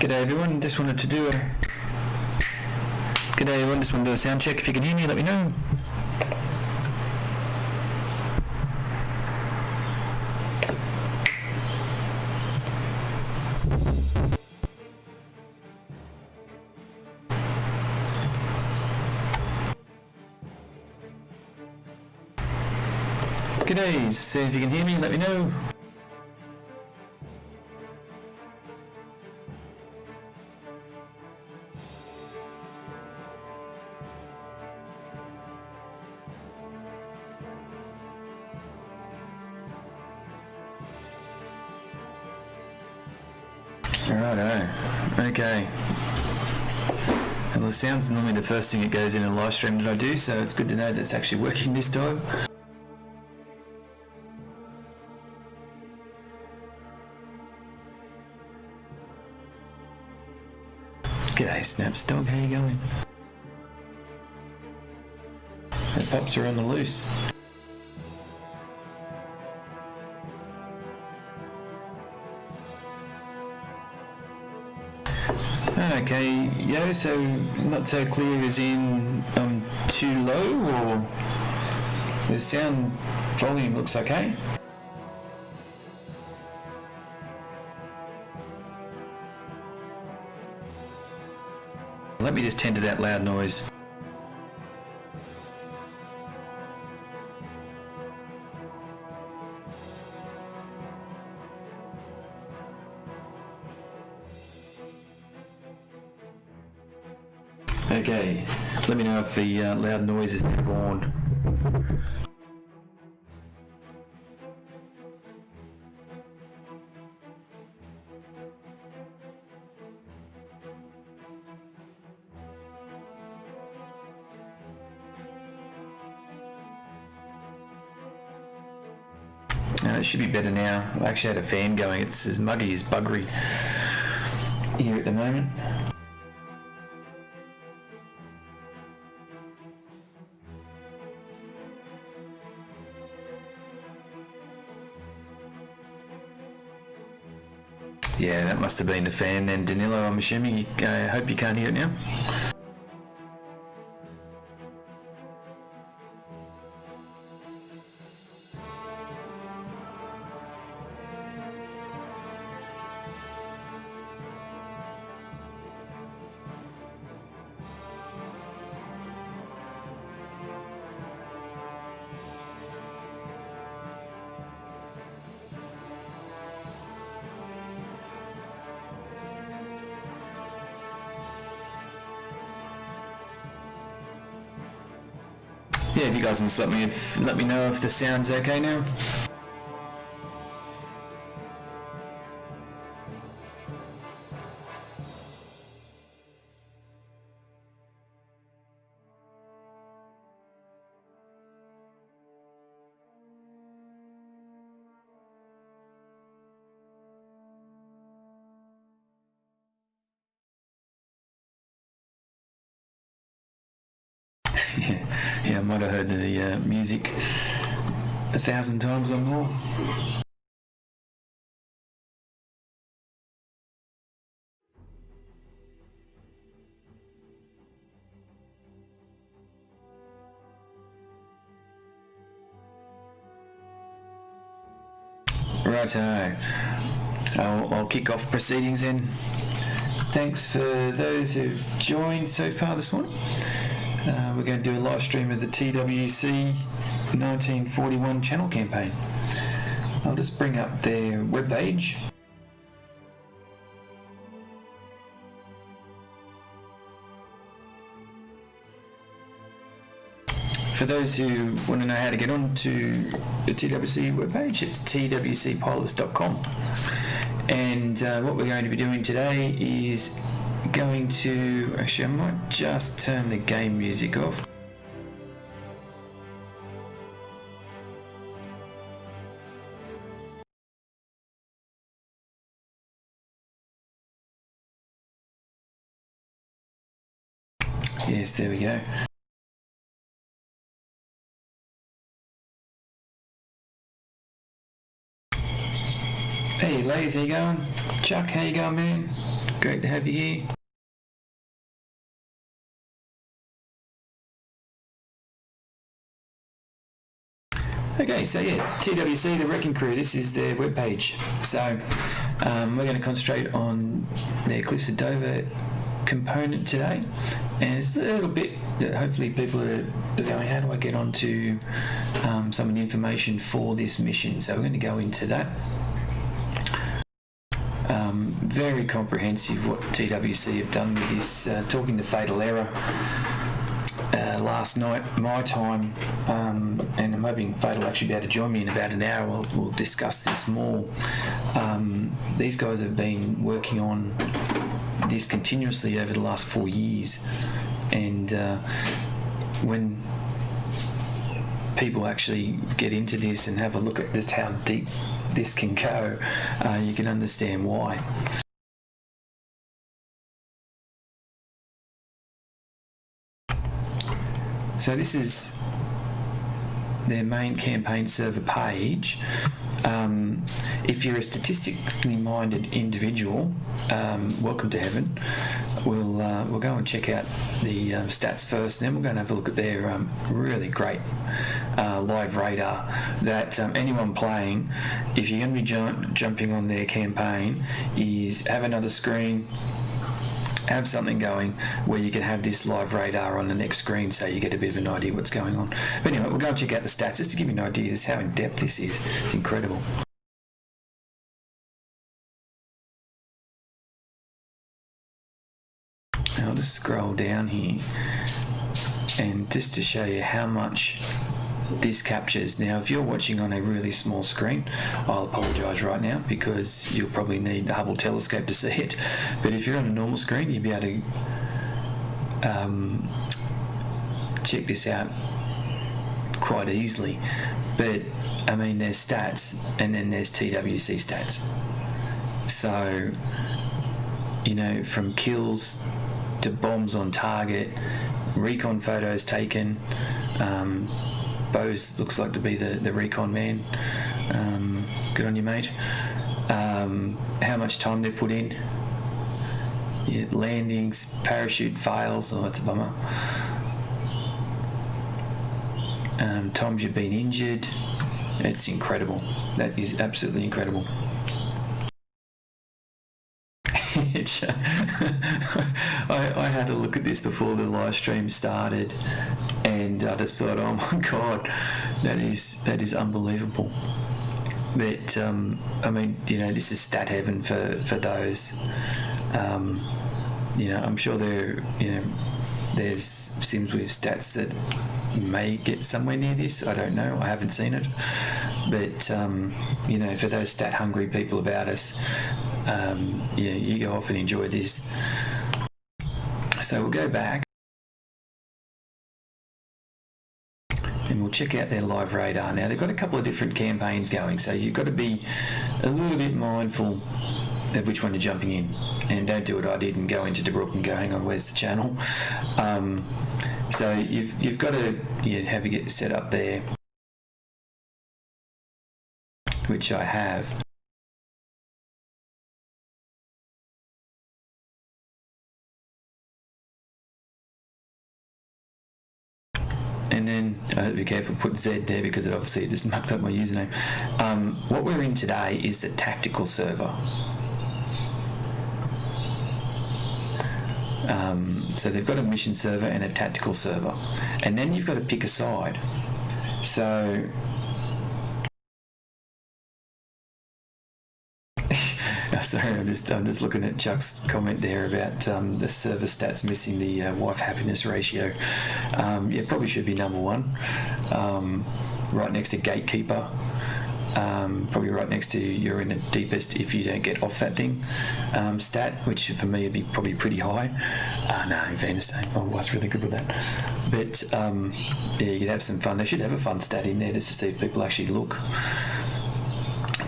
G'day everyone, just wanted to do a sound check. If you can hear me, let me know. G'day, so if you can hear me, let me know. Righto, okay. Well, the sound's normally the first thing that goes in a live stream that I do, so it's good to know that it's actually working this time. G'day Snaps Dog, how you going? The pops are on the loose. Okay, yo, so not so clear as in too low, or the sound volume looks okay? Let me just tend to that loud noise. Okay, let me know if the loud noise is now gone. It should be better now. I actually had a fan going. It's as muggy as buggery here at the moment. Yeah, that must have been the fan then, Danilo, I'm assuming. I hope you can't hear it now. Yeah, if you guys can just let me know if the sound's okay now. Yeah, I might have heard the music 1,000 times or more. Righto. I'll kick off proceedings then. Thanks for those who've joined so far this morning. We're going to do a live stream of the TWC 1941 channel campaign. I'll just bring up their webpage. For those who want to know how to get onto the TWC webpage, it's twcpilots.com. And what we're going to be doing today is going to... Actually, I might just turn the game music off. Yes, there we go. Hey ladies, how you going? Chuck, how you going, man? Great to have you here. Okay, so yeah, TWC, the Wrecking Crew, this is their webpage. So we're going to concentrate on their Cliffs of Dover component today, and it's a little bit that hopefully people are going, how do I get onto some of the information for this mission? So we're going to go into that. Very comprehensive what TWC have done with this, talking to Fatal Error last night, my time, and I'm hoping Fatal will actually be able to join me in about an hour. We'll discuss this more. These guys have been working on this continuously over the last 4 years, and when people actually get into this and have a look at just how deep this can go, you can understand why. So this is their main campaign server page. If you're a statistically minded individual, welcome to heaven. We'll go and check out the stats first, and then we're going to have a look at their really great live radar that anyone playing, if you're going to be jumping on their campaign, is have another screen, have something going where you can have this live radar on the next screen, so you get a bit of an idea what's going on. But anyway, we'll go and check out the stats just to give you an idea just how in depth this is. It's incredible. I'll just scroll down here, and just to show you how much this captures. Now, if you're watching on a really small screen, I'll apologise right now because you'll probably need a Hubble telescope to see it. But if you're on a normal screen, you'll be able to check this out quite easily. But I mean, there's stats, and then there's TWC stats. So, you know, from kills to bombs on target, recon photos taken. Bose looks like to be the recon man. Good on you, mate. How much time they put in. Yeah, landings, parachute fails. Oh, that's a bummer. Times you've been injured. It's incredible. That is absolutely incredible. I had a look at this before the live stream started, and I just thought, oh my god, that is unbelievable. But I mean, you know, this is stat heaven for those. You know, I'm sure there's sims with stats that may get somewhere near this. I don't know. I haven't seen it. But you know, for those stat hungry people about us, yeah, you go off and enjoy this. So we'll go back and we'll check out their live radar. Now, they've got a couple of different campaigns going, so you've got to be a little bit mindful of which one you're jumping in, and don't do what I did and go into Tobruk and go, hang on, where's the channel? So you've got to have it set up there, which I have. And then I have to be careful, put Z there because it obviously just mucked up my username. What we're in today is the tactical server. So they've got a mission server and a tactical server, and then you've got to pick a side. So sorry, I'm just looking at Chuck's comment there about the server stats missing the wife happiness ratio. Yeah, probably should be number one, right next to gatekeeper. Probably right next to you're in the deepest if you don't get off that thing stat, which for me would be probably pretty high. No, in fairness, my wife's really good with that. But yeah, you could have some fun. They should have a fun stat in there just to see if people actually look.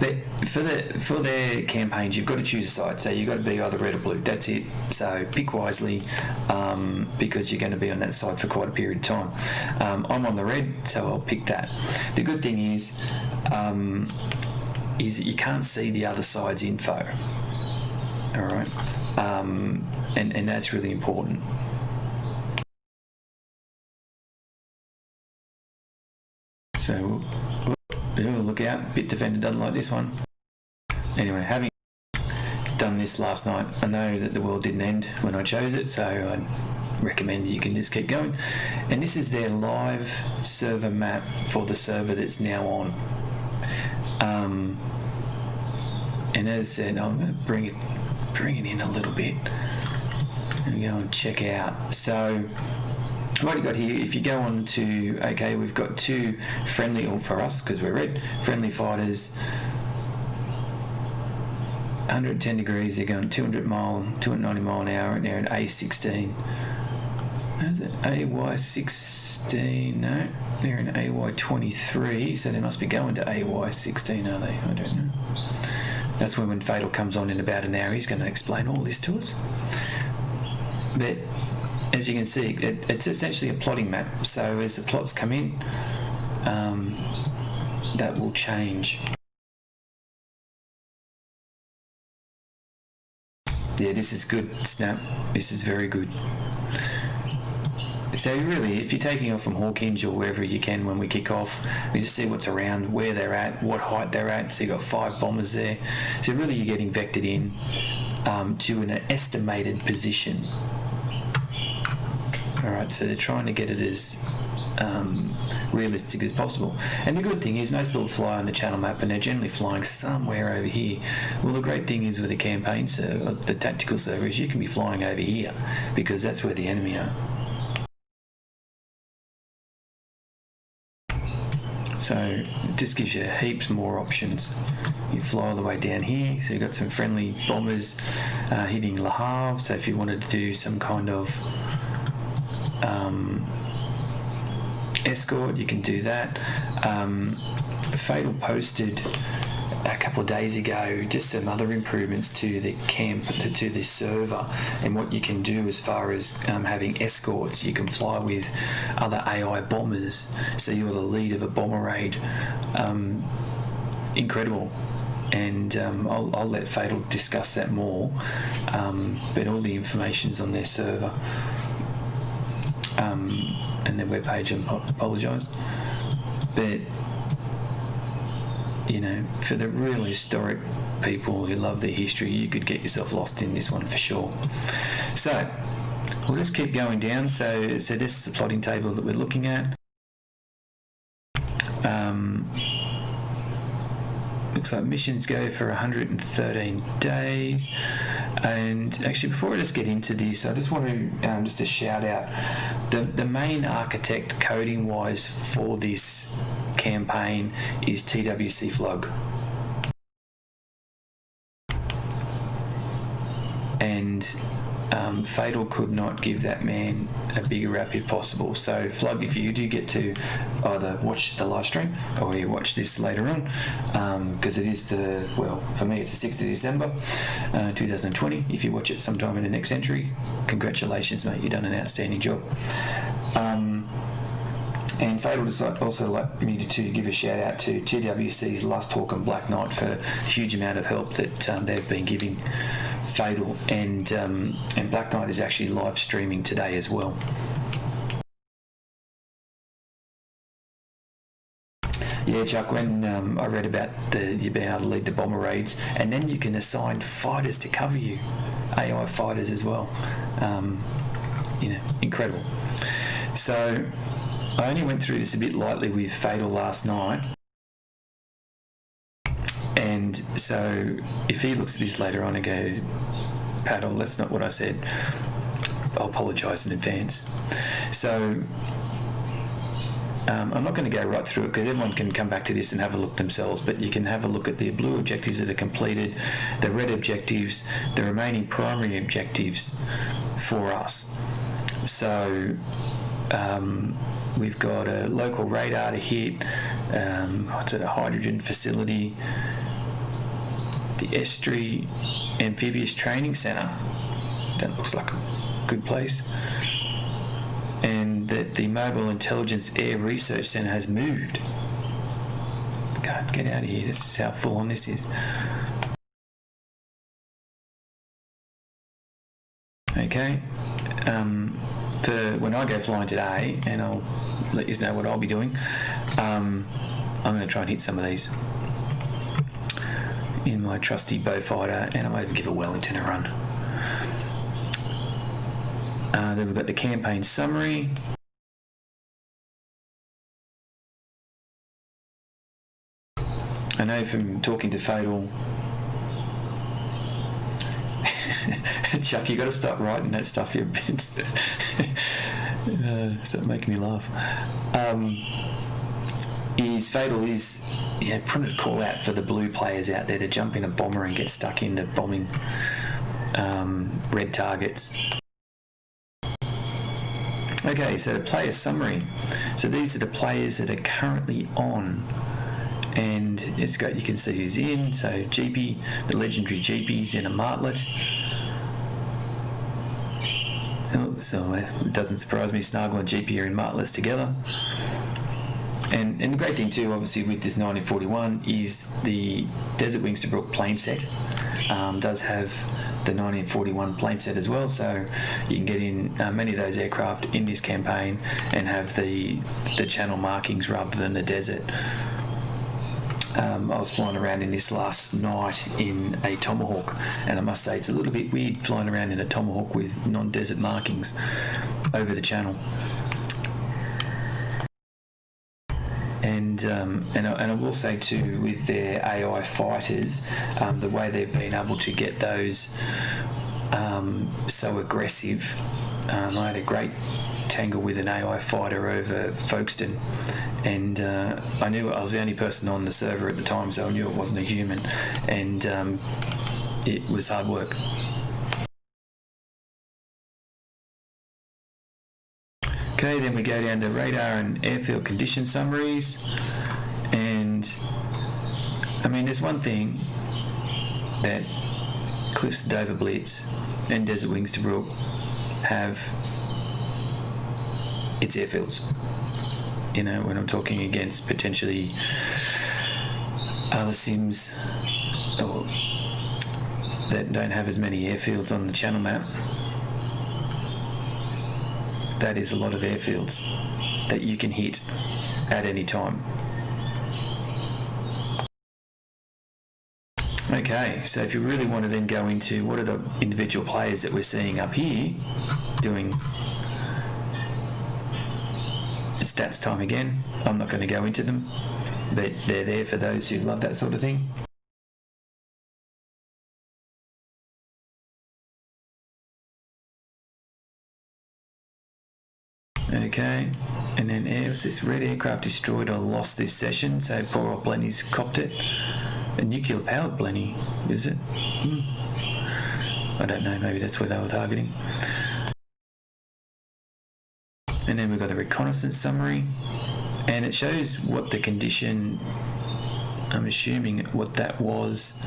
But for their campaigns, you've got to choose a side. So you've got to be either red or blue. That's it. So pick wisely, because you're going to be on that side for quite a period of time. I'm on the red, so I'll pick that. The good thing is that you can't see the other side's info. All right, and that's really important. So. Look out, bit defender doesn't like this one. Anyway, having done this last night, I know that the world didn't end when I chose it, so I recommend you can just keep going. And this is their live server map for the server that's now on. And as I said, I'm going to bring it in a little bit and go and check out. So what you got here, if you go on to, okay, we've got two friendly, or for us, because we're red, friendly fighters, 110 degrees, they're going 290 mile an hour, and they're an A16. Is it AY16? No, they're an AY23, so they must be going to AY16, are they? I don't know. That's when Fatal comes on in about an hour. He's going to explain all this to us. But as you can see, it's essentially a plotting map. So as the plots come in, that will change. Yeah, this is good, Snap. This is very good. So really, if you're taking off from Hawkinge or wherever you can when we kick off, we just see what's around, where they're at, what height they're at. So you've got 5 bombers there. So really you're getting vectored in to an estimated position. Alright, so they're trying to get it as realistic as possible. And the good thing is most people fly on the channel map and they're generally flying somewhere over here. Well, the great thing is with the campaign server, the tactical server, is you can be flying over here because that's where the enemy are. So it just gives you heaps more options. You fly all the way down here, so you've got some friendly bombers hitting Le Havre. So if you wanted to do some kind of escort, you can do that. Fatal posted a couple of days ago just some other improvements to the to the server, and what you can do as far as having escorts. You can fly with other AI bombers, so you're the lead of a bomber raid. Incredible. And I'll let Fatal discuss that more, but all the information's on their server and their webpage. I apologise, but you know, for the real historic people who love their history, you could get yourself lost in this one for sure. So we'll just keep going down. So this is the plotting table that we're looking at. Looks like missions go for 113 days. And actually, before I just get into this, I just want to just a shout out the main architect coding wise for this campaign is TWC Flug, and Fatal could not give that man a bigger rap if possible. So Flug, if you do get to either watch the live stream or you watch this later on, because it is for me it's the 6th of December 2020. If you watch it sometime in the next century, congratulations mate, you've done an outstanding job. And Fatal would also like me to give a shout out to TWC's Lust Hawk and Black Knight for a huge amount of help that they've been giving Fatal, and Black Knight is actually live streaming today as well. Yeah, Chuck, when I read about you being able to lead the bomber raids, and then you can assign fighters to cover you, AI fighters as well. Incredible. So I only went through this a bit lightly with Fatal last night. And so if he looks at this later on and go, Paddle, that's not what I said, I'll apologise in advance. So I'm not going to go right through it because everyone can come back to this and have a look themselves, but you can have a look at the blue objectives that are completed, the red objectives, the remaining primary objectives for us. So we've got a local radar to hit, a hydrogen facility, the Estuary Amphibious Training Centre. That looks like a good place. And that the Mobile Intelligence Air Research Centre has moved. God, get out of here. This is how full on this is. Okay. For when I go flying today, and I'll let you know what I'll be doing, I'm going to try and hit some of these in my trusty Beaufighter, and I might even give a Wellington a run. Then we've got the campaign summary. I know from talking to Fatal, Chuck, you got to start writing that stuff here. Stop making me laugh. Fatal is putting a call out for the blue players out there to jump in a bomber and get stuck into bombing red targets. Okay, so player summary. So these are the players that are currently on, and it's got, you can see who's in. So GP, the legendary GP's in a Martlet. So it doesn't surprise me, Snargle and GP are in Martlets together. And the great thing too, obviously, with this 1941 is the Desert Wings Tobruk plane set does have the 1941 plane set as well, so you can get in many of those aircraft in this campaign and have the channel markings rather than the desert. I was flying around in this last night in a Tomahawk, and I must say it's a little bit weird flying around in a Tomahawk with non-desert markings over the channel. And I will say too, with their AI fighters, the way they've been able to get those so aggressive. I had a great tangle with an AI fighter over Folkestone, and I knew I was the only person on the server at the time, so I knew it wasn't a human, and it was hard work. Okay, then we go down to radar and airfield condition summaries, and I mean, there's one thing that Cliffs Dover Blitz and Desert Wings Tobruk have, it's airfields. When I'm talking against potentially other sims that don't have as many airfields on the channel map, that is a lot of airfields that you can hit at any time. Okay, so if you really want to then go into what are the individual players that we're seeing up here doing, it's stats time again. I'm not going to go into them, but they're there for those who love that sort of thing. Okay, and then this red aircraft destroyed or lost this session, so poor old Blenny's copped it. A nuclear powered Blenny, is it? I don't know, maybe that's where they were targeting. And then we've got the reconnaissance summary, and it shows what the condition, I'm assuming what that was,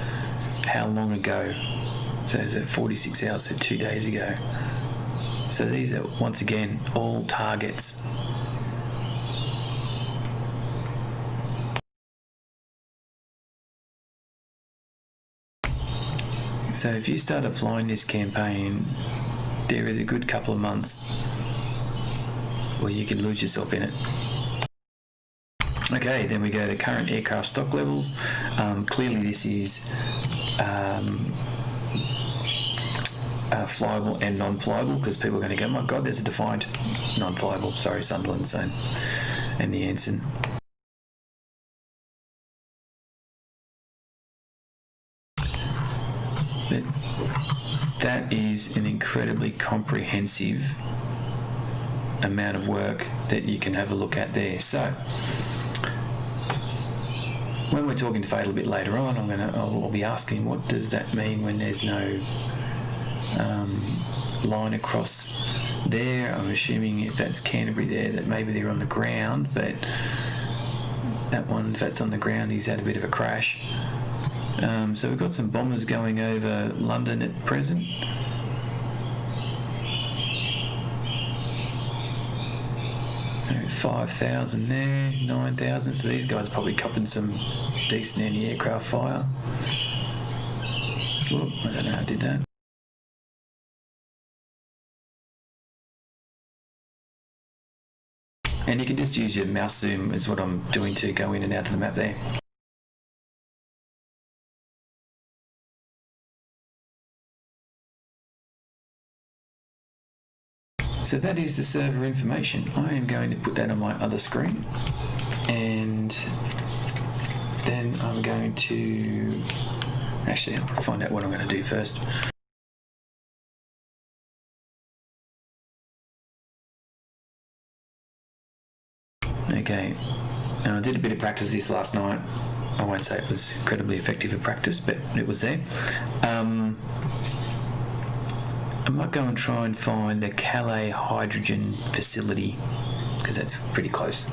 how long ago. So it's at 46 hours, so 2 days ago. So these are, once again, all targets. So if you started flying this campaign, there is a good couple of months where you could lose yourself in it. Okay, then we go to current aircraft stock levels. Clearly this is flyable and non-flyable, because people are going to go, my God, there's a defined non-flyable. Sorry, Sunderland, same, and the Anson. But that is an incredibly comprehensive amount of work that you can have a look at there. So when we're talking to Fatal a bit later on, I'll be asking, what does that mean when there's no line across there? I'm assuming if that's Canterbury there, that maybe they're on the ground, but that one, if that's on the ground, he's had a bit of a crash. So we've got some bombers going over London at present. There, 5,000 there, 9,000. So these guys are probably copping some decent anti-aircraft fire. Whoop, I don't know how I did that. And you can just use your mouse zoom, is what I'm doing, to go in and out of the map there. So that is the server information. I am going to put that on my other screen, and then I'm going to, actually, I'll find out what I'm going to do first. Okay, and I did a bit of practice this last night. I won't say it was incredibly effective at practice, but it was there. I might go and try and find the Calais hydrogen facility, because that's pretty close.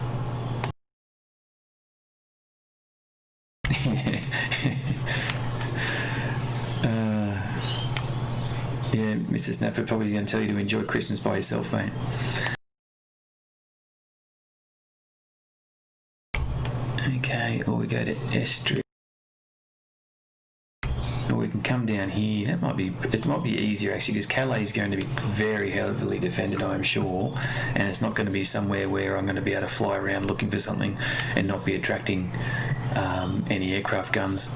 Yeah, Mrs. Snapper probably going to tell you to enjoy Christmas by yourself, mate. Okay, or we go to Estuary. Or we can come down here. It might be easier actually, because Calais is going to be very heavily defended, I'm sure, and it's not going to be somewhere where I'm going to be able to fly around looking for something and not be attracting any aircraft guns.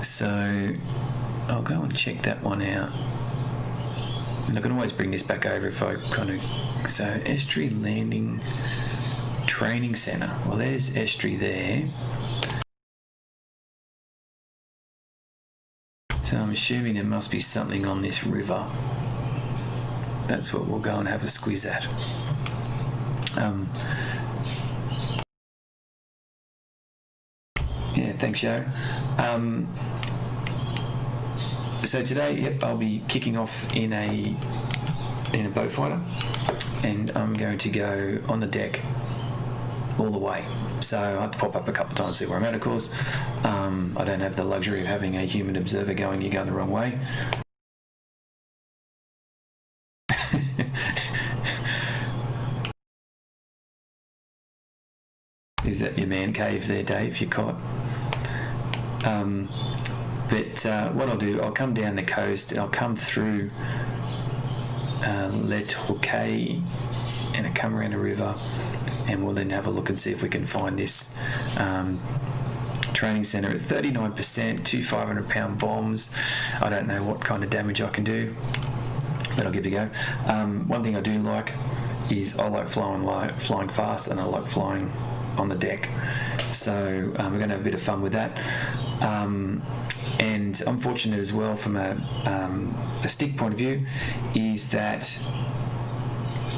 So I'll go and check that one out. And I can always bring this back over if I kind of... So Estuary Landing Training Centre. Well, there's Estuary there. So I'm assuming there must be something on this river. That's what we'll go and have a squeeze at. Yeah, thanks, Joe. So today, yep, I'll be kicking off in a Beaufighter, and I'm going to go on the deck all the way. So I have to pop up a couple of times to see where I'm at, of course. I don't have the luxury of having a human observer going, you're going the wrong way. Is that your man cave there, Dave, your cot? But what I'll do, I'll come down the coast, I'll come through Le Touquet, and I'll come around the river, and we'll then have a look and see if we can find this training centre at 39%, 2 500-pound bombs. I don't know what kind of damage I can do, but I'll give it a go. One thing I do like is I like flying fast, and I like flying on the deck. So we're going to have a bit of fun with that. And I'm fortunate as well from a stick point of view, is that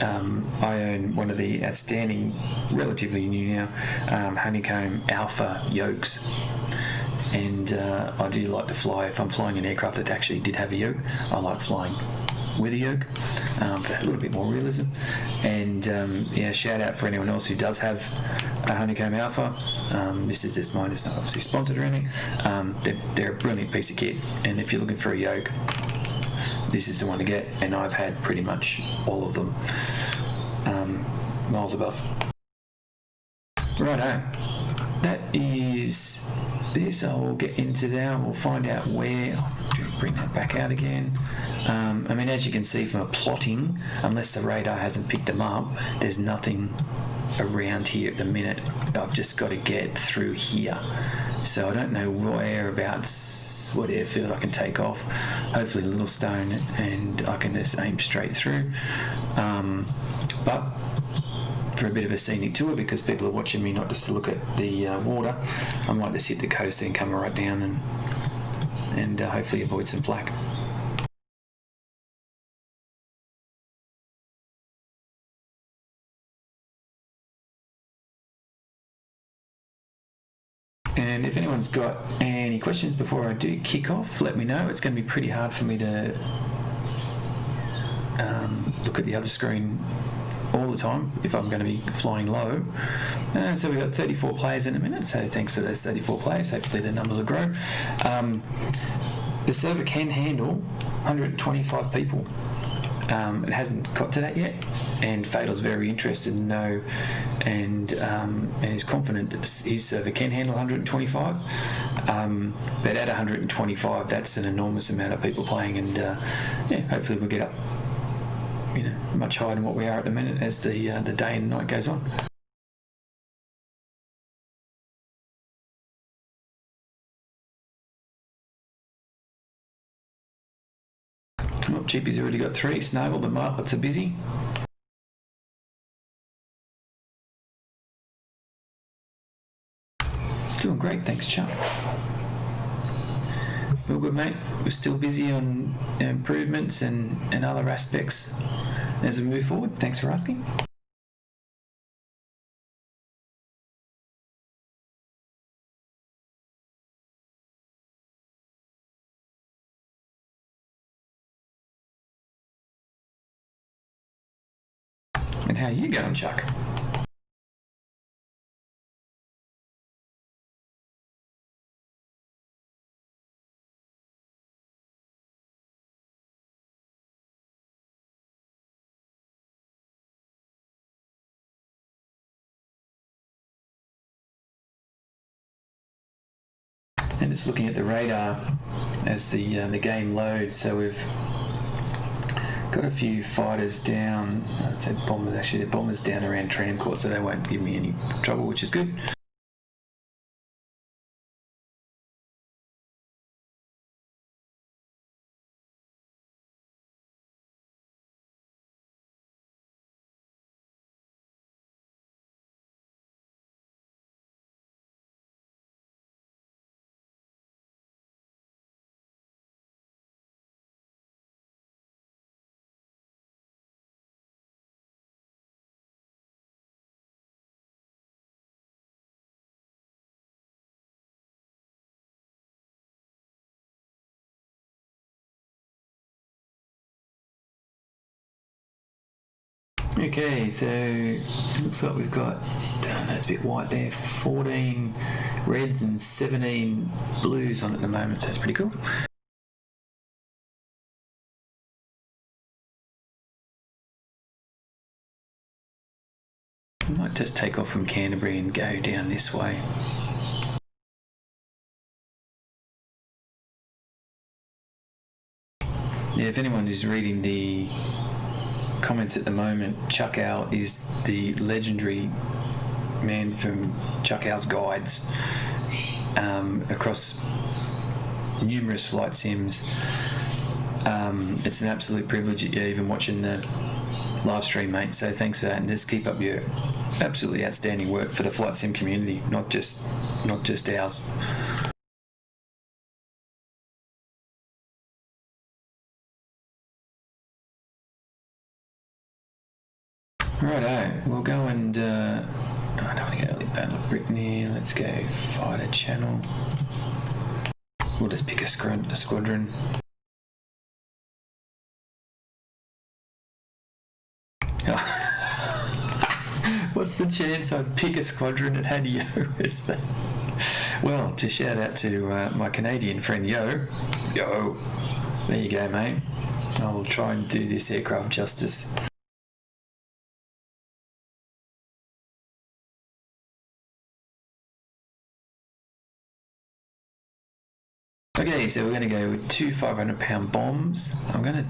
I own one of the outstanding, relatively new now, honeycomb alpha yokes, and I do like to fly. If I'm flying an aircraft that actually did have a yoke, I like flying with a yoke for a little bit more realism. And yeah, shout out for anyone else who does have a honeycomb alpha. This is just mine, it's not obviously sponsored or anything. They're a brilliant piece of kit, and if you're looking for a yoke, this is the one to get, and I've had pretty much all of them. Miles above. Righto, that is this. I'll get into now, we'll find out where. Bring that back out again. I mean, as you can see from a plotting, unless the radar hasn't picked them up, there's nothing around here at the minute. I've just got to get through here. So I don't know whereabouts, what airfield I can take off. Hopefully Littlestone, and I can just aim straight through. But for a bit of a scenic tour, because people are watching me not just to look at the water, I might just hit the coast and come right down and hopefully avoid some flak. And if anyone's got any questions before I do kick off, let me know. It's going to be pretty hard for me to look at the other screen all the time if I'm going to be flying low. So we've got 34 players in a minute, so thanks for those 34 players. Hopefully the numbers will grow. The server can handle 125 people. It hasn't got to that yet, and Fatal's very interested to know and is confident that his server can handle 125. But at 125, that's an enormous amount of people playing, and hopefully we'll get up, much higher than what we are at the minute as the day and night goes on. Oh, Jeepy's already got 3. Snowball, the martlets are busy. Doing great, thanks, Chuck. Well, good, mate. We're still busy on improvements and other aspects as we move forward. Thanks for asking. And how are you going, Chuck? And it's looking at the radar as the game loads. So we've got a few fighters down. I'd say bombers. Actually, the bombers down around Tramcourt, so they won't give me any trouble, which is good. Okay, so it looks like we've got, it's a bit white there, 14 reds and 17 blues on at the moment, so that's pretty cool. I might just take off from Canterbury and go down this way. Yeah, if anyone is reading the comments at the moment, Chuck Owl is the legendary man from Chuck Owl's guides across numerous flight sims. It's an absolute privilege that you're even watching the live stream, mate, so thanks for that, and just keep up your absolutely outstanding work for the flight sim community, not just ours. Righto, we'll go and I don't want to go Battle of Brittany. Let's go fighter channel. We'll just pick a squadron. What's the chance I'd pick a squadron that had Yo as that? Well, to shout out to my Canadian friend Yo. Yo, there you go, mate. I will try and do this aircraft justice. Okay, so we're going to go with 2 500-pound bombs. I'm going to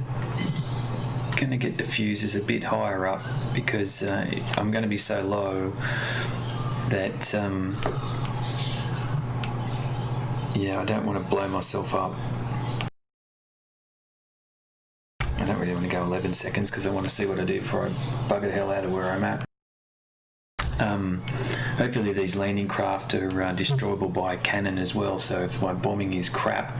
going to get the fuses a bit higher up because I'm going to be so low that I don't want to blow myself up. I don't really want to go 11 seconds because I want to see what I do before I bugger the hell out of where I'm at. Hopefully these landing craft are destroyable by cannon as well, so if my bombing is crap,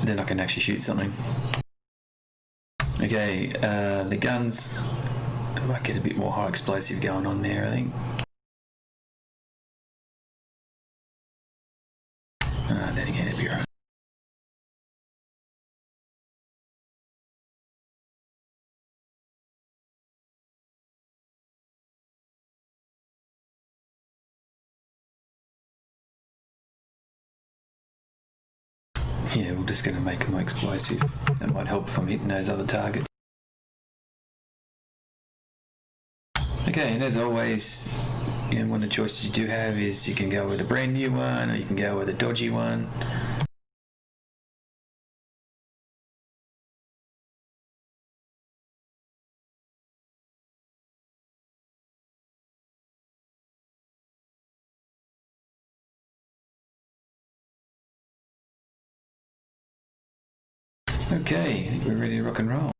then I can actually shoot something. Okay, the guns, I might get a bit more high explosive going on there, I think. Then again, it'll be right. Yeah, we're just going to make them more explosive. That might help if I'm hitting those other targets. Okay, and as always, one of the choices you do have is you can go with a brand new one or you can go with a dodgy one. Okay, I think we're ready to rock and roll.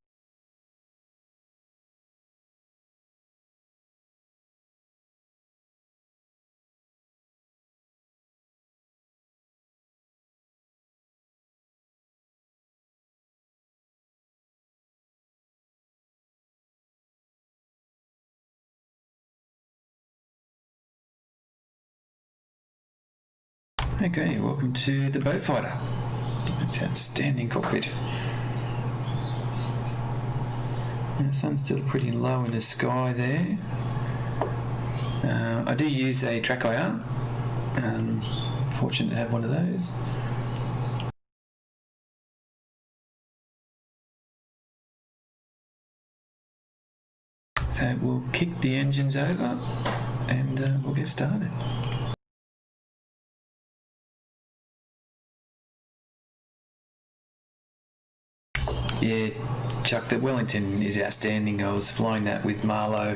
Okay, welcome to the Beaufighter. It's an outstanding cockpit. The sun's still pretty low in the sky there. I do use a track IR. Fortunate to have one of those. So we'll kick the engines over and we'll get started. Yeah, Chuck, the Wellington is outstanding. I was flying that with Marlo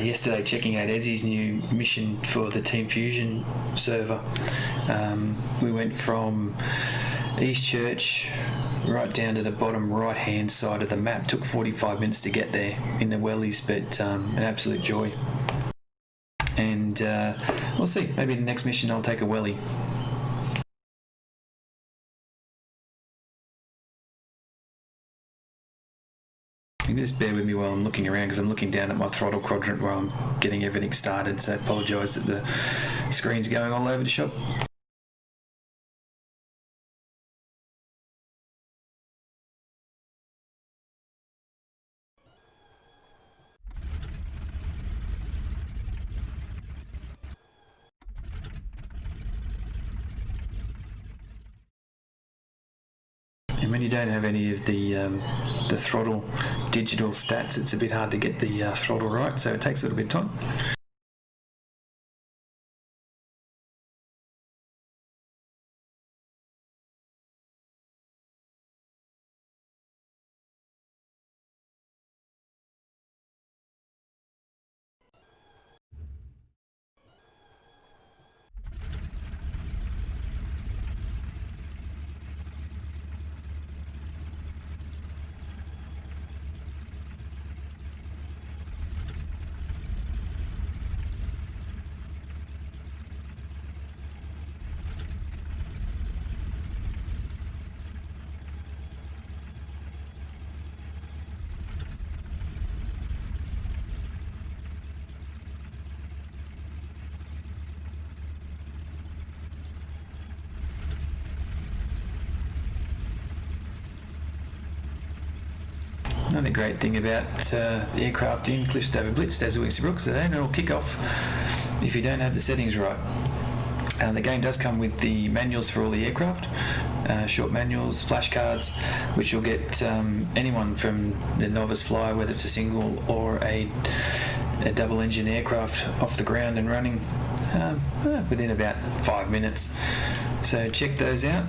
yesterday, checking out Ezzy's new mission for the Team Fusion server. We went from East Church right down to the bottom right hand side of the map. Took 45 minutes to get there in the wellies, but an absolute joy. And we'll see, maybe the next mission I'll take a welly. Just bear with me while I'm looking around because I'm looking down at my throttle quadrant while I'm getting everything started, so I apologise that the screen's going all over the shop. And when you don't have any of the throttle digital stats, it's a bit hard to get the throttle right, so it takes a little bit of time. Another great thing about the aircraft in Cliffstover Blitz, Desert Wings Tobruk, so they don't all kick off if you don't have the settings right. The game does come with the manuals for all the aircraft, short manuals, flashcards, which will get anyone from the novice flyer, whether it's a single or a double engine aircraft, off the ground and running within about 5 minutes. So check those out.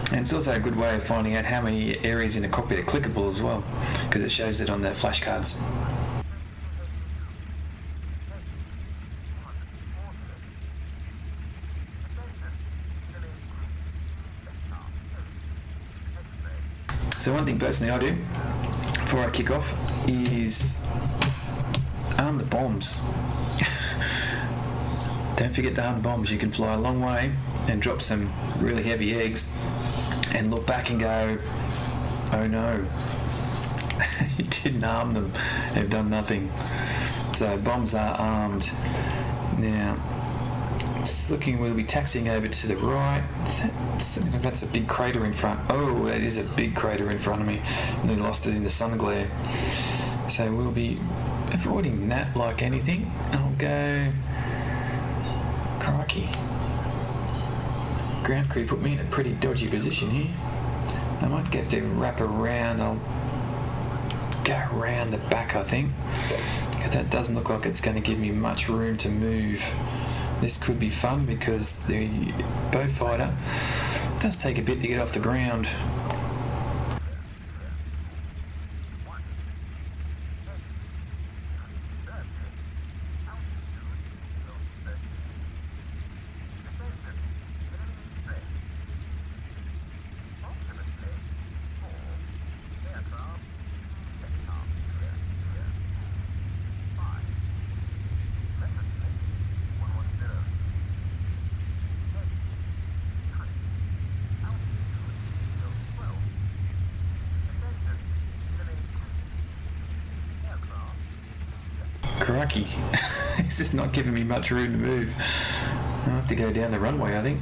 And it's also a good way of finding out how many areas in the cockpit are clickable as well, because it shows it on the flashcards. So one thing personally I do before I kick off is arm the bombs. Don't forget to arm the bombs. You can fly a long way and drop some really heavy eggs and look back and go, oh no, you didn't arm them, they've done nothing. So bombs are armed. Now, it's looking, we'll be taxiing over to the right. That's a big crater in front. Oh, that is a big crater in front of me. And we lost it in the sun glare. So we'll be avoiding that like anything. I'll go, crikey. Ground crew put me in a pretty dodgy position here. I might get to wrap around. I'll go around the back, I think. Because that doesn't look like it's going to give me much room to move. This could be fun because the Beaufighter does take a bit to get off the ground. Crikey, this is not giving me much room to move. I'll have to go down the runway, I think.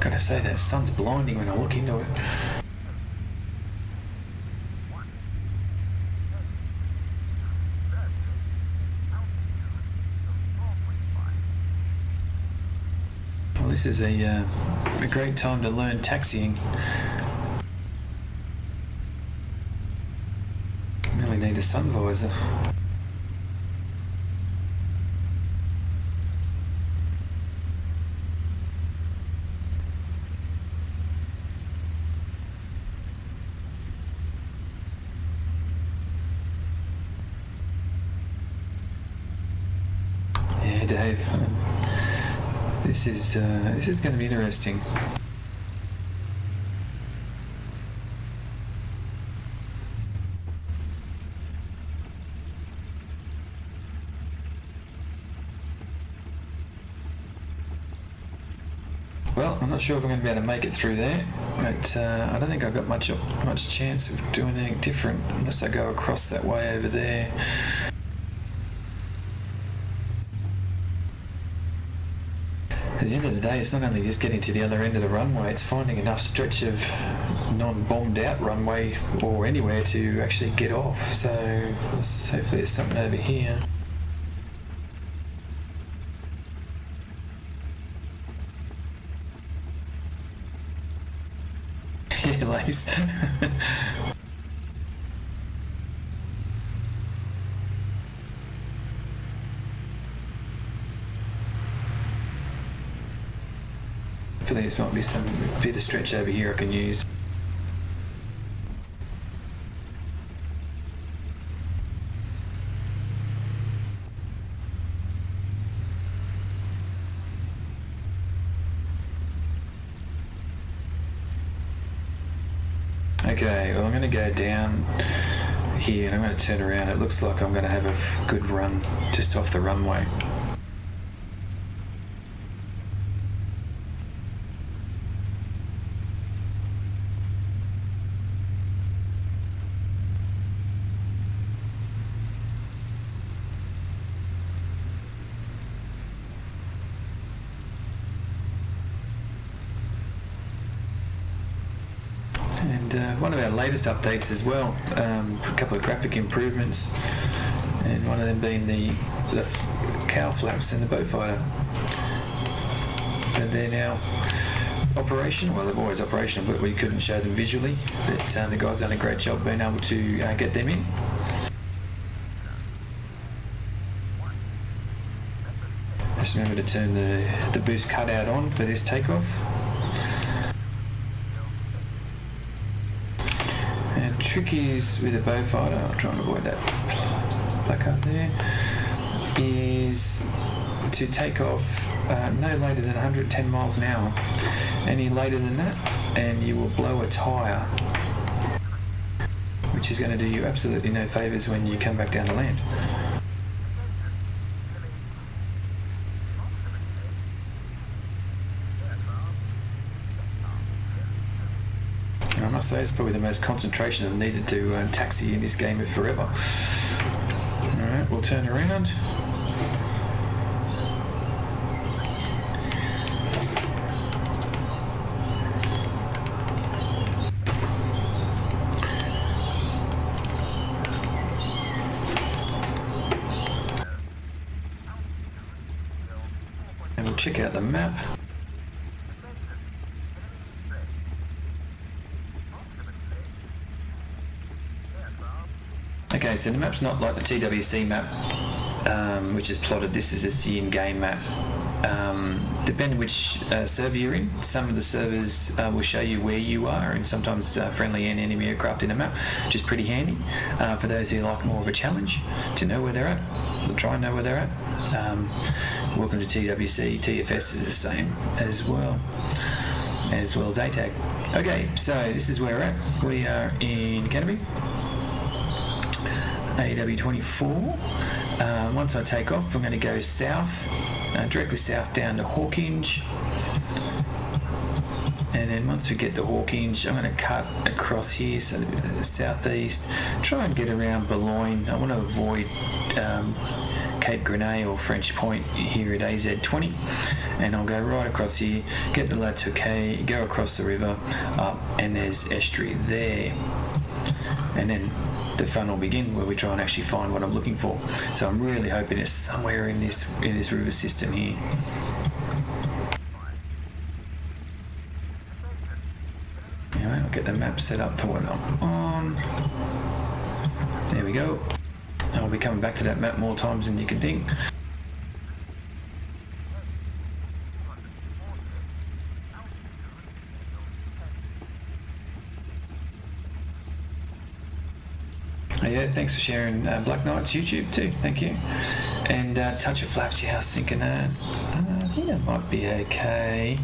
Gotta say, that sun's blinding when I look into it. Well, this is a great time to learn taxiing. Really need a sun visor. Dave, this is going to be interesting. Well, I'm not sure if I'm going to be able to make it through there, but I don't think I've got much chance of doing anything different unless I go across that way over there. At the end of the day, it's not only just getting to the other end of the runway, it's finding enough stretch of non-bombed out runway or anywhere to actually get off. So hopefully there's something over here. Yeah, Lace. Hopefully there might be some bit of stretch over here I can use. Okay, well I'm going to go down here and I'm going to turn around. It looks like I'm going to have a good run just off the runway. And one of our latest updates as well, a couple of graphic improvements, and one of them being the cowl flaps in the Beaufighter. So they're now operational. Well, they're always operational, but we couldn't show them visually. But the guys done a great job being able to get them in. Just remember to turn the boost cutout on for this takeoff. And the trick is with the Beaufighter, I'll try and avoid that placard there, is to take off no later than 110 miles an hour. Any later than that and you will blow a tyre, which is going to do you absolutely no favours when you come back down to land. And I must say it's probably the most concentration I've needed to taxi in this game forever. Alright, we'll turn around. And we'll check out the map. Okay, so the map's not like the TWC map, which is plotted. This is just the in-game map. Depending which server you're in, some of the servers will show you where you are, and sometimes friendly and enemy aircraft in a map, which is pretty handy for those who like more of a challenge to know where they're at. We'll try and know where they're at. Welcome to TWC. TFS is the same as well as ATAG. Okay, so this is where we're at. We are in Canterbury, AW24. Once I take off, I'm going to go south, directly south down to Hawkinge. And then once we get to Hawkinge, I'm going to cut across here, so the southeast, try and get around Boulogne. I want to avoid Cape Grenade or French Point here at AZ20, and I'll go right across here, get to La Touquet, go across the river up, and there's estuary there, and then the fun will begin where we try and actually find what I'm looking for. So I'm really hoping it's somewhere in this river system here. Anyway, I'll get the map set up for what I'm on. There we go. I'll be coming back to that map more times than you can think. Yeah, thanks for sharing Black Knight's YouTube too, thank you. And touch of flaps, yeah, I was thinking I think that might be okay.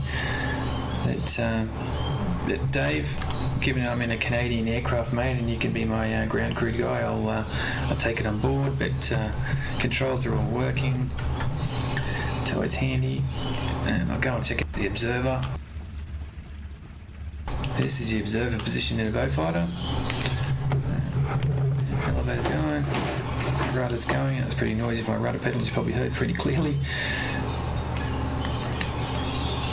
That Dave, given I'm in a Canadian aircraft, mate, and you can be my ground crew guy, I'll take it on board, but controls are all working. It's always handy. And I'll go and check out the observer. This is the observer position in the Beaufighter. Elevator's going, rudder's going. It's pretty noisy. My rudder pedals you probably heard pretty clearly.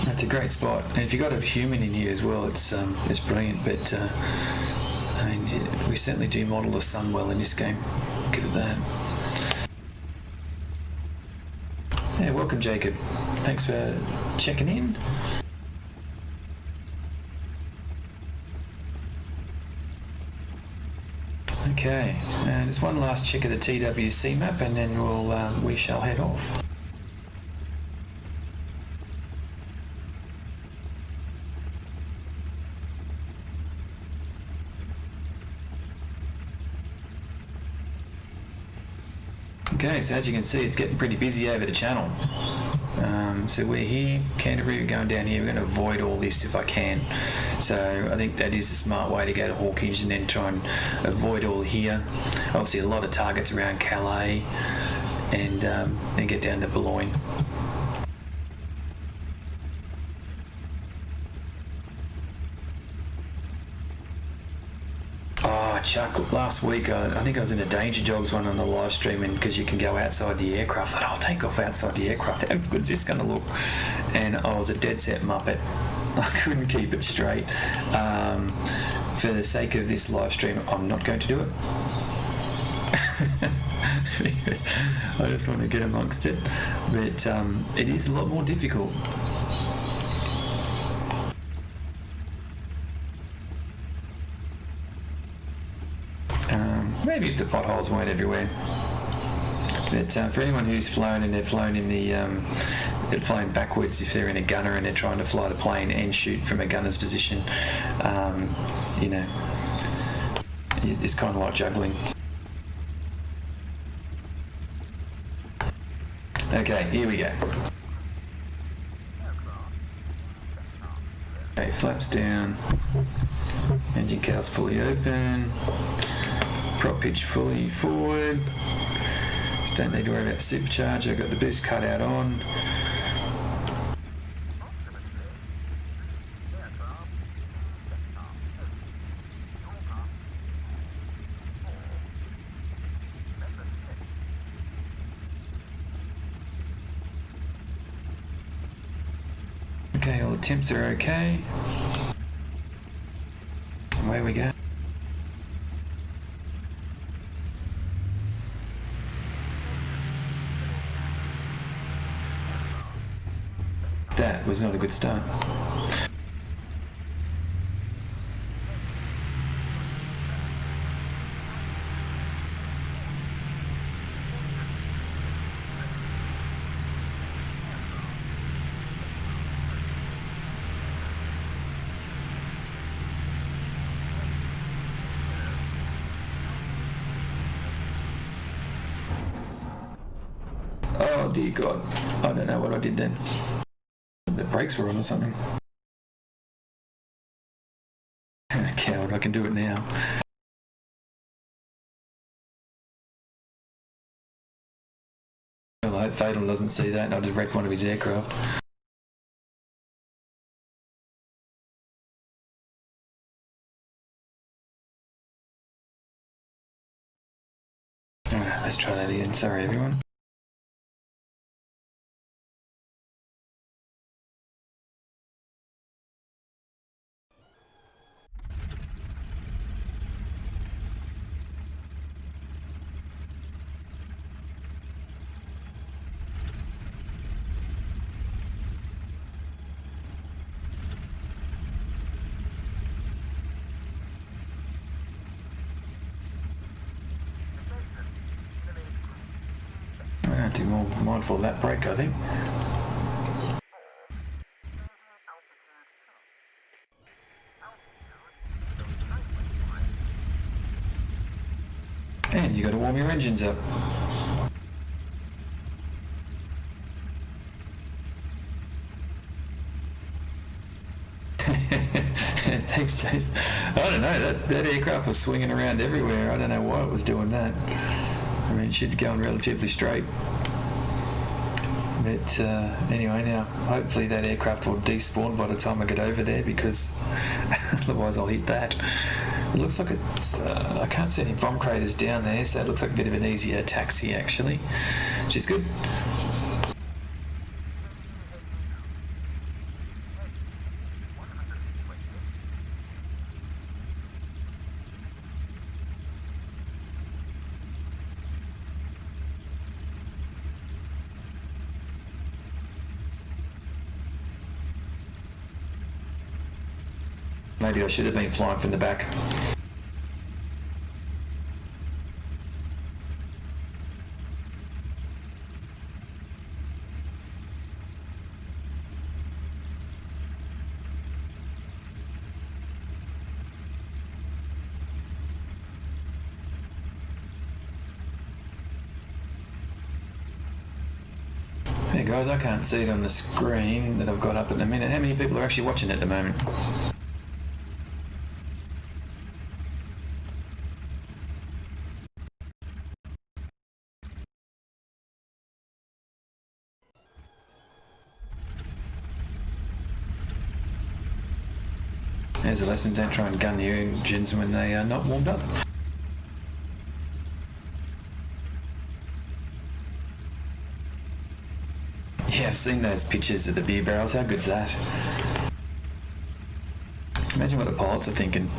That's a great spot, and if you've got a human in here as well, it's brilliant. But I mean, we certainly do model the sun well in this game. Give it that. Yeah, welcome, Jacob. Thanks for checking in. Okay, and it's one last check of the TWC map, and then we shall head off. Okay, so as you can see, it's getting pretty busy over the channel. So we're here, Canterbury, we're going down here, we're going to avoid all this if I can. So I think that is a smart way to go to Hawkinge and then try and avoid all here. Obviously a lot of targets around Calais, and then get down to Boulogne. Chuck, last week I think I was in a Danger Jogs one on the live stream, and because you can go outside the aircraft, I thought I'll take off outside the aircraft. How good is this going to look? And I was a dead set muppet. I couldn't keep it straight. for the sake of this live stream, I'm not going to do it. Because I just want to get amongst it. But it is a lot more difficult. Maybe if the potholes weren't everywhere. But for anyone who's flown and they've flown in they're flying backwards, if they're in a gunner and they're trying to fly the plane and shoot from a gunner's position, you know, it's kind of like juggling. Okay, here we go. Okay, flaps down, engine cowls fully open, prop pitch fully forward. Just don't need to worry about supercharge. I've got the boost cutout on. Okay, all the temps are okay. Away we go. That was not a good start. Oh dear God, I don't know what I did then. The brakes were on or something. Coward, I can do it now. Well, I hope Fatal doesn't see that and I just wrecked one of his aircraft. Alright, let's try that again. Sorry everyone. I have to be more mindful of that brake, I think. And you got to warm your engines up. Thanks, Chase. I don't know, that aircraft was swinging around everywhere. I don't know why it was doing that. I mean, it should go on relatively straight. But anyway, now hopefully that aircraft will despawn by the time I get over there, because otherwise I'll hit that. It looks like it's, I can't see any bomb craters down there, so it looks like a bit of an easier taxi actually, which is good. Maybe I should have been flying from the back. Hey guys, I can't see it on the screen that I've got up at the minute. How many people are actually watching at the moment? There's a lesson, don't try and gun your engines when they are not warmed up. Yeah, I've seen those pictures of the beer barrels. How good's that? Imagine Imagine what the pilots are thinking.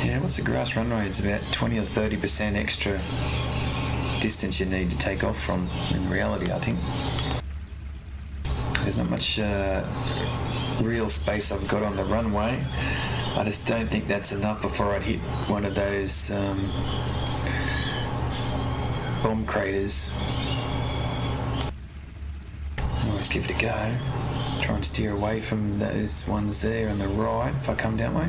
Yeah, what's the grass runway? It's about 20 or 30% extra distance you need to take off from. In reality, I think there's not much real space I've got on the runway. I just don't think that's enough before I'd hit one of those bomb craters. Always give it a go. Try and steer away from those ones there on the right if I come down way.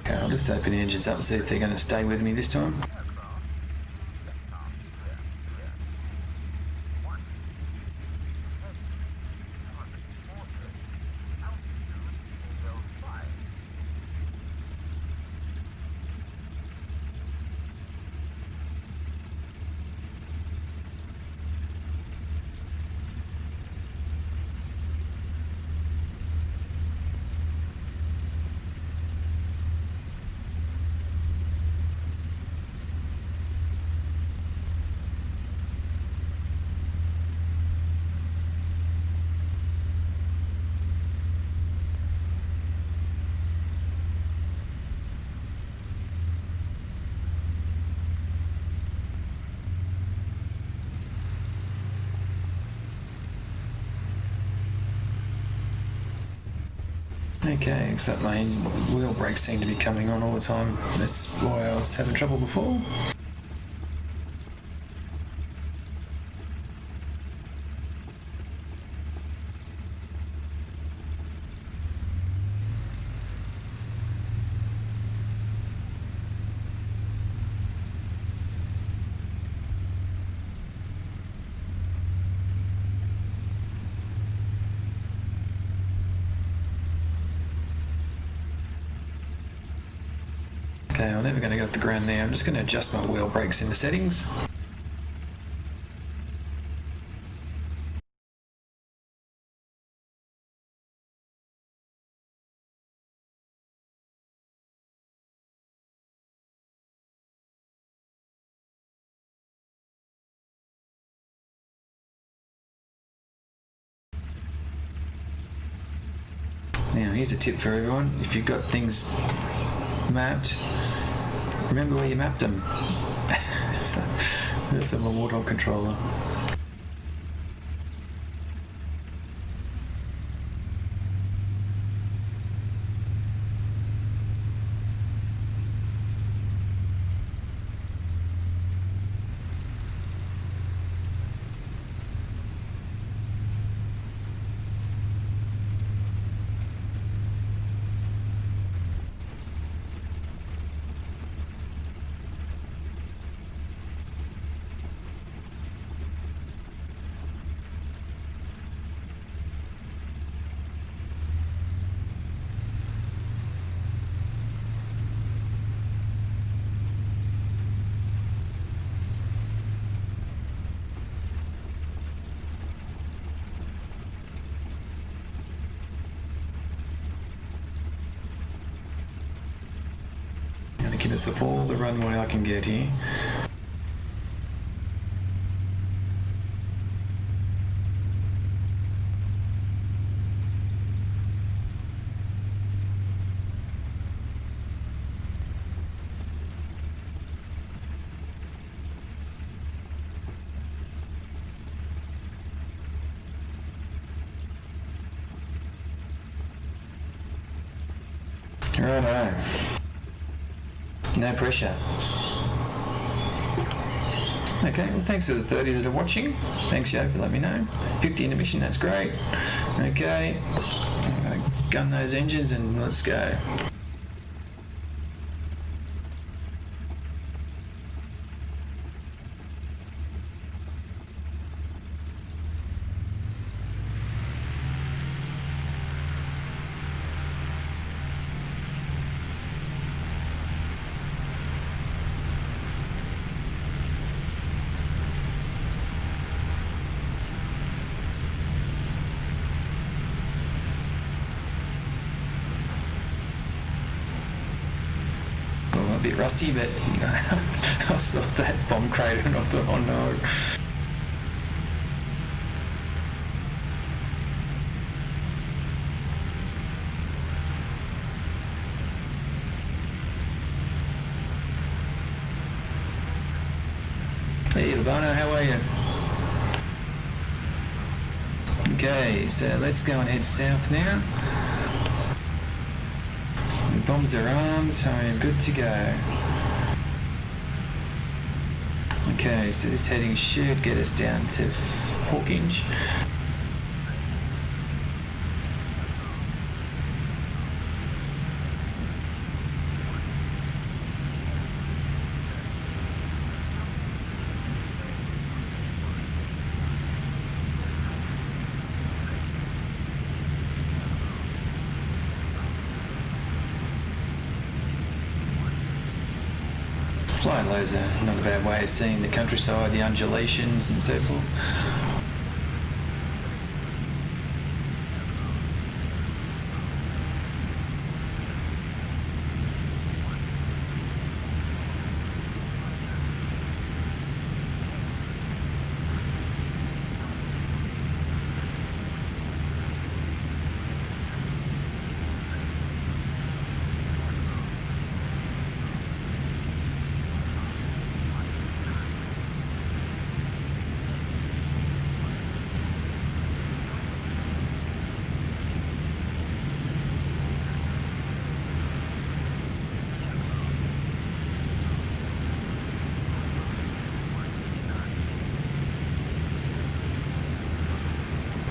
Okay, I'll just open the engines up and see if they're going to stay with me this time. Okay, except my wheel brakes seem to be coming on all the time. That's why I was having trouble before. Okay, I'm never going to go off the ground now. I'm just going to adjust my wheel brakes in the settings. Now, here's a tip for everyone. If you've got things mapped, remember where you mapped them. That's a Warthog controller. Give us all the runway I can get here. Righto. No pressure. Okay, well thanks for the 30 that are watching. Thanks, Yo, for letting me know. 50 in a mission, that's great. Okay, I'm going to gun those engines and let's go. rusty, but I saw that bomb crater and I thought, oh no. Hey Labano, how are you? Okay, so let's go and head south now. The bombs are armed, so I'm good to go. Okay, so this heading should get us down to Hawkinge. Flying lows are not a bad way of seeing the countryside, the undulations and so forth.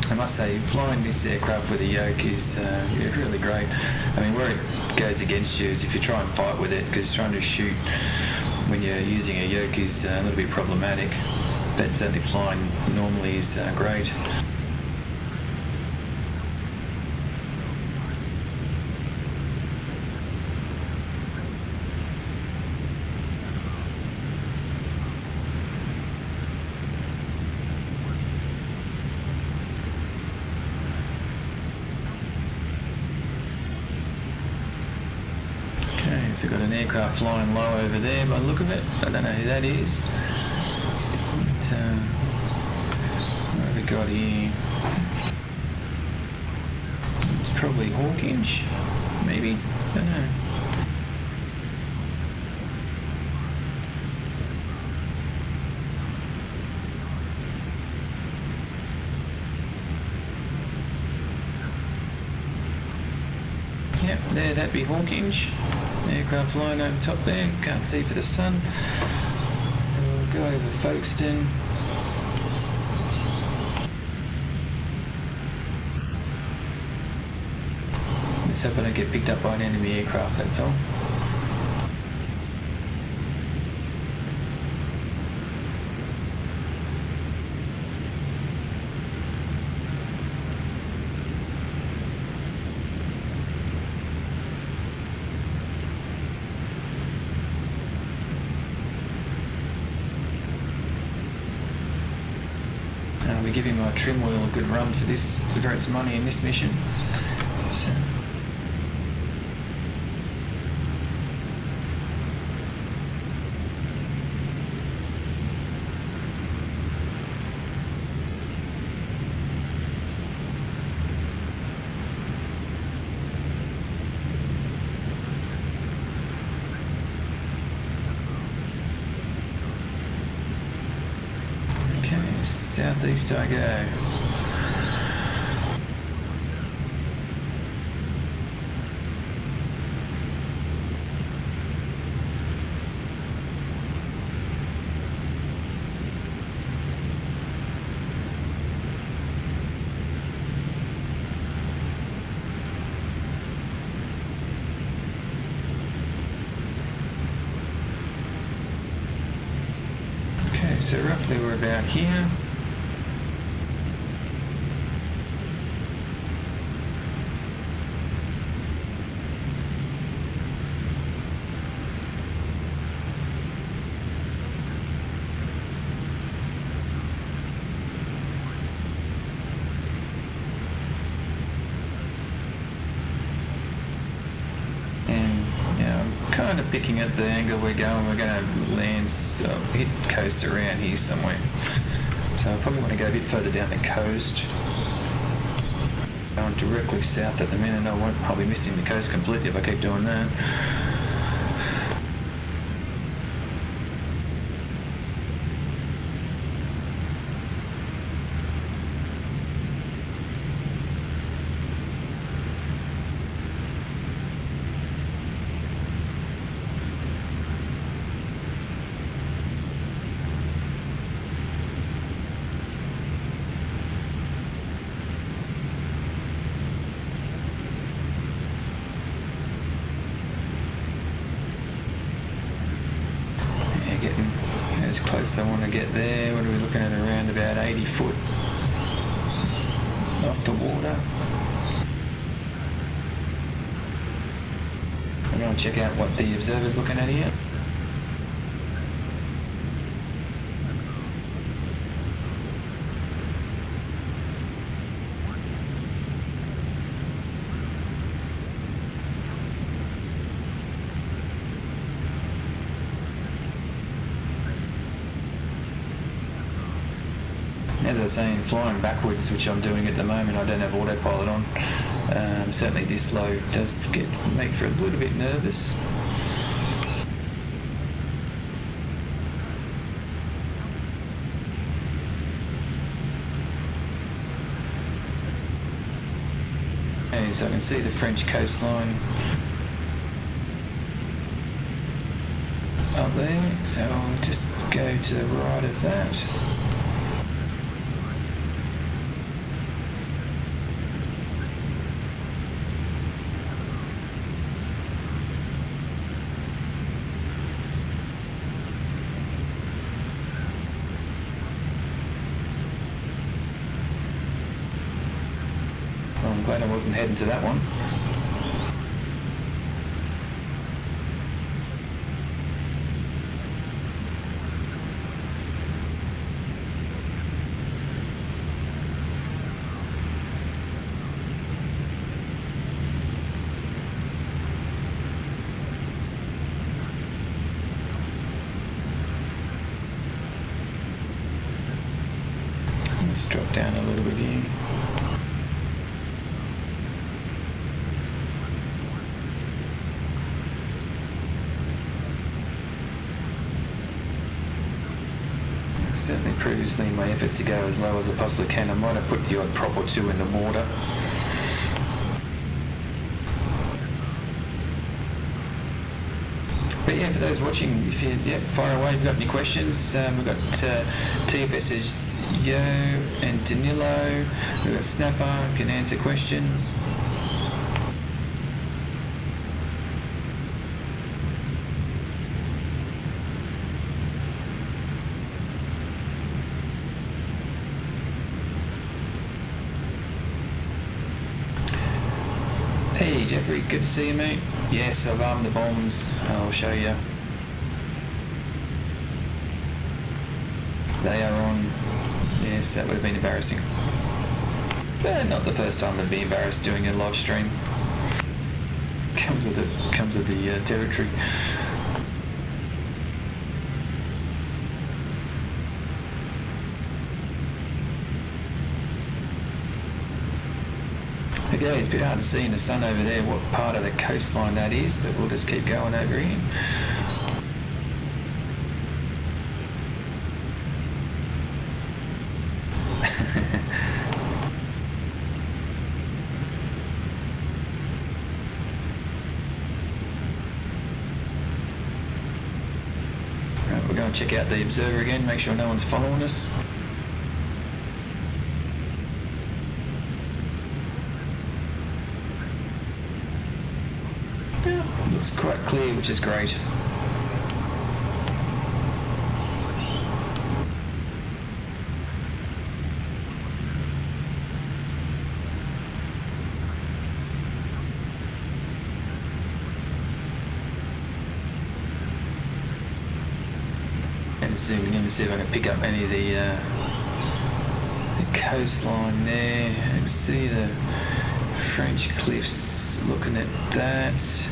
I must say, flying this aircraft with a yoke is really great. I mean, where it goes against you is if you try and fight with it, because trying to shoot when you're using a yoke is a little bit problematic. But certainly flying normally is great. So got an aircraft flying low over there by the look of it. I don't know who that is. But, what have we got here? It's probably Hawkinge, maybe. I don't know. Yep, there, that'd be Hawkinge. Aircraft flying over top there, can't see for the sun. We'll go over Folkestone. Let's hope I don't get picked up by an enemy aircraft, that's all. We give him our trim wheel a good run for this, for its money in this mission. So. Southeast I go. Okay, so roughly we're about here. kind of picking at the angle we're going. We're going to land, hit coast around here somewhere. So I probably want to go a bit further down the coast. Going directly south at the minute. I'll be missing the coast completely if I keep doing that. Getting as close as I want to get there. What are we looking at? Around about 80 foot off the water. I'm going to check out what the observer's looking at here. As I was saying, flying backwards, which I'm doing at the moment, I don't have autopilot on. Certainly this low does make for a little bit nervous. Okay, so I can see the French coastline up there, so I'll just go to the right of that. I'm glad I wasn't heading to that one. Let's drop down a little bit here. Certainly previously in my efforts to go as low as I possibly can, I might have put the odd prop or two in the water. But yeah, for those watching, if you fire away, if you've got any questions, we've got TFS's Yo and Danilo, we've got Snapper, can answer questions. Hey Jeffrey, good to see you, mate. Yes, I've armed the bombs. I'll show you. They are on. Yes, that would have been embarrassing. But not the first time I'd be embarrassed doing a live stream. Comes with the territory. Okay, it's a bit hard to see in the sun over there what part of the coastline that is, but we'll just keep going over here. Right, we're going to check out the observer again, make sure no one's following us. Looks quite clear, which is great. And zooming in to see if I can pick up any of the coastline there. I can see the French cliffs, looking at that.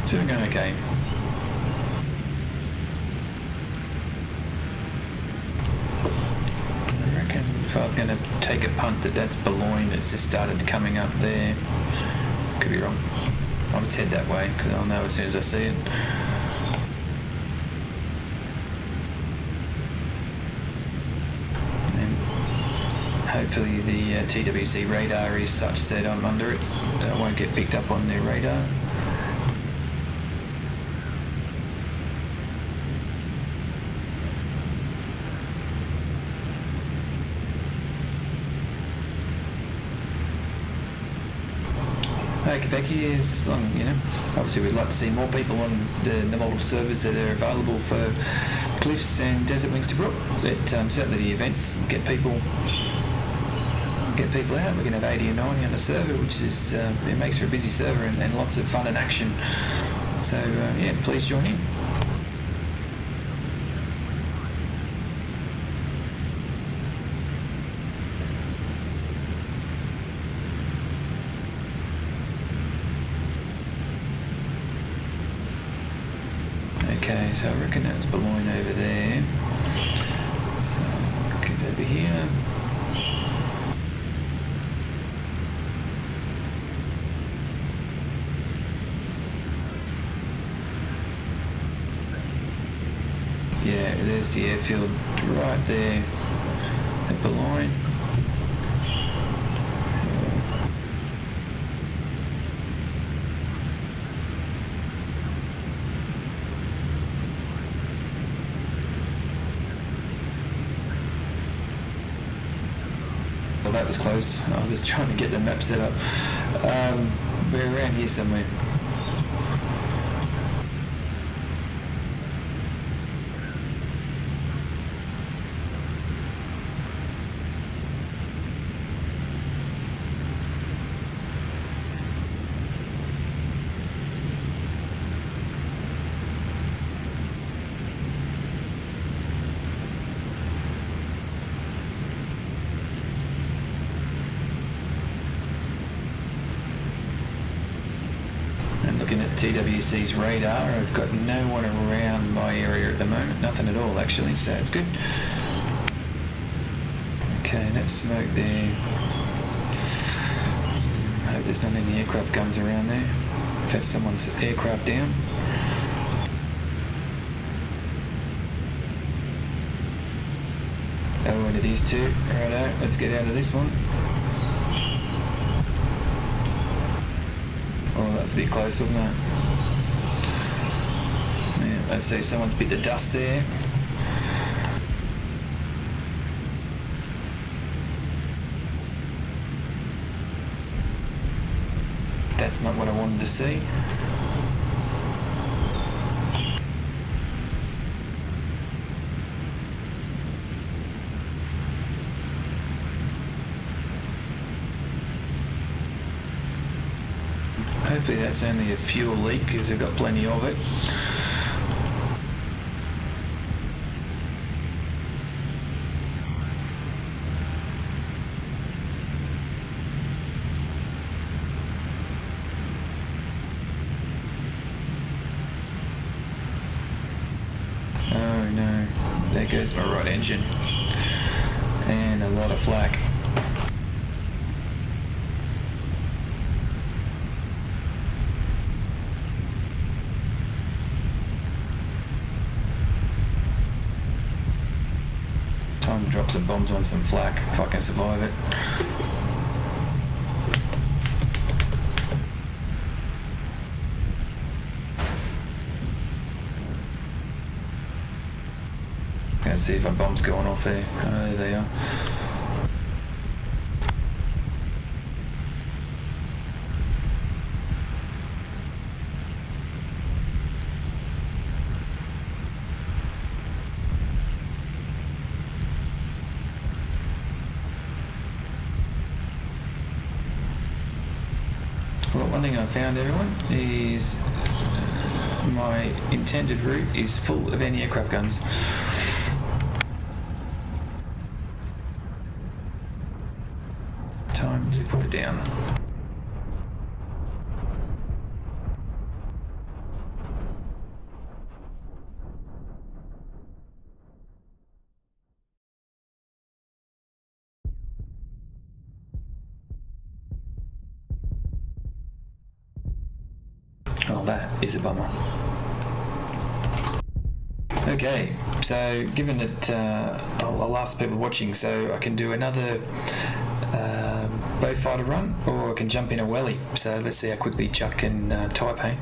So we're going okay. I reckon if I was going to take a punt that's Boulogne, it's just started coming up there. Could be wrong. I'll just head that way because I'll know as soon as I see it. And hopefully the TWC radar is such that I'm under it, that I won't get picked up on their radar. Okay, as long, obviously we'd like to see more people on the multiple servers that are available for Cliffs and Desert Wings Tobruk, but certainly the events get people out. We can have 80 or 90 on the server, which is it makes for a busy server and lots of fun and action. So yeah, please join in. Okay, so I reckon that's Boulogne over there. So I'll get over here. Yeah, there's the airfield right there at Boulogne. Well, that was close. I was just trying to get the map set up. We're around here somewhere. Looking at TWC's radar, I've got no one around my area at the moment, nothing at all actually, so it's good. Okay, that's smoke there. I hope there's not any aircraft guns around there. If that's someone's aircraft down. Oh, and it is too. Righto, let's get out of this one. Oh, that's a bit close, wasn't it? Yeah, let's see, someone's bit the dust there. That's not what I wanted to see. Hopefully that's only a fuel leak because they've got plenty of it. Oh no, there goes my right engine. And a lot of flak. Time to drop some bombs on some flak if I can survive it. Gonna see if my bomb's going off there. Oh, there they are. Well, one thing I found, everyone, is my intended route is full of anti-aircraft guns. Time to put it down. that is a bummer. Okay, so given that I'll ask people watching, so I can do another Beaufighter run, or I can jump in a welly. So let's see how quickly Chuck can type, hey?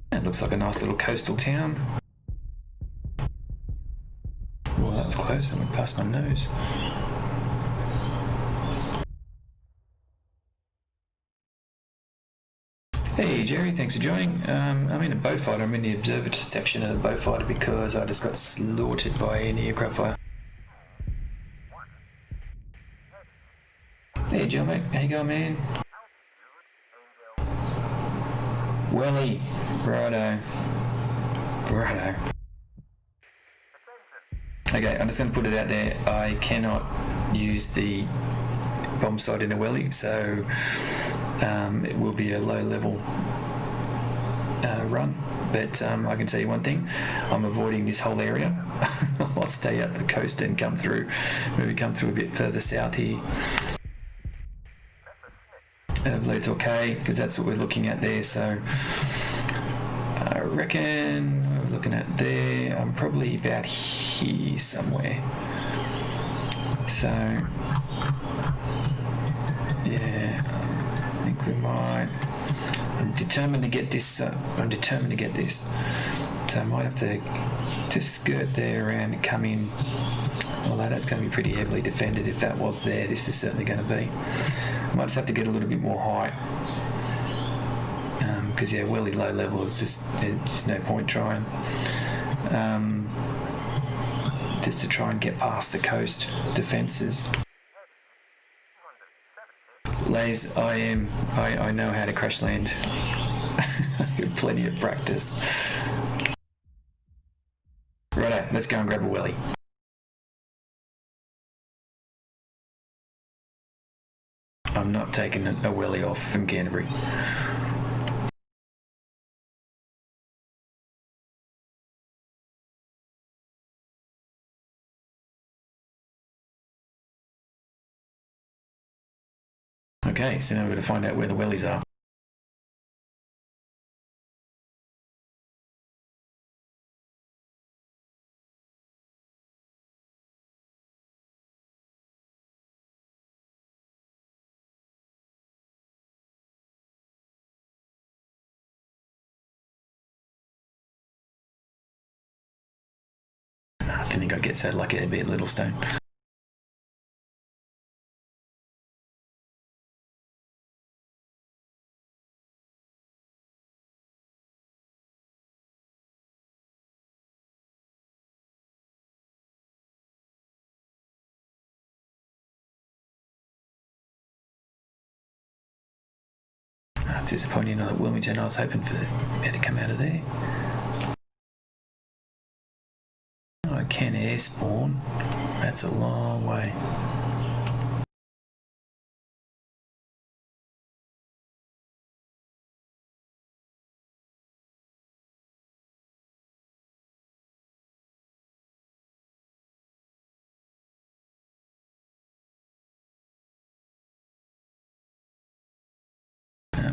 It looks like a nice little coastal town. Well, that was close. I went past my nose. Hey Jerry, thanks for joining. I'm in a Beaufighter. I'm in the observatory section of the Beaufighter because I just got slaughtered by an aircraft fire. Hey Joe, mate. How you going, man? Welly. Righto. Righto. Okay, I'm just going to put it out there. I cannot use the bomb sight in a welly, so it will be a low level run. But I can tell you one thing, I'm avoiding this whole area. I'll stay up the coast and come through, maybe come through a bit further south here. Hopefully it's okay, because that's what we're looking at there. So I reckon we're looking at there, I'm probably about here somewhere. So yeah, I think we might. I'm determined to get this. So I might have to just skirt there around and come in. Although that's going to be pretty heavily defended. If that was there, this is certainly going to be. I might just have to get a little bit more height. Because yeah, welly low level is just no point trying. Just to try and get past the coast defences. Lays, I know how to crash land. Plenty of practice. Righto, let's go and grab a welly. I'm not taking a welly off from Canterbury. Okay, so now we're going to find out where the wellies are. I didn't think I'd get so lucky to be at Littlestone. Disappointing, not at Wellington. I was hoping for it to come out of there. I can air spawn. That's a long way.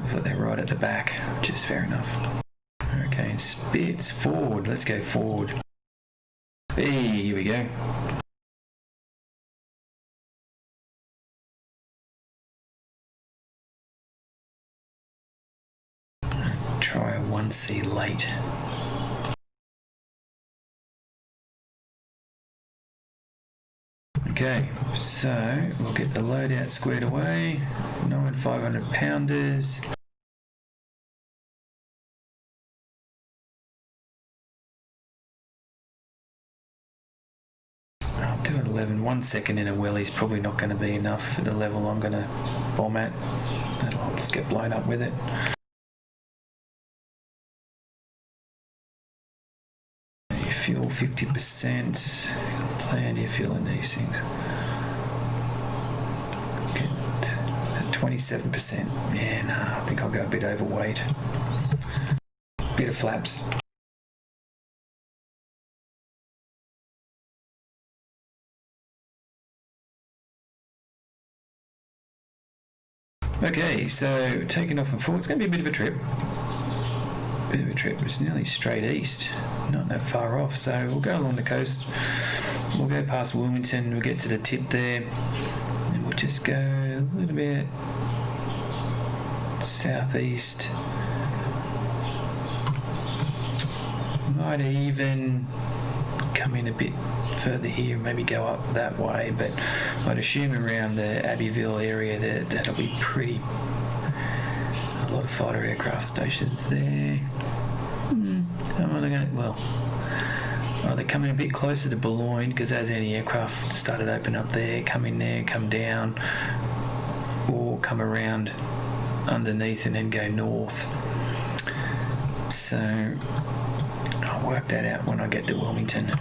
Looks like they're right at the back, which is fair enough. Okay, spits forward. Let's go forward. Hey, here we go. Try a 1C late. Okay, so we'll get the loadout squared away. 9 500-pounders. I'll do an 11. 1 second in a welly is probably not going to be enough at the level I'm going to bomb at. And I'll just get blown up with it. Fuel 50%. Plenty of fuel in these things. Get 27%. Yeah, nah, I think I'll go a bit overweight. bit of flaps. Okay, so taking off and forward, it's going to be a bit of a trip. It's nearly straight east, not that far off, so we'll go along the coast. We'll go past Wellington, we'll get to the tip there, and we'll just go a little bit southeast. Might even come in a bit further here, maybe go up that way, but I'd assume around the Abbeville area that'll be pretty. A lot of fighter aircraft stations there. They're coming a bit closer to Boulogne because as any aircraft started to open up there, come in there, come down, or come around underneath and then go north. So I'll work that out when I get to Wellington.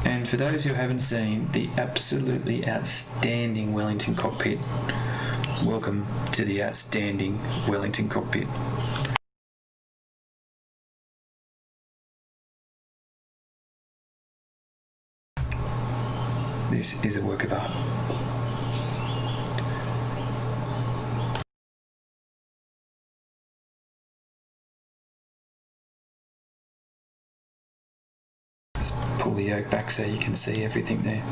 And for those who haven't seen the absolutely outstanding Wellington cockpit, welcome to the outstanding Wellington cockpit. This is a work of art. Just pull the yoke back so you can see everything there.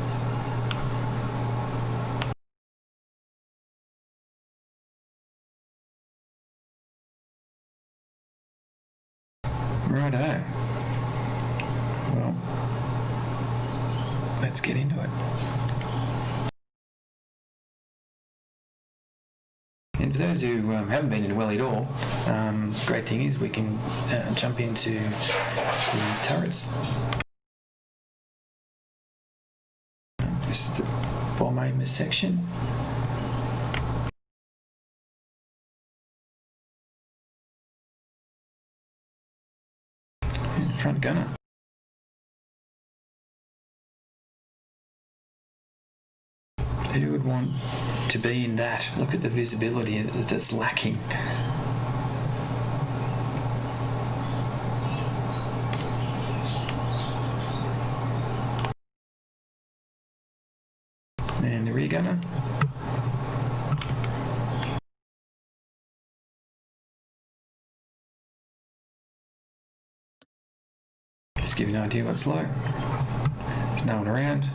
Righto. Well, let's get into it. And for those who haven't been in Welly at all, great thing is we can jump into the turrets. This is the bomb aimer section. And front gunner. Who would want to be in that? Look at the visibility that's lacking. And the rear gunner. Just give you an idea what's like. There's no one around.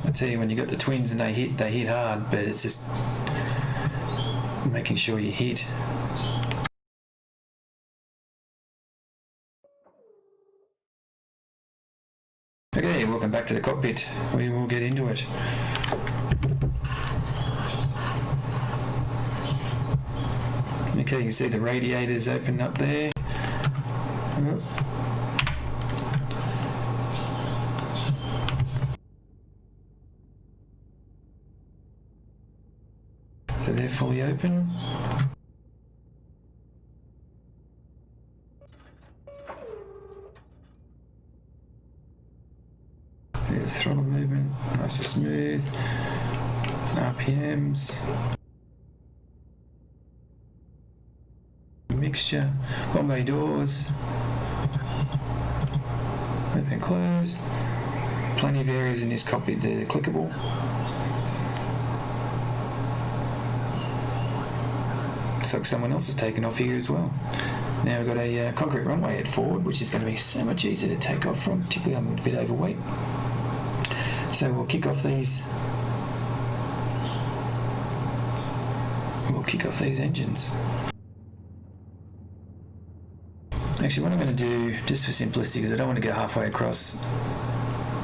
I tell you, when you got the twins and they hit hard, but it's just making sure you hit. Okay, welcome back to the cockpit. We will get into it. Okay, you can see the radiators open up there. Oh. So they're fully open. See the throttle movement, nice and smooth. RPMs. Mixture. Bombay doors. Open, close. Plenty of areas in this cockpit that are clickable. Looks like someone else has taken off here as well. Now we've got a concrete runway at forward, which is going to be so much easier to take off from, particularly I'm a bit overweight. So we'll kick off these. We'll kick off these engines. Actually, what I'm going to do, just for simplicity, because I don't want to go halfway across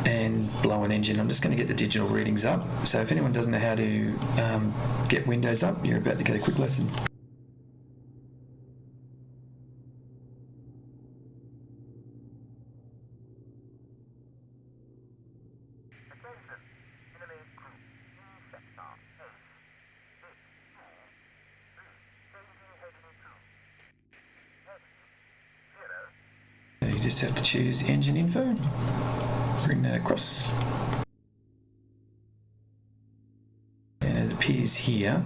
and blow an engine, I'm just going to get the digital readings up. So if anyone doesn't know how to get windows up, you're about to get a quick lesson. you just have to choose engine info, bring that across, and it appears here.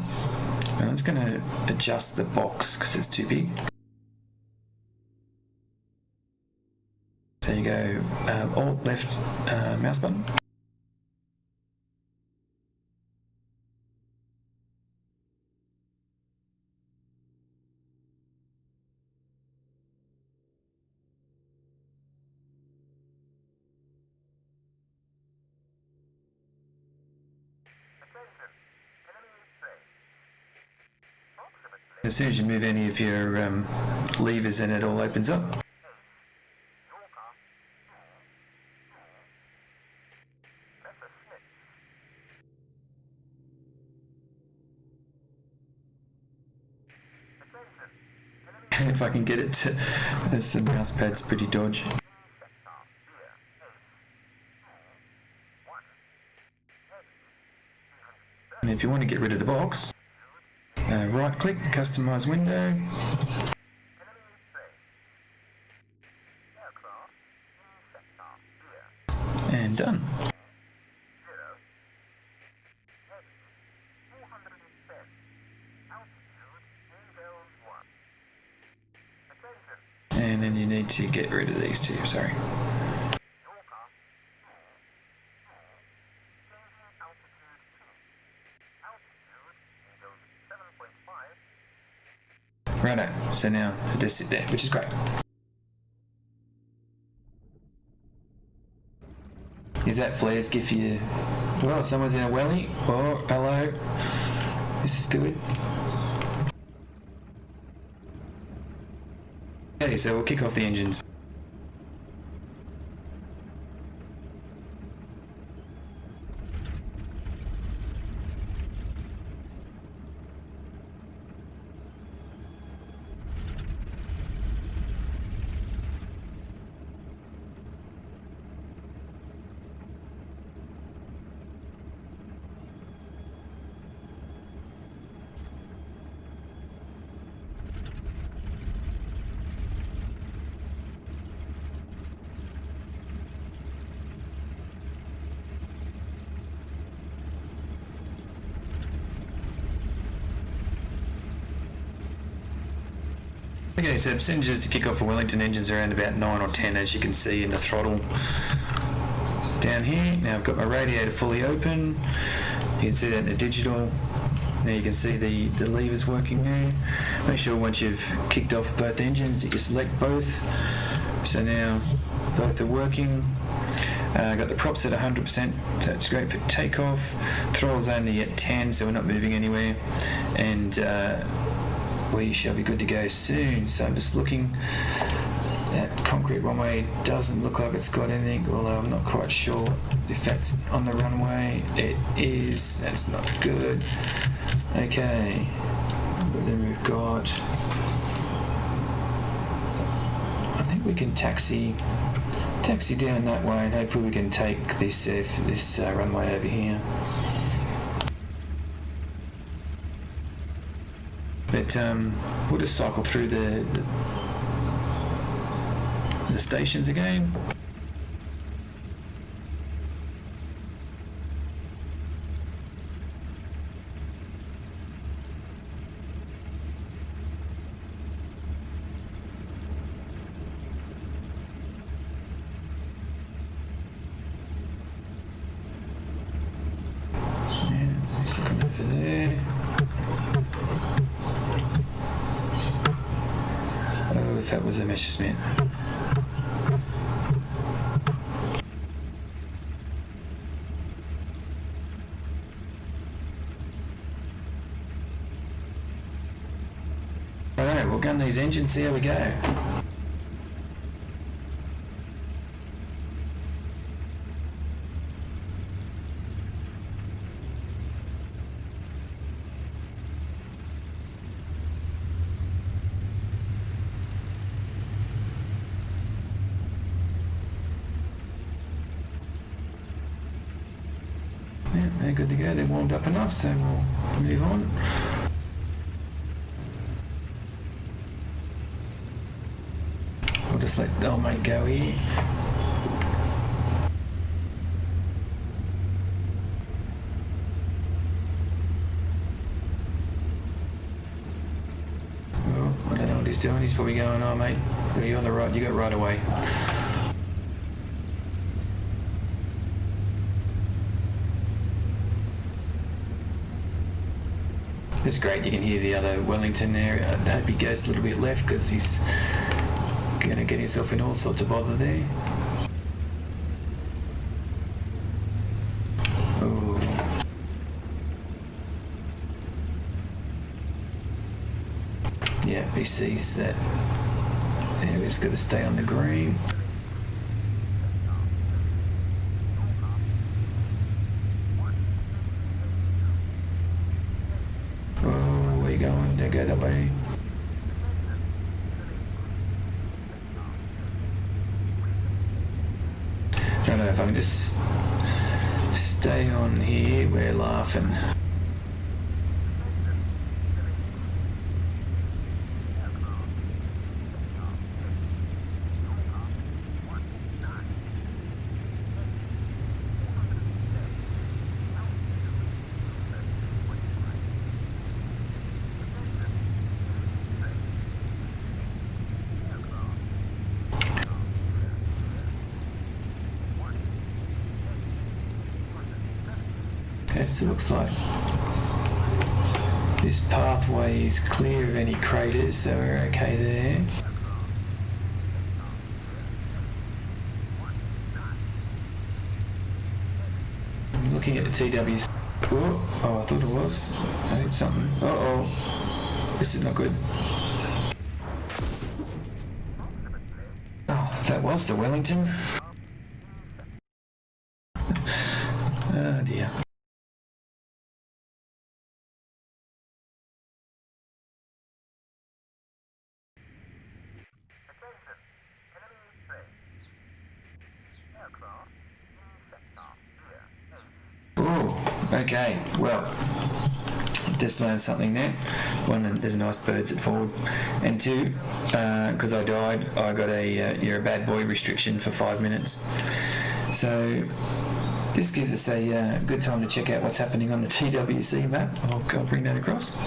And it's going to adjust the box because it's too big. So you go Alt left mouse button. As soon as you move any of your levers, then it all opens up. If I can get it to, the mouse pad's pretty dodgy. And if you want to get rid of the box, right click, customize window, and done. And then you need to get rid of these two, sorry. Righto, so now it just sit there, which is great. Is that flares give you... Well, someone's in a welly. Oh, hello. This is good. Okay, so we'll kick off the engines. Okay, so percentages to kick off for Wellington engines are around about 9 or 10, as you can see in the throttle down here. Now I've got my radiator fully open. You can see that in the digital. Now you can see the levers working there. Make sure once you've kicked off both engines that you select both. So now both are working. Got the props at 100%, so that's great for takeoff. Throttle's only at 10, so we're not moving anywhere. And we shall be good to go soon. So I'm just looking. That concrete runway doesn't look like it's got anything, although I'm not quite sure if that's on the runway. It is. That's not good. Okay. But then we've got... I think we can taxi down that way, and hopefully we can take this runway over here. But we'll just cycle through the stations again. Yeah, just looking over there. Oh, if that was a Messerschmitt. Alright, we'll gun these engines, see how we go. Yeah, they're good to go. They're warmed up enough, so we'll move on. We'll just let Oh, mate, go here. Oh, I don't know what he's doing. He's probably going, oh, mate, are you on the right? You got right away. It's great, you can hear the other Wellington there. I hope he goes a little bit left because he's going to get himself in all sorts of bother there. Oh. Yeah, he sees that. Yeah, we just got to stay on the green. Don't go that way. I don't know if I can just stay on here. We're laughing. Okay, so it looks like this pathway is clear of any craters, so we're okay there. I'm looking at the TWC. Oh, I thought it was. I heard something. Uh-oh. This is not good. Oh, that was the Wellington. Oh dear. Oh, okay. Well, just learned something there. One, there's nice birds at forward, and two, because I died, I got a you're a bad boy restriction for 5 minutes. So this gives us a good time to check out what's happening on the TWC map. I'll bring that across.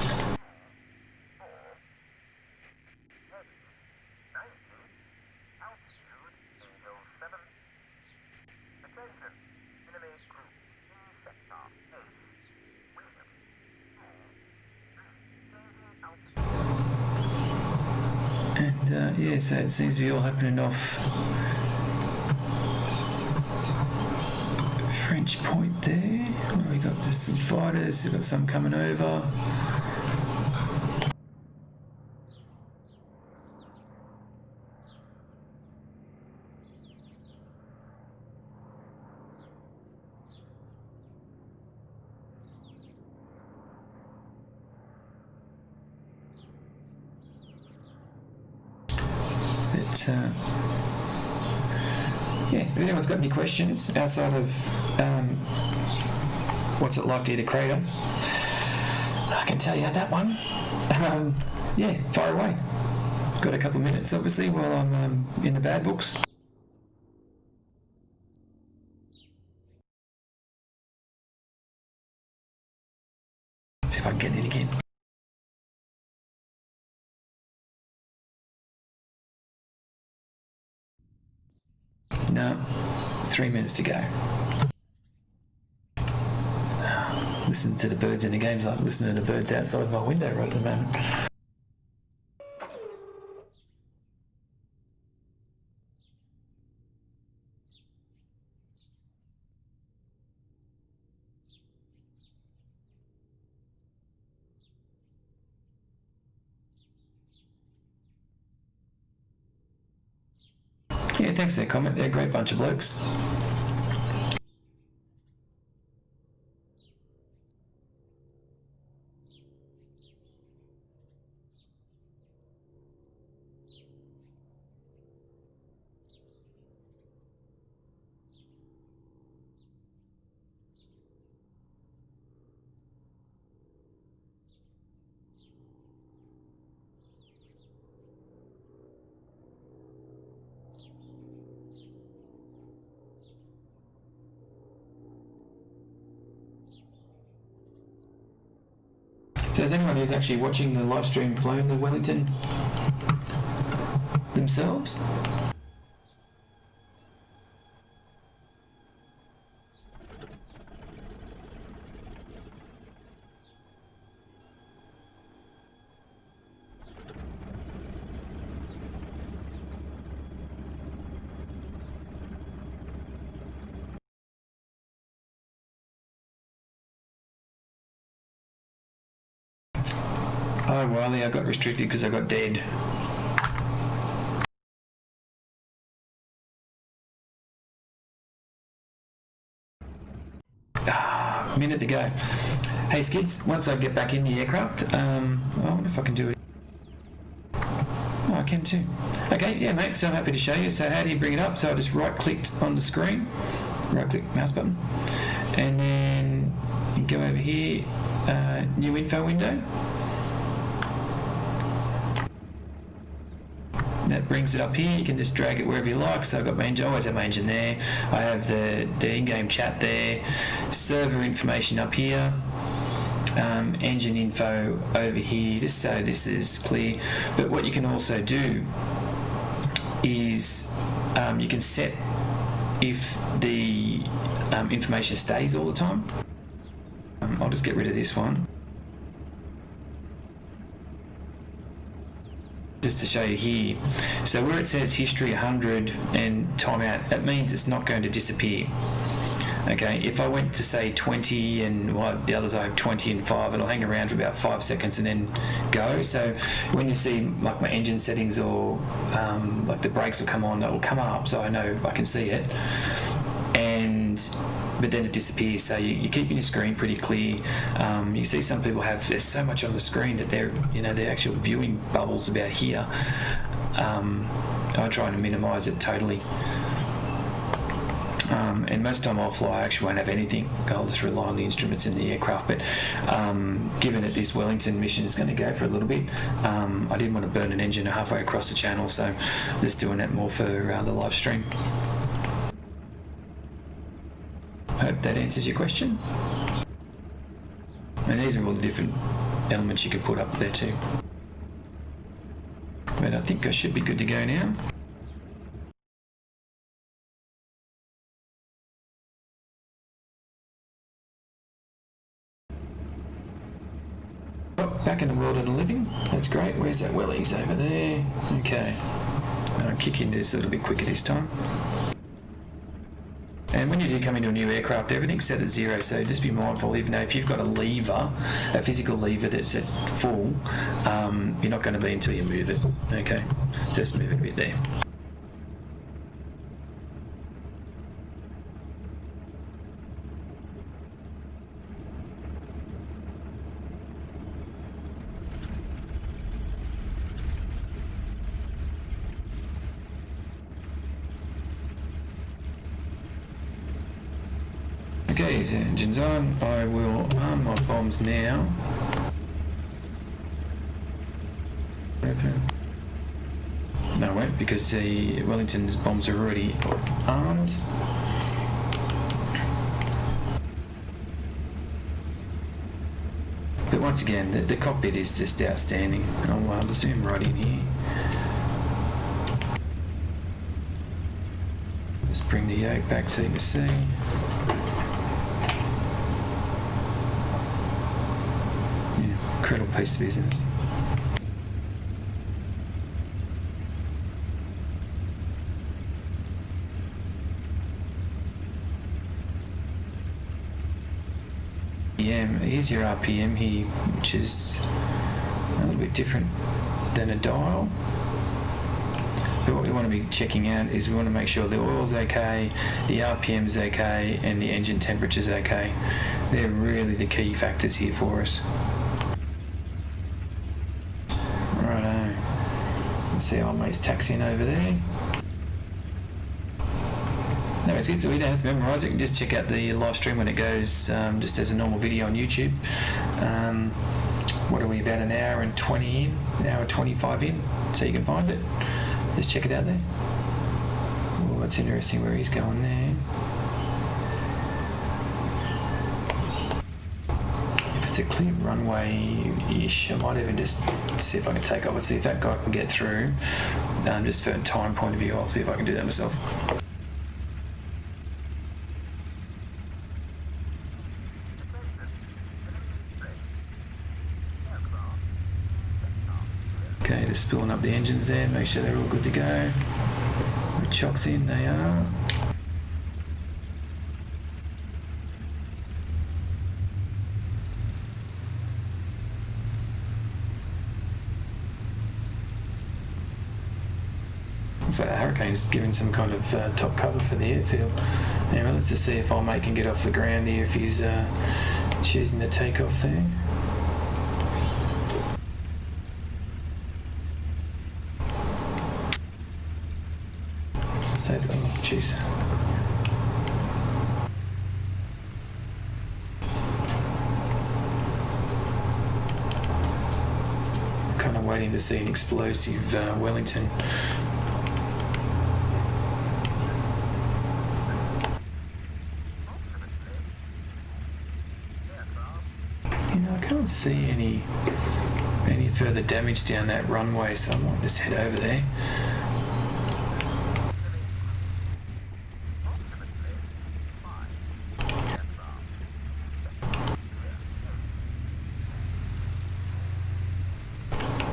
And yeah, so it seems to be all happening off French Point there. Well, we got some fighters, we've got some coming over. But yeah, if anyone's got any questions outside of what's it like to hit a crater, I can tell you that one. Yeah, fire away. Got a couple of minutes, obviously, while I'm in the bad books. See if I can get it again. No, 3 minutes to go. Listen to the birds in the game's like listening to the birds outside my window right at the moment. Yeah, thanks for that comment. They're a great bunch of blokes. So is anyone who's actually watching the live stream flown the Wellington themselves? Oh, Wiley, I got restricted because I got dead. Minute to go. Hey Skids, once I get back in the aircraft, I wonder if I can do it. Oh, I can too. Okay, yeah mate, so I'm happy to show you. So how do you bring it up? So I just right clicked on the screen, right click mouse button, and then you go over here, new info window. That brings it up here. You can just drag it wherever you like. So I've got my engine, I always have my engine there. I have the in-game chat there, server information up here, engine info over here, just so this is clear. But what you can also do is you can set if the information stays all the time. I'll just get rid of this one. Just to show you here, so where it says history 100 and timeout, that means it's not going to disappear. Okay, if I went to say 20 and the others I have 20 and 5, it'll hang around for about 5 seconds and then go. So when you see like my engine settings or like the brakes will come on, that will come up so I know I can see it, but then it disappears. So you're keeping your screen pretty clear. You see some people there's so much on the screen that their actual viewing bubbles about here. I try to minimise it totally. And most time I'll fly, I actually won't have anything. I'll just rely on the instruments in the aircraft. But given that this Wellington mission is going to go for a little bit, I didn't want to burn an engine halfway across the channel, so just doing that more for the live stream. Hope that answers your question. And these are all the different elements you could put up there too. But I think I should be good to go now. Oh, back in the world of the living. That's great. Where's that Wellies over there? Okay. I'll kick into this a little bit quicker this time. And when you do come into a new aircraft, everything's set at 0, so just be mindful, even though if you've got a lever, a physical lever that's at full, you're not going to be until you move it. Okay, just move it a bit there. Okay, so engine's on. I will arm my bombs now. No, I won't, because the Wellington's bombs are already armed. But once again, the cockpit is just outstanding. I'll zoom right in here. Just bring the yoke back so you can see. Incredible piece of business. Here's your RPM here, which is a little bit different than a dial. But what we want to be checking out is we want to make sure the oil's okay, the RPM's okay, and the engine temperature's okay. They're really the key factors here for us. See our mate's taxiing over there. No, it's good, so we don't have to memorise it. You can just check out the live stream when it goes just as a normal video on YouTube. What are we, about an hour and 20 in, an hour 25 in, so you can find it. Just check it out there. Oh, that's interesting where he's going there. If it's it's a clear runway-ish. I might even just see if I can take off and see if that guy can get through. Just for a time point of view, I'll see if I can do that myself. Okay, just spilling up the engines there, make sure they're all good to go. The chocks in, they are. Looks like the Hurricane's giving some kind of top cover for the airfield. Anyway, let's just see if our mate can get off the ground here if he's choosing the takeoff there. Oh, jeez. Kind of waiting to see an explosive Wellington. I can't see any further damage down that runway, so I might just head over there.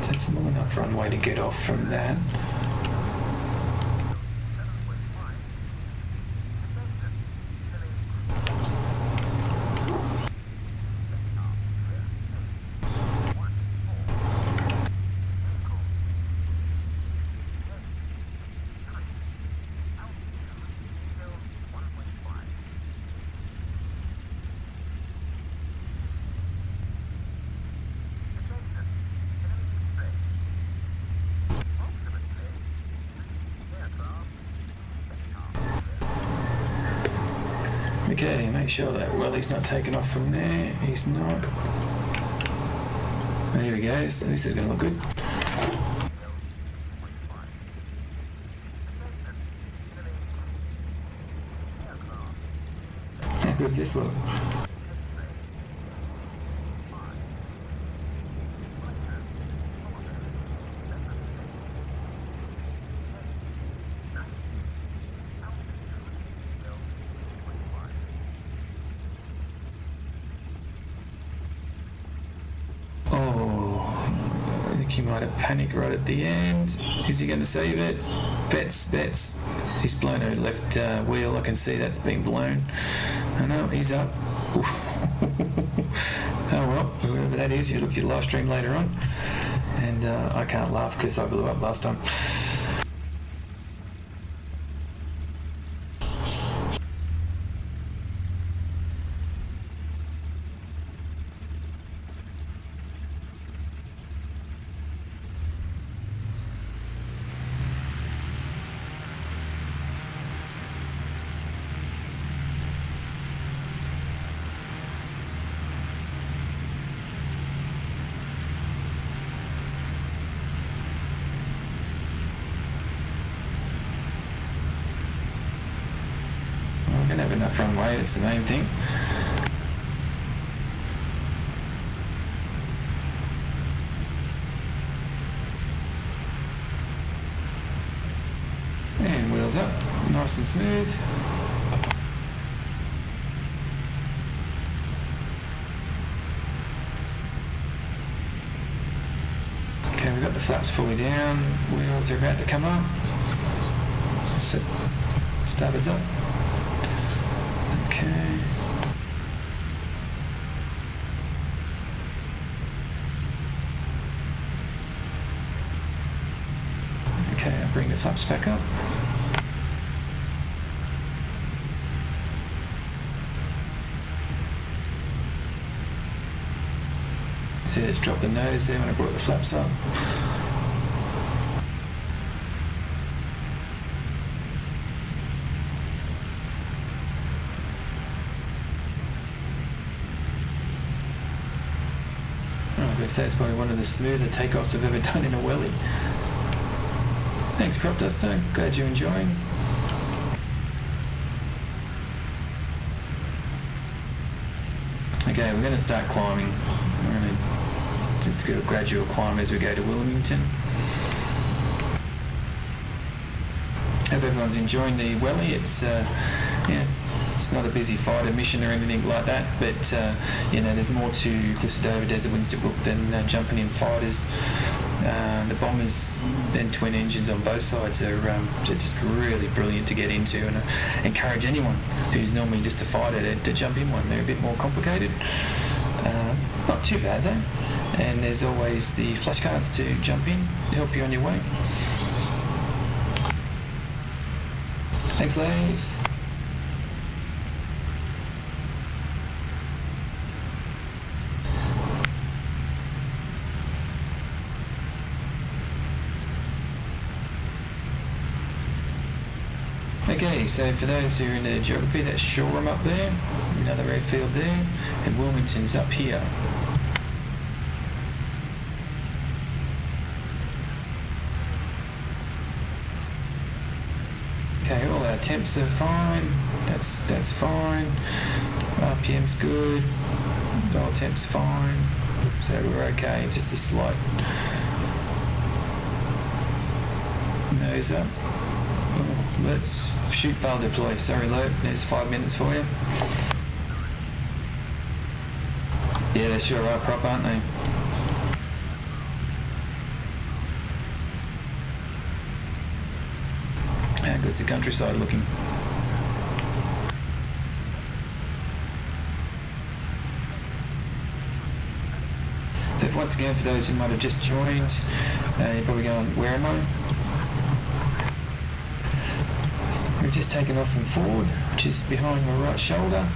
So it's a long enough runway to get off from that. Okay, make sure that Welly's not taken off from there. He's not. There we go, so this is going to look good. How good's this look? He might have panicked right at the end. Is he going to save it? Bets. He's blown a left wheel. I can see that's been blown. Oh no, he's up. Oh well, whoever that is, you look at your live stream later on. And I can't laugh because I blew up last time. Have enough runway, that's the main thing. And wheels up, nice and smooth. Okay, we've got the flaps fully down, wheels are about to come up. So, starboard's up. Okay. Okay, I'll bring the flaps back up. See, let's drop the nose there when I brought the flaps up. I'd say it's probably one of the smoother takeoffs I've ever done in a welly. Thanks, Prop Duster. Glad you're enjoying. Okay, we're going to start climbing. We're going to just do a gradual climb as we go to Wellington. Hope everyone's enjoying the welly. It's it's not a busy fighter mission or anything like that, but there's more to Cliffs Dover, Desert Wings Tobruk than jumping in fighters. The bombers and twin engines on both sides are just really brilliant to get into, and I encourage anyone who's normally just a fighter to jump in one. They're a bit more complicated. Not too bad though, and there's always the flashcards to jump in to help you on your way. Thanks, ladies. Okay, so for those who are into geography, that's Shoreham up there, another airfield there, and Wellington's up here. Okay, all our temps are fine. That's fine. RPM's good. Dial temp's fine. So we're okay. Just a slight nose up. Oh, let's shoot, fail, deploy. Sorry, Lo. There's 5 minutes for you. Yeah, they sure are prop, aren't they? How good's the countryside looking? So once again, for those who might have just joined, you're probably going, where am I? We've just taken off from forward, which is behind my right shoulder.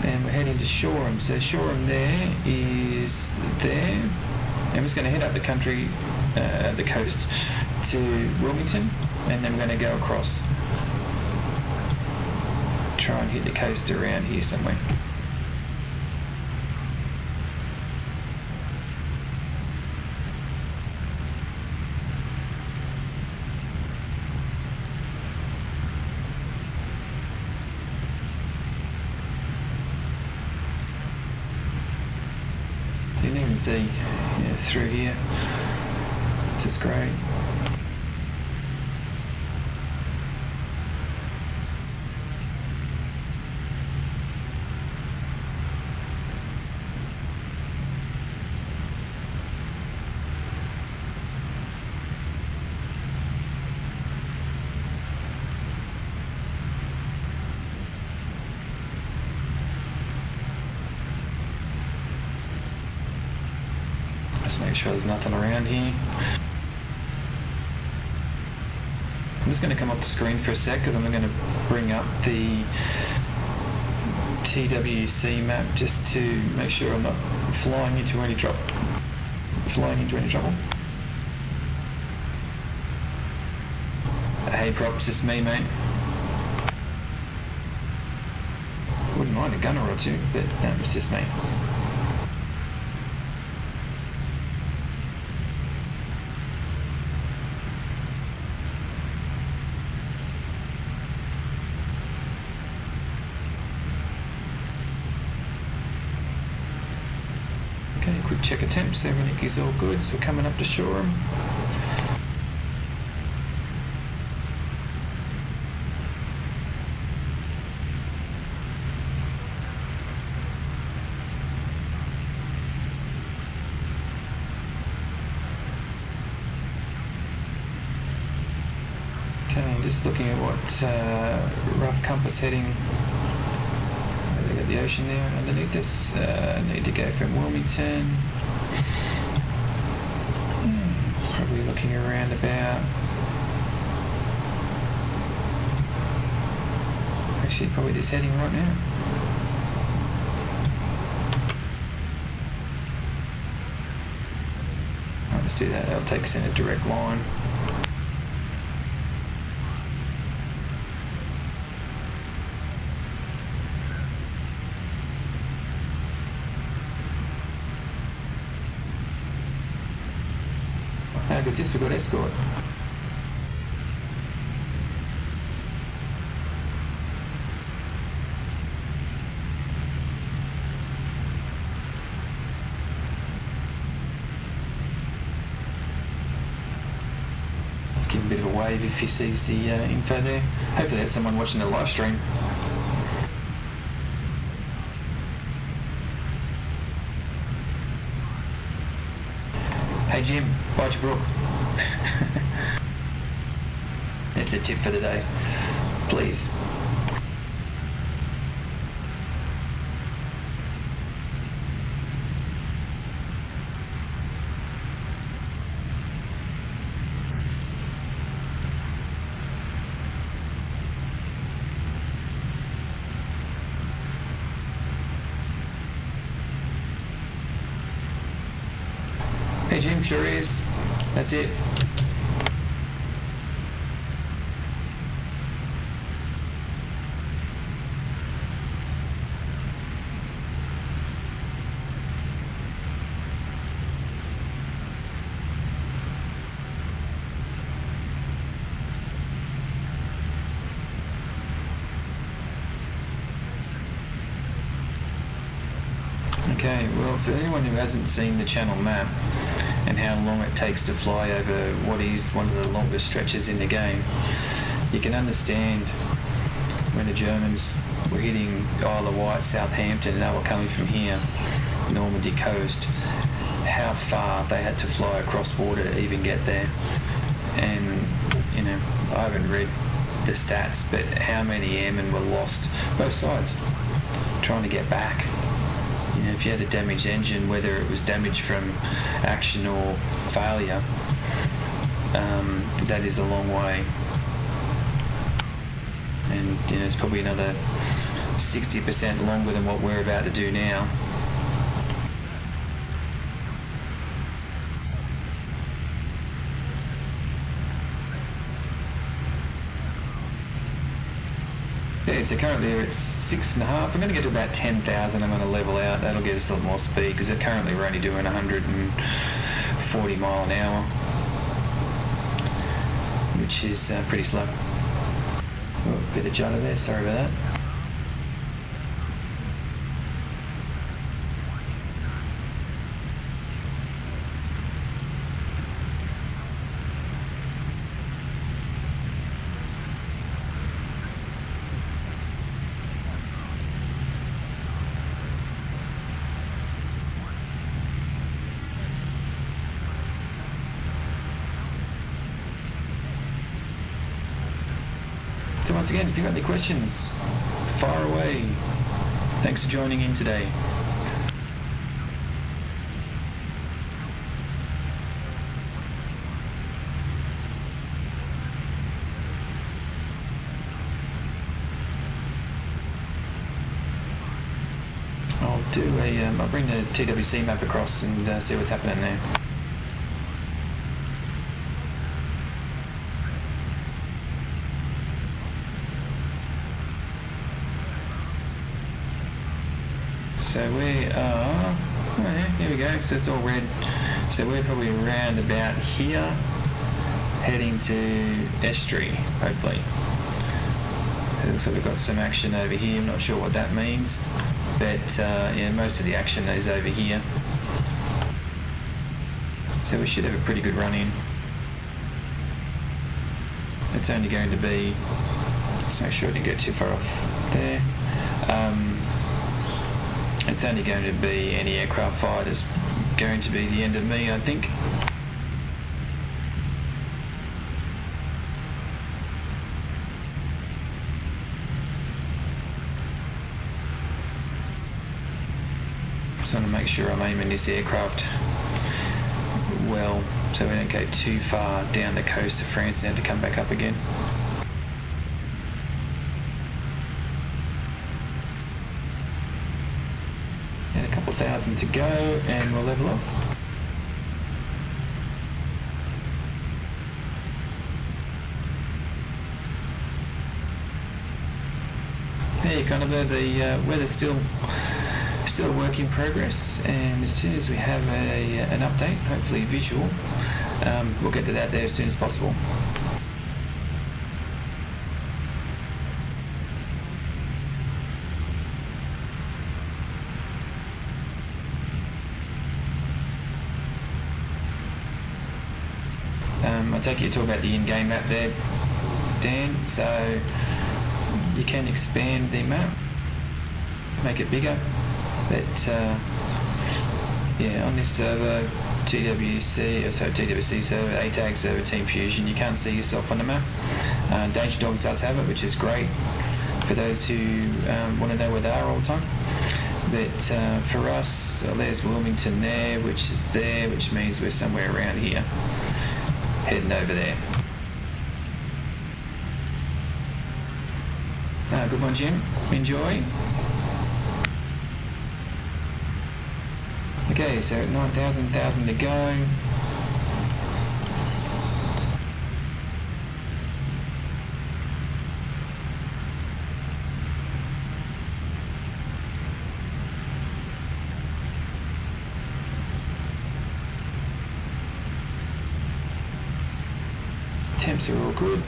And we're heading to Shoreham. So Shoreham there is there. I'm just going to head up the country, the coast, to Wellington, and then we're going to go across. Try and hit the coast around here somewhere. You can even see through here. This is great. Just make sure there's nothing around here. I'm just going to come off the screen for a sec because I'm going to bring up the TWC map just to make sure I'm not flying into any trouble. Hey props, just me, mate. Wouldn't mind a gunner or two, but no, it's just me. Okay, quick check of temps, everything is all good, so we're coming up to Shoreham. Okay, just looking at what rough compass heading. The ocean there underneath us. Need to go from Wilmington. Probably looking around about. Actually, probably just heading right now. I'll just do that. That'll take us in a direct line. How good's this? We've got escort. wave if he sees the info there. Hopefully that's someone watching the live stream. Hey Jim, bye Tobruk. It's a tip for the day. Please. Hey Jim, sure is. That's it. Okay, well, for anyone who hasn't seen the channel map and how long it takes to fly over what is one of the longest stretches in the game, you can understand when the Germans were hitting Isle of Wight, Southampton, and they were coming from here, Normandy coast, how far they had to fly across water to even get there. And, you know, I haven't read the stats, but how many airmen were lost, both sides, trying to get back. You know, if you had a damaged engine, whether it was damage from action or failure, that is a long way. And you know, it's probably another 60% longer than what we're about to do now. Yeah, so currently we're at 6.5. I'm going to get to about 10,000. I'm going to level out. That'll get us a lot more speed because currently we're only doing 140 mile an hour, which is pretty slow. Oh, bit of judder there. Sorry about that. So once again, if you've got any questions, fire away. Thanks for joining in today. I'll bring the TWC map across and see what's happening there. So we are, oh yeah, here we go, so it's all red. So we're probably around about here, heading to estuary, hopefully. It looks like we've got some action over here, I'm not sure what that means, but yeah, most of the action is over here. So we should have a pretty good run in. It's only going to be, let's make sure I didn't get too far off there. It's only going to be any aircraft fire that's going to be the end of me, I think. Just want to make sure I'm aiming this aircraft well, so we don't go too far down the coast of France and have to come back up again. And a couple thousand to go and we'll level off. There you kind of the weather's still a work in progress, and as soon as we have an update, hopefully visual, we'll get to that there as soon as possible. I take you to talk about the in-game map there, Dan. So you can expand the map, make it bigger, but yeah, on this server, TWC server, ATAG server, Team Fusion, you can't see yourself on the map. Danger Dogs does have it, which is great for those who want to know where they are all the time. But for us, there's Wellington there, which means we're somewhere around here, heading over there. Good one, Jim. Enjoy. Okay, so 9,000 to go. Temps are all good.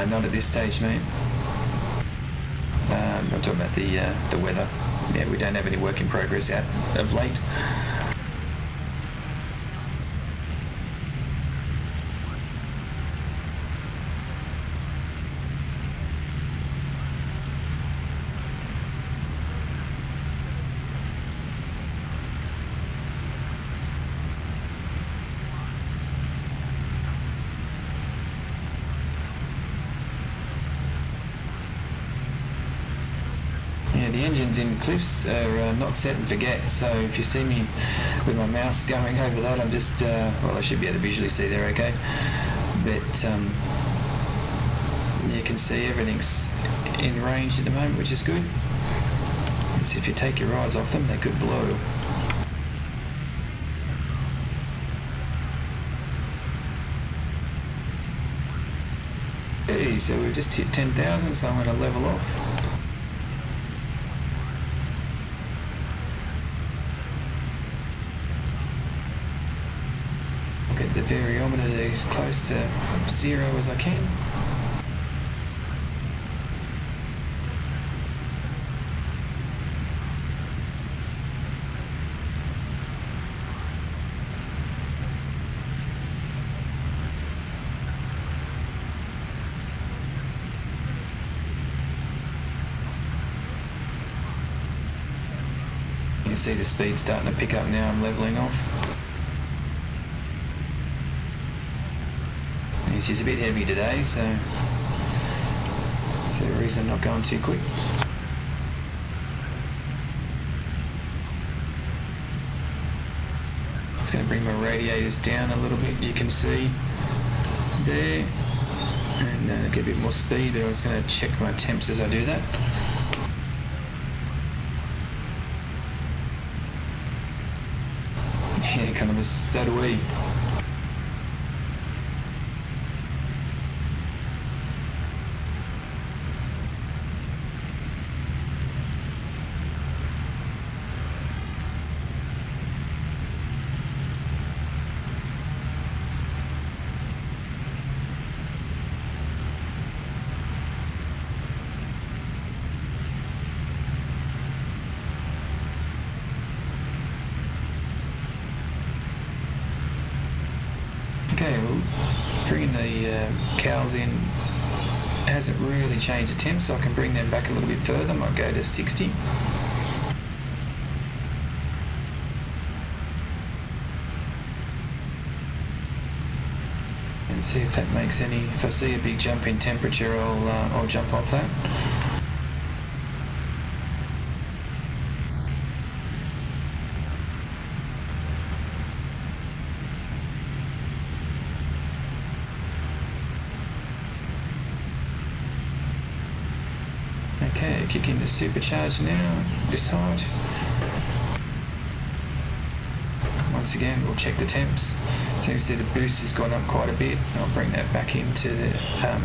Not at this stage, mate. I'm talking about the weather. Yeah, we don't have any work in progress out of late. The engines in Cliffs are not set and forget, so if you see me with my mouse going over that, I'm just, well, I should be able to visually see there, okay, but you can see everything's in range at the moment, which is good. So if you take your eyes off them, they could blow. Okay, so we've just hit 10,000, so I'm going to level off. The variometer is close to 0 as I can. You can see the speed starting to pick up now. I'm leveling off. It's just a bit heavy today, so that's the reason I'm not going too quick. It's going to bring my radiators down a little bit, you can see there, and get a bit more speed, but I was going to check my temps as I do that. Yeah, kind of, so do we. Okay, well, bringing the cows in hasn't really changed the temp, so I can bring them back a little bit further. I might go to 60. And see if that makes any, if I see a big jump in temperature, I'll jump off that. Okay, kick into supercharge now, this height. Once again, we'll check the temps. So you can see the boost has gone up quite a bit. I'll bring that back into the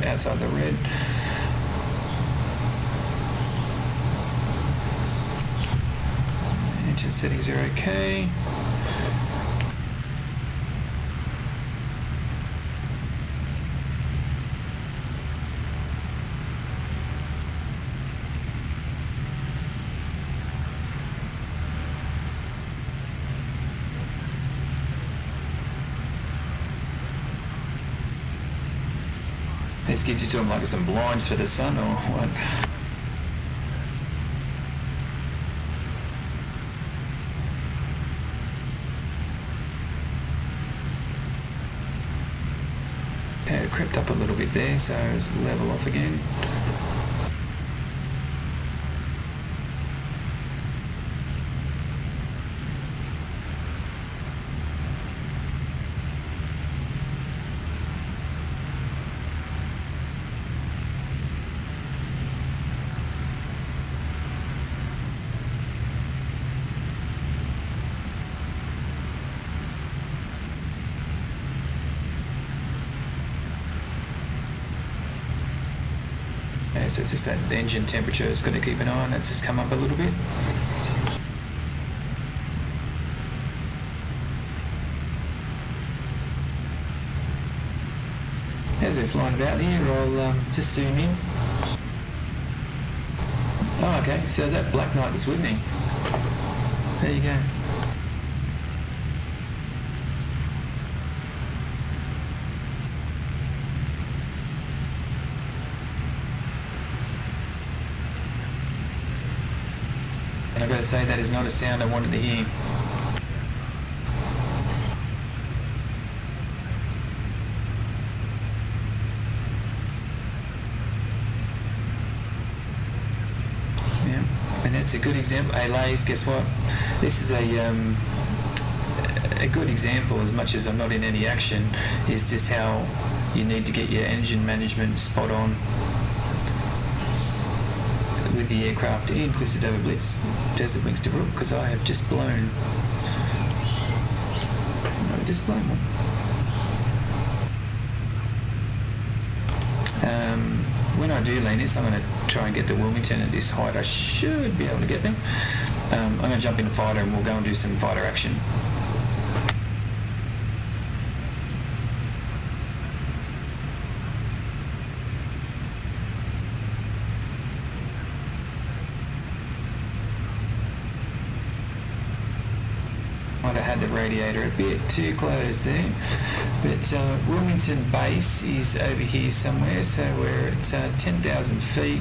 outside the red. Engine settings are okay. Let's get you to them like some blinds for the sun or what? Okay, it crept up a little bit there, so it's level off again. So it's just that the engine temperature is going to keep an eye on. That's just come up a little bit. As we're flying about here, I'll just zoom in. Oh, okay. So that black knight that's with me. There you go. And I've got to say, that is not a sound I wanted to hear. Yeah, and that's a good example. Hey, Lays, guess what? This is a good example, as much as I'm not in any action, is just how you need to get your engine management spot on with the aircraft inclusive over Blitz, Desert Wings Tobruk, because I have just blown. I've just blown one. When I do land this, I'm going to try and get to Wellington at this height. I should be able to get them. I'm going to jump in a fighter and we'll go and do some fighter action. Might have had the radiator a bit too close there, but Wellington base is over here somewhere, so we're at 10,000 feet.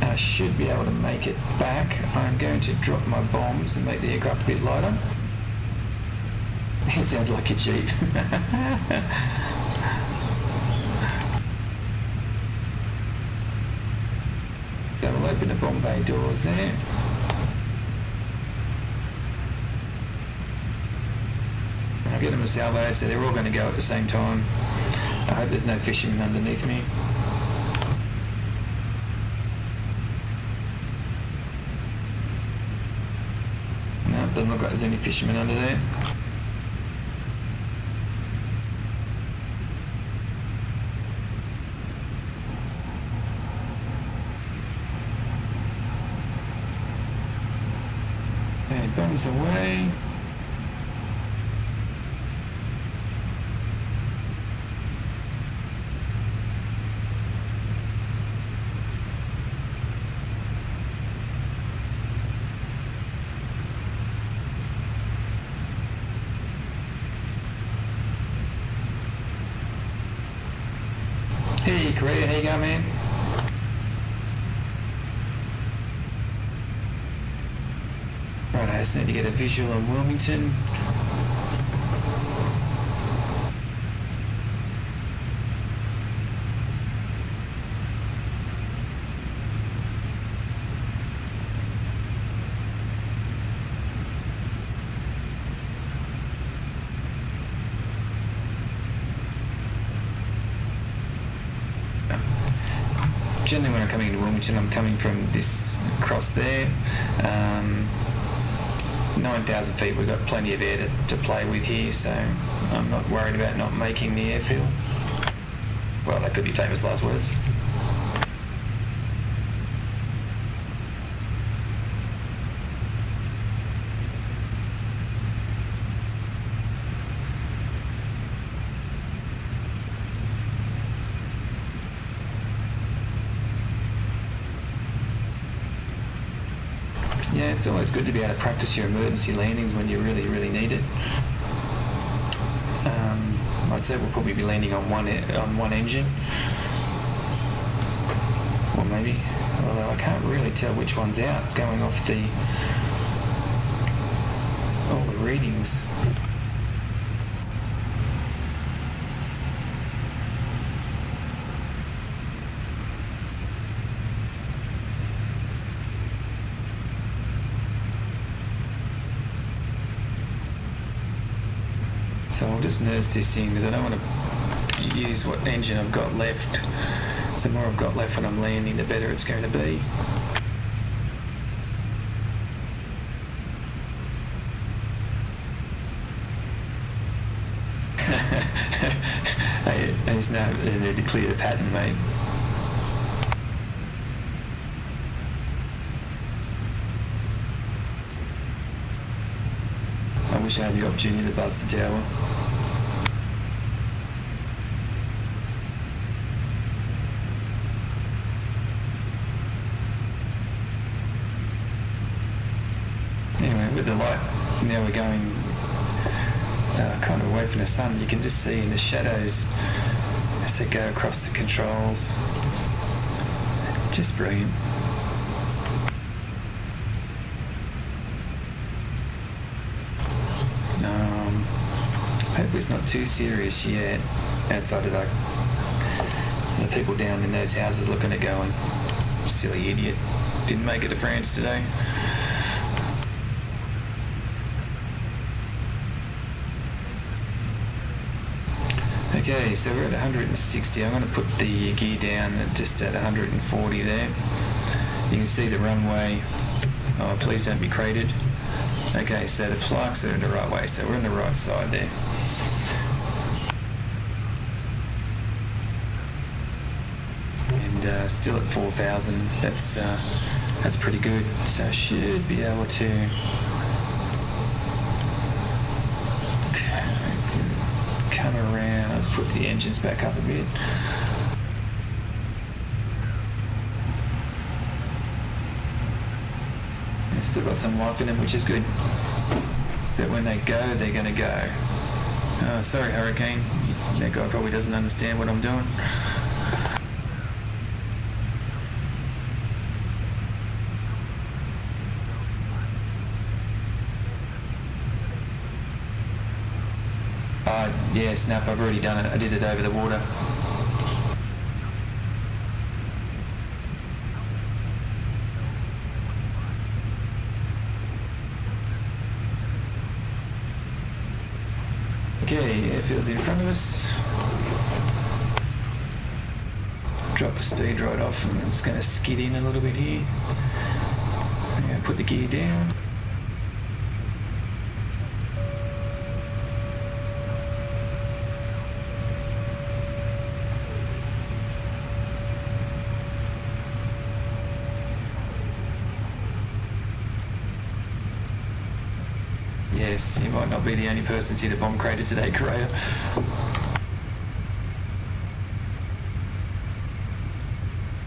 I should be able to make it back. I'm going to drop my bombs and make the aircraft a bit lighter. It sounds like a Jeep. So we'll open the bomb bay doors there. I'll get them a salvo, so they're all going to go at the same time. I hope there's no fishermen underneath me. No, doesn't look like there's any fishermen under there. Okay, bombs away. Hey Korea, how you going, man? Right, I just need to get a visual on Wilmington. Generally when I'm coming into Wilmington, I'm coming from this across there. 9,000 feet, we've got plenty of air to play with here, so I'm not worried about not making the airfield. Well, that could be famous last words. Yeah, it's always good to be able to practice your emergency landings when you really, really need it. I'd say we'll probably be landing on one engine, or maybe, although I can't really tell which one's out going off all the readings. So I'll just nurse this in because I don't want to use what engine I've got left. So the more I've got left when I'm landing, the better it's going to be. There's no need to clear the pattern, mate. I wish I had the opportunity to buzz the tower. Anyway, with the light, now we're going kind of away from the sun. You can just see in the shadows as they go across the controls. Just brilliant. Hopefully it's not too serious yet outside of the people down in those houses looking at going, silly idiot, didn't make it to France today. Okay, so we're at 160. I'm going to put the gear down just at 140 there. You can see the runway. Oh, please don't be cratered. Okay, so the plaques are the right way, so we're on the right side there. And still at 4,000. That's pretty good. So I should be able to come around. Let's put the engines back up a bit. They've still got some life in them, which is good. But when they go, they're going to go. Oh, sorry, Hurricane. That guy probably doesn't understand what I'm doing. Yeah, snap, I've already done it. I did it over the water. Okay, airfield's in front of us. Drop the speed right off and it's going to skid in a little bit here. I'm going to put the gear down. Yes, you might not be the only person that's hit a bomb crater today, Korea.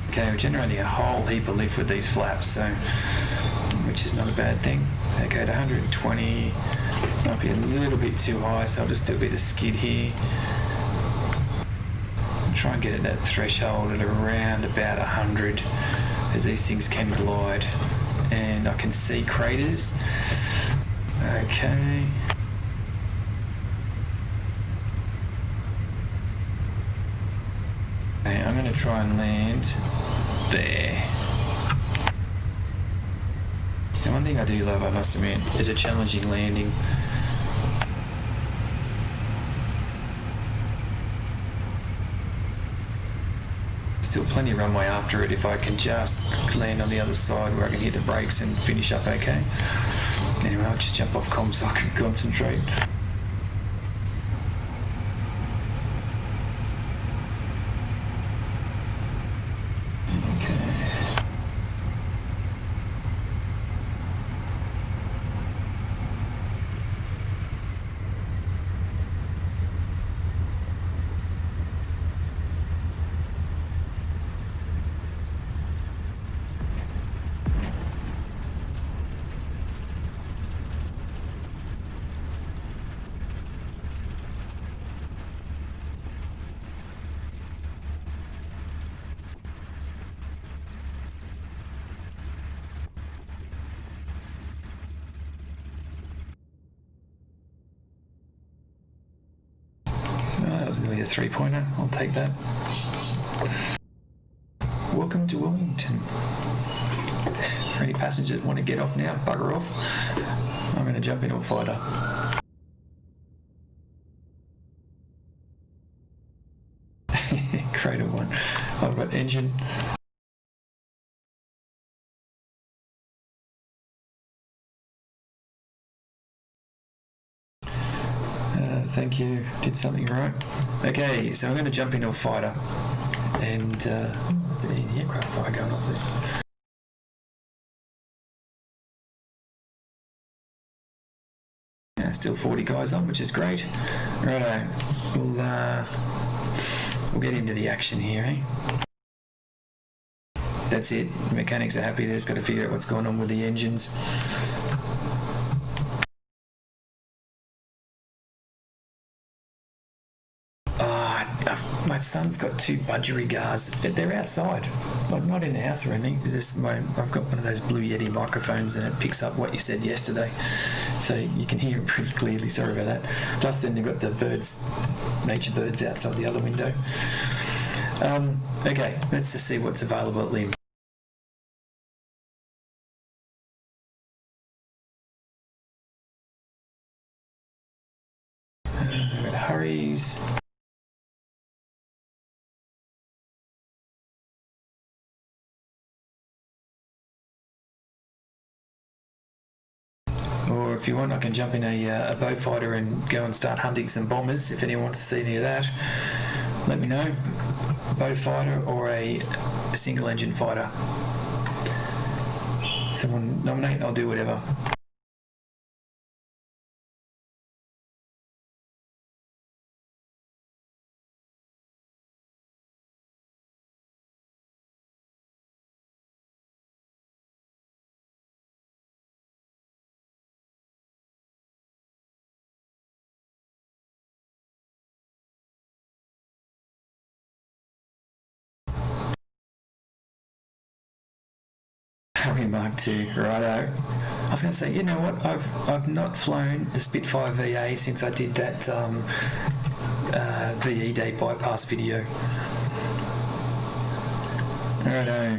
Okay, we're generating a whole heap of lift with these flaps, so which is not a bad thing. Okay, to 120, might be a little bit too high, so I'll just do a bit of skid here. Try and get at that threshold at around about 100, as these things can glide, and I can see craters. Okay. Okay, I'm going to try and land there. And one thing I do love, I must admit, is a challenging landing. Still plenty of runway after it if I can just land on the other side where I can hit the brakes and finish up okay. Anyway, I'll just jump off comms so I can concentrate. was nearly a three-pointer. I'll take that. Welcome to Wellington. For any passengers that want to get off now, bugger off. I'm going to jump into a fighter. Crater one. I've got engine. Thank you. Did something right. Okay, so I'm going to jump into a fighter. And the aircraft fire going off there. Still 40 guys on, which is great. Righto, we'll get into the action here, eh? That's it. The mechanics are happy. They've just got to figure out what's going on with the engines. My son's got two budgerigars. They're outside, not in the house or anything. I've got one of those Blue Yeti microphones and it picks up what you said yesterday. So you can hear it pretty clearly. Sorry about that. Plus then you've got the birds, nature birds outside the other window. Okay, let's just see what's available at Lim. We've got Hurries. Or if you want, I can jump in a Beaufighter and go and start hunting some bombers. If anyone wants to see any of that, let me know. Beaufighter or a single engine fighter. Someone nominate, I'll do whatever. Harry Mark II, righto. I was going to say, you know what? I've not flown the Spitfire VA since I did that VE Day bypass video. Righto.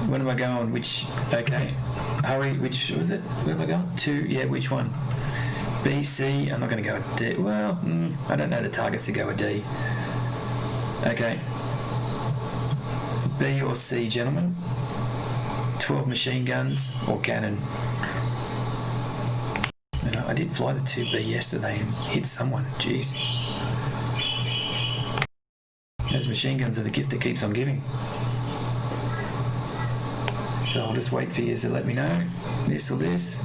When am I going? Okay. Hurry, which was it? Where am I going? Yeah, which one? B, C. I'm not going to go with D. Well, I don't know the targets to go with D. Okay. B or C, gentlemen? 12 machine guns or cannon. I did fly the 2B yesterday and hit someone. Jeez. Those machine guns are the gift that keeps on giving. So I'll just wait for you to let me know. This or this.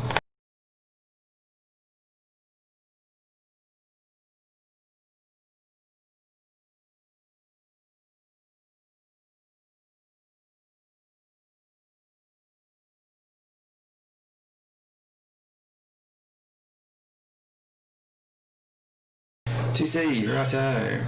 TWC, righto.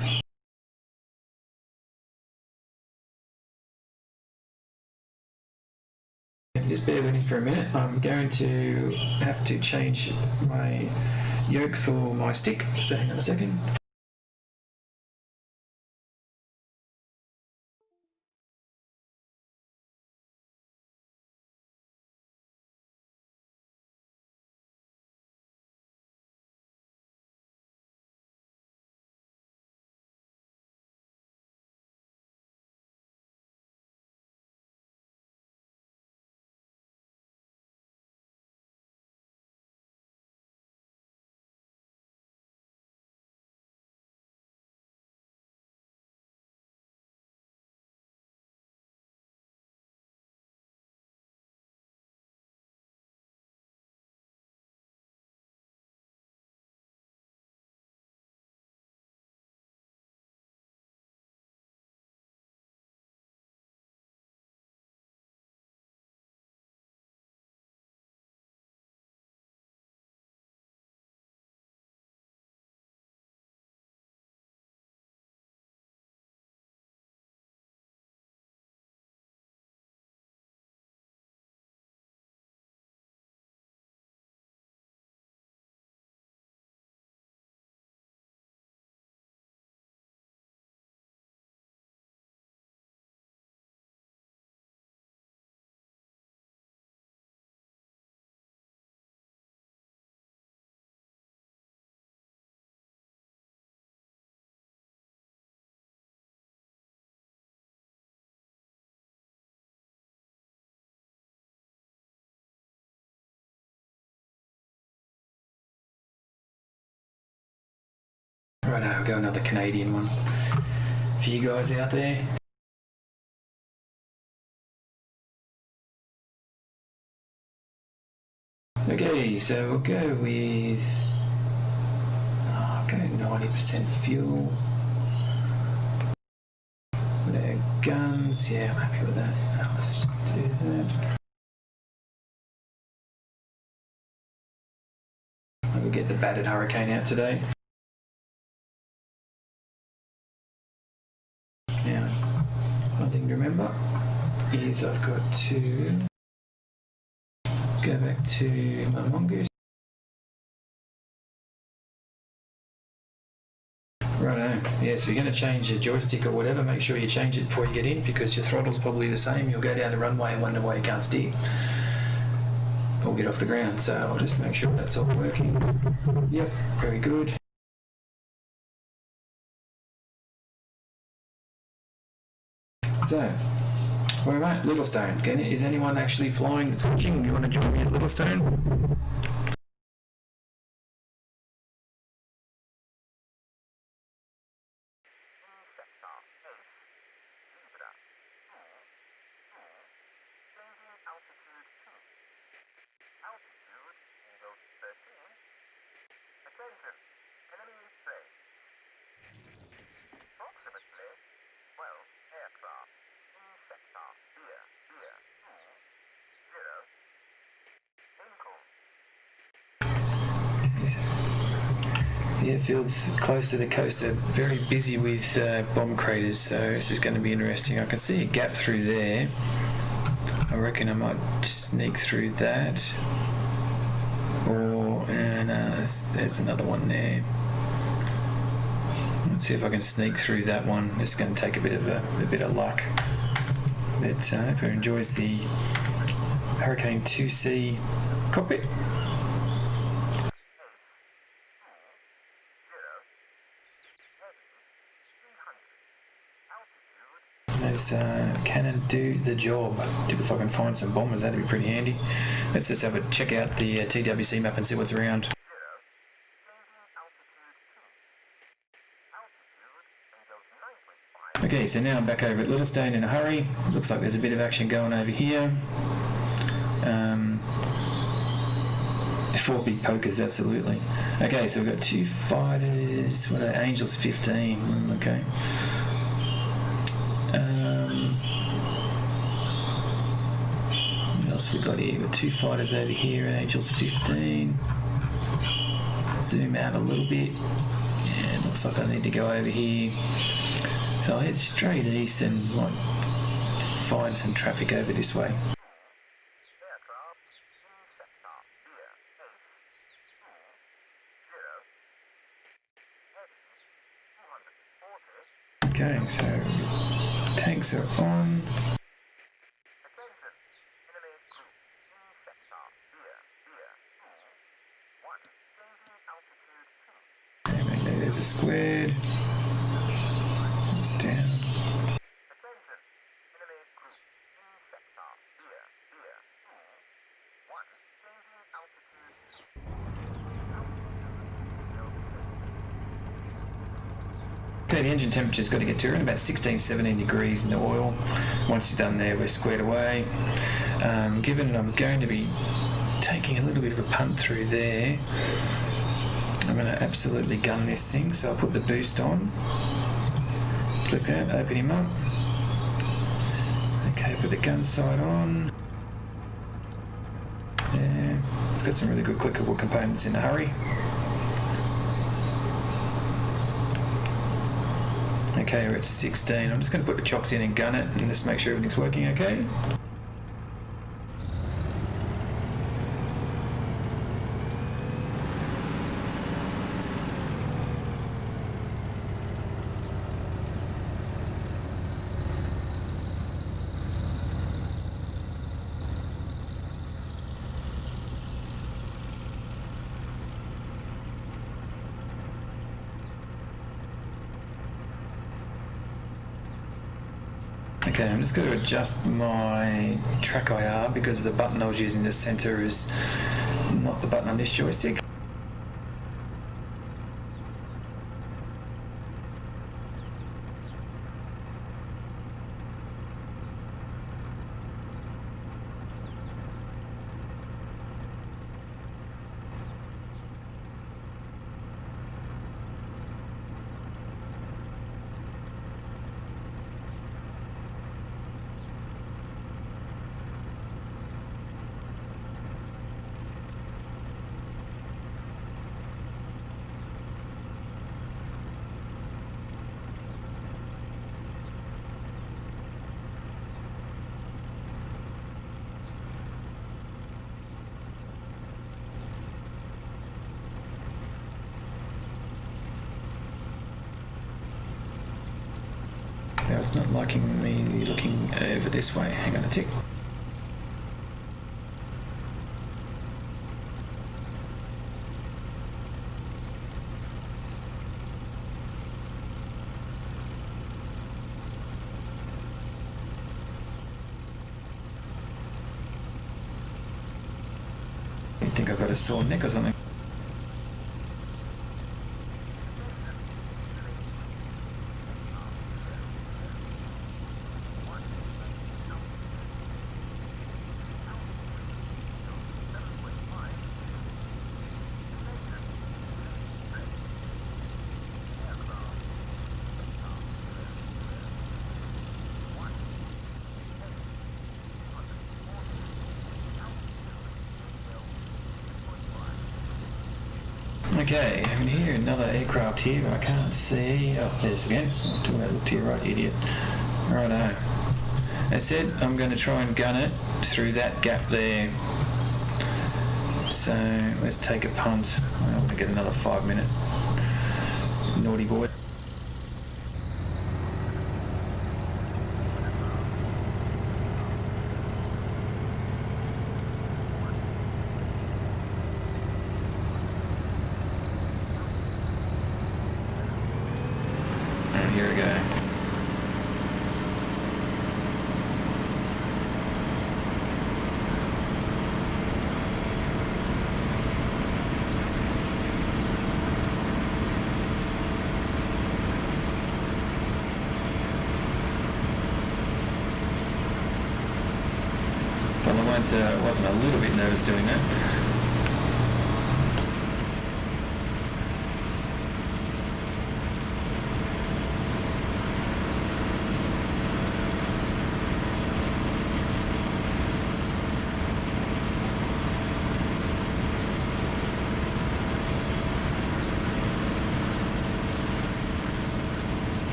Just bear with me for a minute. I'm going to have to change my yoke for my stick. So hang on a second. Right now, we'll go another Canadian one for you guys out there. Okay, so we'll go with 90% fuel. With our guns, yeah, I'm happy with that. Let's do that. I will get the battered Hurricane out today. Now, one thing to remember is I've got to go back to my mongoose. Righto, yeah, so you're going to change your joystick or whatever, make sure you change it before you get in because your throttle's probably the same. You'll go down the runway and wonder why you can't steer or get off the ground, so I'll just make sure that's all working. Yep, very good. So, where am I at? Littlestone. Is anyone actually flying that's watching? You want to join me at Littlestone? The airfields close to the coast are very busy with bomb craters, so this is going to be interesting. I can see a gap through there. I reckon I might sneak through that. Or, no, there's another one there. Let's see if I can sneak through that one. It's going to take a bit of luck. But I hope everyone enjoys the Hurricane 2C cockpit. Can it do the job? If I can find some bombers, that'd be pretty handy. Let's just have a check out the TWC map and see what's around. Okay, so now I'm back over at Littlestone in a hurry. Looks like there's a bit of action going over here. 4 big pokers, absolutely. Okay, so we've got 2 fighters. What are they? Angels 15. Okay. What else we got here? We've got 2 fighters over here at Angels 15. Zoom out a little bit. Yeah, it looks like I need to go over here. So I'll head straight east and might find some traffic over this way. Okay, so tanks are on. Okay, there's a squared. It's down. Okay, the engine temperature's got to get to around about 16-17 degrees in the oil. Once you're done there, we're squared away. Given I'm going to be taking a little bit of a punt through there, I'm going to absolutely gun this thing. So I'll put the boost on. Click that, open him up. Okay, put the gun sight on. Yeah, it's got some really good clickable components in the hurry. Okay, we're at 16. I'm just going to put the chocks in and gun it and just make sure everything's working okay. Okay, I'm just going to adjust my track IR because the button I was using to center is not the button on this joystick. Now it's not liking me looking over this way. Hang on a tick. I think I've got a sore neck or something. Okay, I can hear another aircraft here, but I can't see. Oh, there's again. Look to your right, idiot. Righto. As said, I'm going to try and gun it through that gap there. So let's take a punt. I'm going to get another 5 minute. Naughty boy. Here we go. Well, I wasn't a little bit nervous doing that.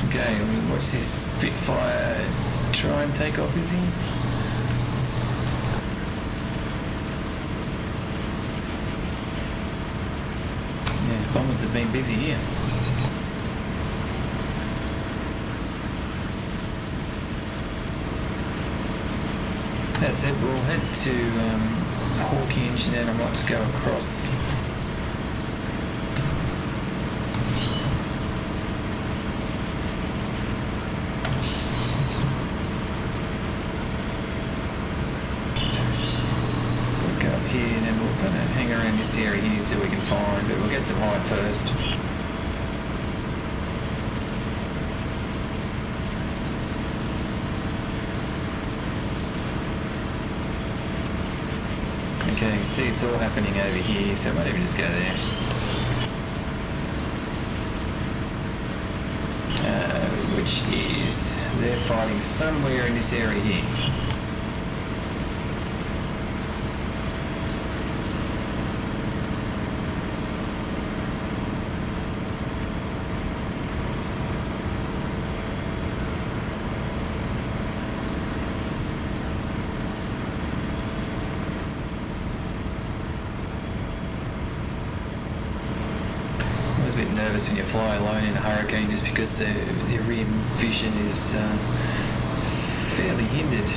Okay, we watch this Spitfire try and take off, is he? Yeah, bombers have been busy here. That's it, we'll head to Hawkinge and then I might just go across. Here, and then we'll kind of hang around this area here so we can find, but we'll get some height first. Okay, you can see it's all happening over here, so I might even just go there. Which is, they're fighting somewhere in this area here. I was a bit nervous when you fly alone in a hurricane just because the rear vision is fairly hindered.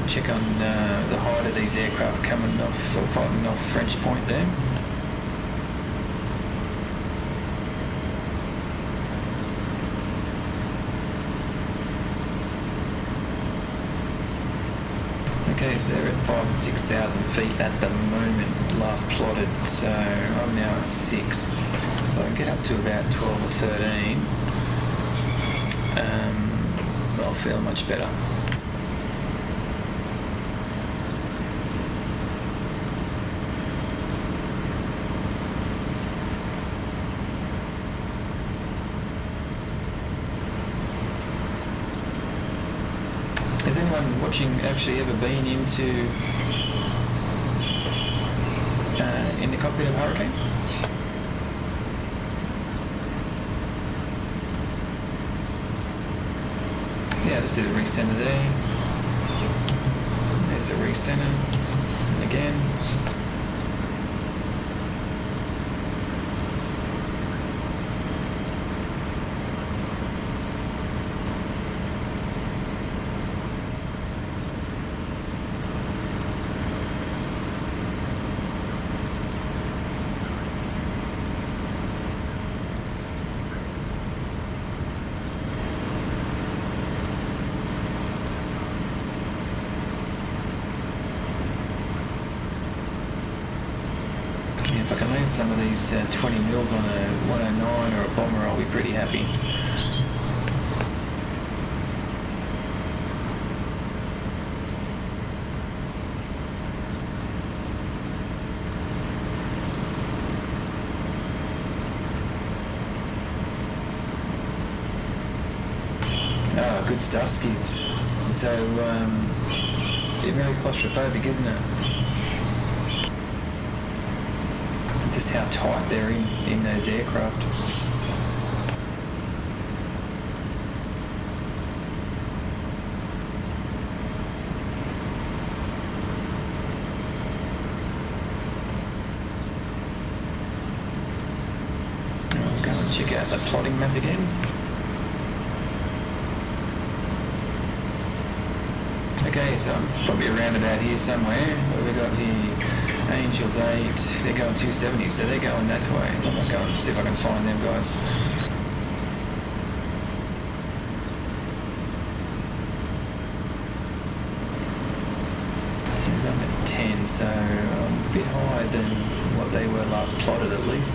Check on the height of these aircraft coming off or fighting off French Point there. Okay, So they're at 5,000 and 6,000 feet at the moment, last plotted. So I'm now at 6. So I can get up to about 12 or 13. I'll feel much better. Has anyone watching actually ever been into in the cockpit of a Hurricane? Yeah, let's do the recenter there. There's the recenter. Again. If I can land some of these 20 mils on a 109 or a bomber, I'll be pretty happy. Oh, good stuff, skids. So, you're very claustrophobic, isn't it? Just how tight they're in those aircraft. I'll go and check out the plotting map again. Okay, so I'm probably around about here somewhere. What have we got here? Angels 8, they're going 270, so they're going that way. I'm not going to see if I can find them guys. I'm at 10, so I'm a bit higher than what they were last plotted at least.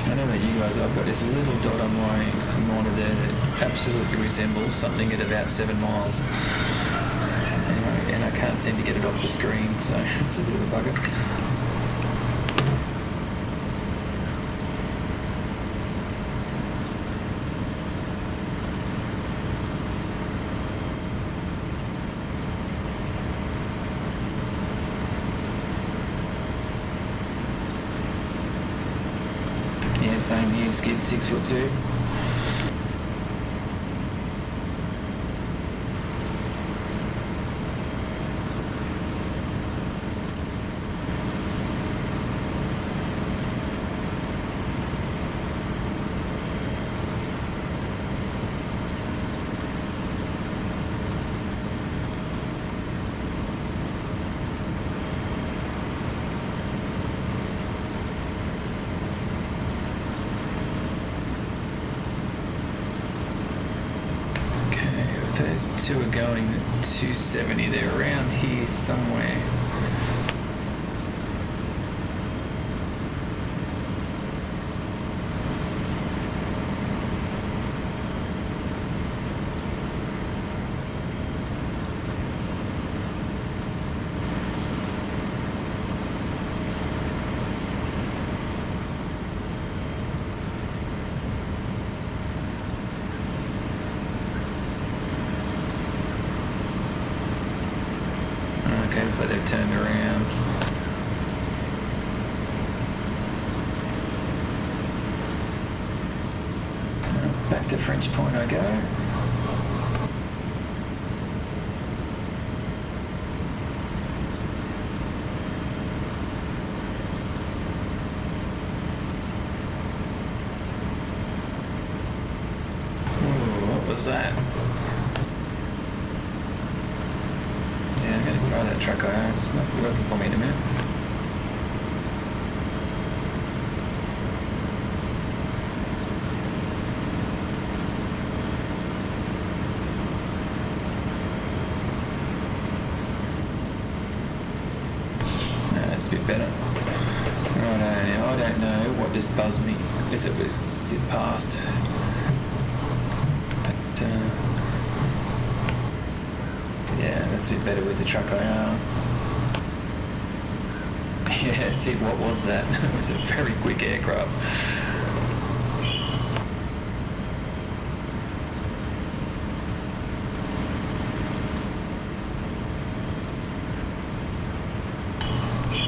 I know about you guys, I've got this little dot on my monitor that absolutely resembles something at about 7 miles. And I can't seem to get it off the screen, so it's a bit of a bugger. Yeah, same here, skid 6'2". Those two are going at 270. They're around here somewhere. Okay, so they've turned around. Back to French Point I go. Ooh, what was that? Try that track IR, it's not working for me in a minute. That's a bit better. Right, now I don't know what just buzzed me as it was zip past. But, yeah, that's a bit better with the truck IR. Yeah, see, what was that? It was a very quick aircraft.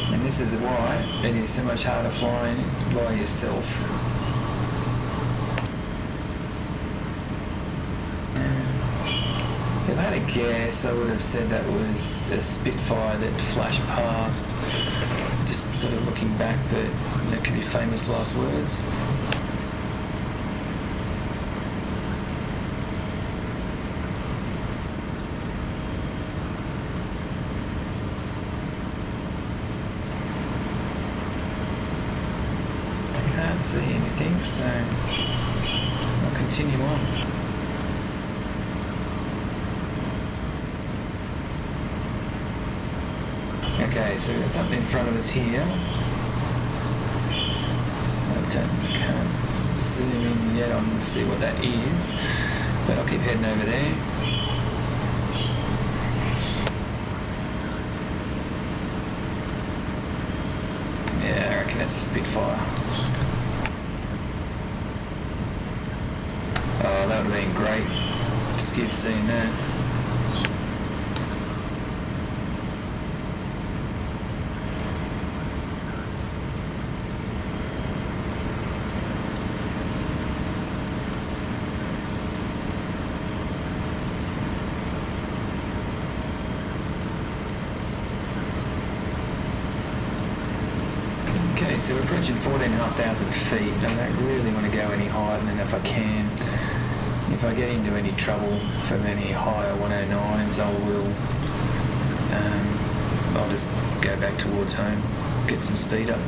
And this is why it is so much harder flying by yourself. If I had a guess, I would have said that was a Spitfire that flashed past. Just sort of looking back, but that could be famous last words. I can't see anything, so I'll continue on. Okay, so there's something in front of us here. I can't zoom in yet on to see what that is, but I'll keep heading over there. Yeah, I reckon that's a Spitfire. Oh, that would have been great. Skid seeing that. Okay, so we're approaching 14,500 feet. I don't really want to go any higher than if I can. If I get into any trouble from any higher 109s, I'll just go back towards home, get some speed up.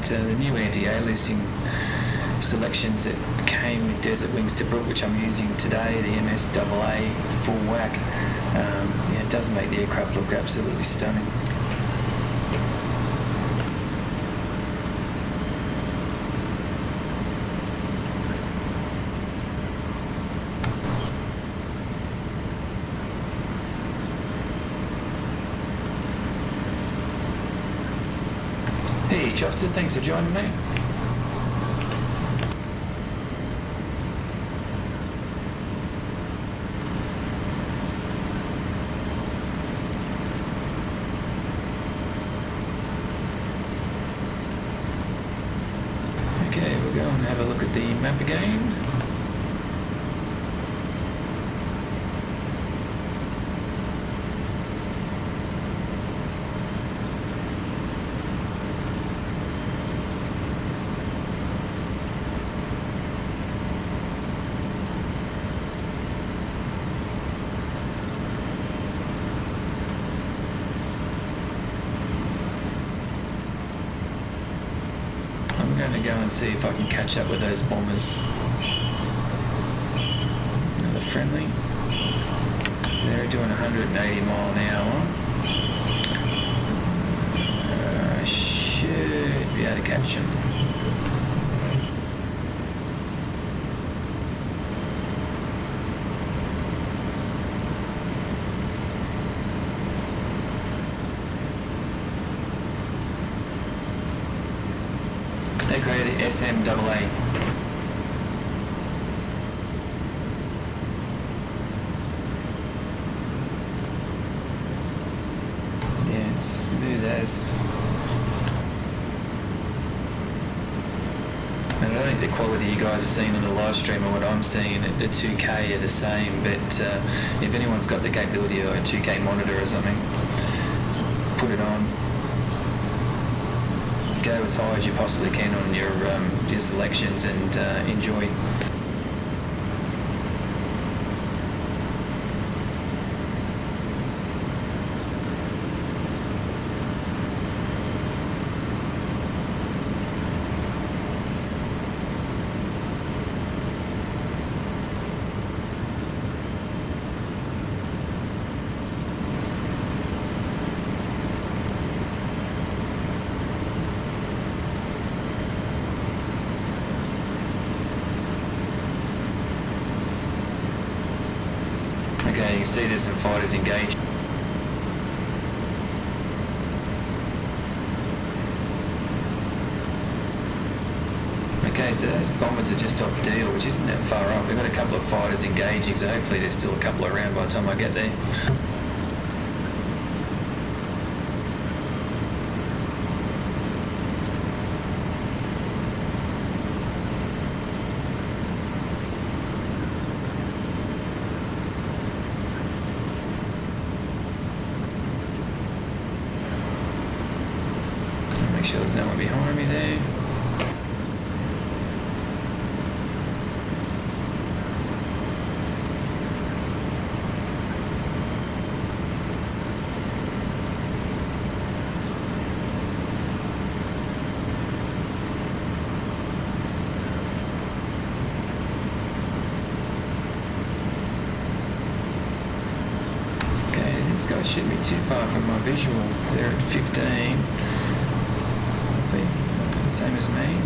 The new anti-aliasing selections that came with Desert Wings Tobruk, which I'm using today, the MSAA full whack, yeah, it does make the aircraft look absolutely stunning. Hey, Chopster, thanks for joining me. Okay, we'll go and have a look at the map again. I'm going to go and see if I can catch up with those bombers. Another friendly. They're doing 180 mile an hour. I should be able to catch them. They created SMAA. Yeah, it's smooth as. And I don't think the quality you guys are seeing on the live stream and what I'm seeing at the 2K are the same, but if anyone's got the capability of a 2K monitor or something, put it on. go as high as you possibly can on your selections and enjoy. Okay, you can see there's some fighters engaged. Okay, so those bombers are just off Deal, which isn't that far up. We've got a couple of fighters engaging, so hopefully there's still a couple around by the time I get there. Make sure there's no one behind me there. This guy shouldn't be too far from my visual. They're at 15. I think same as me.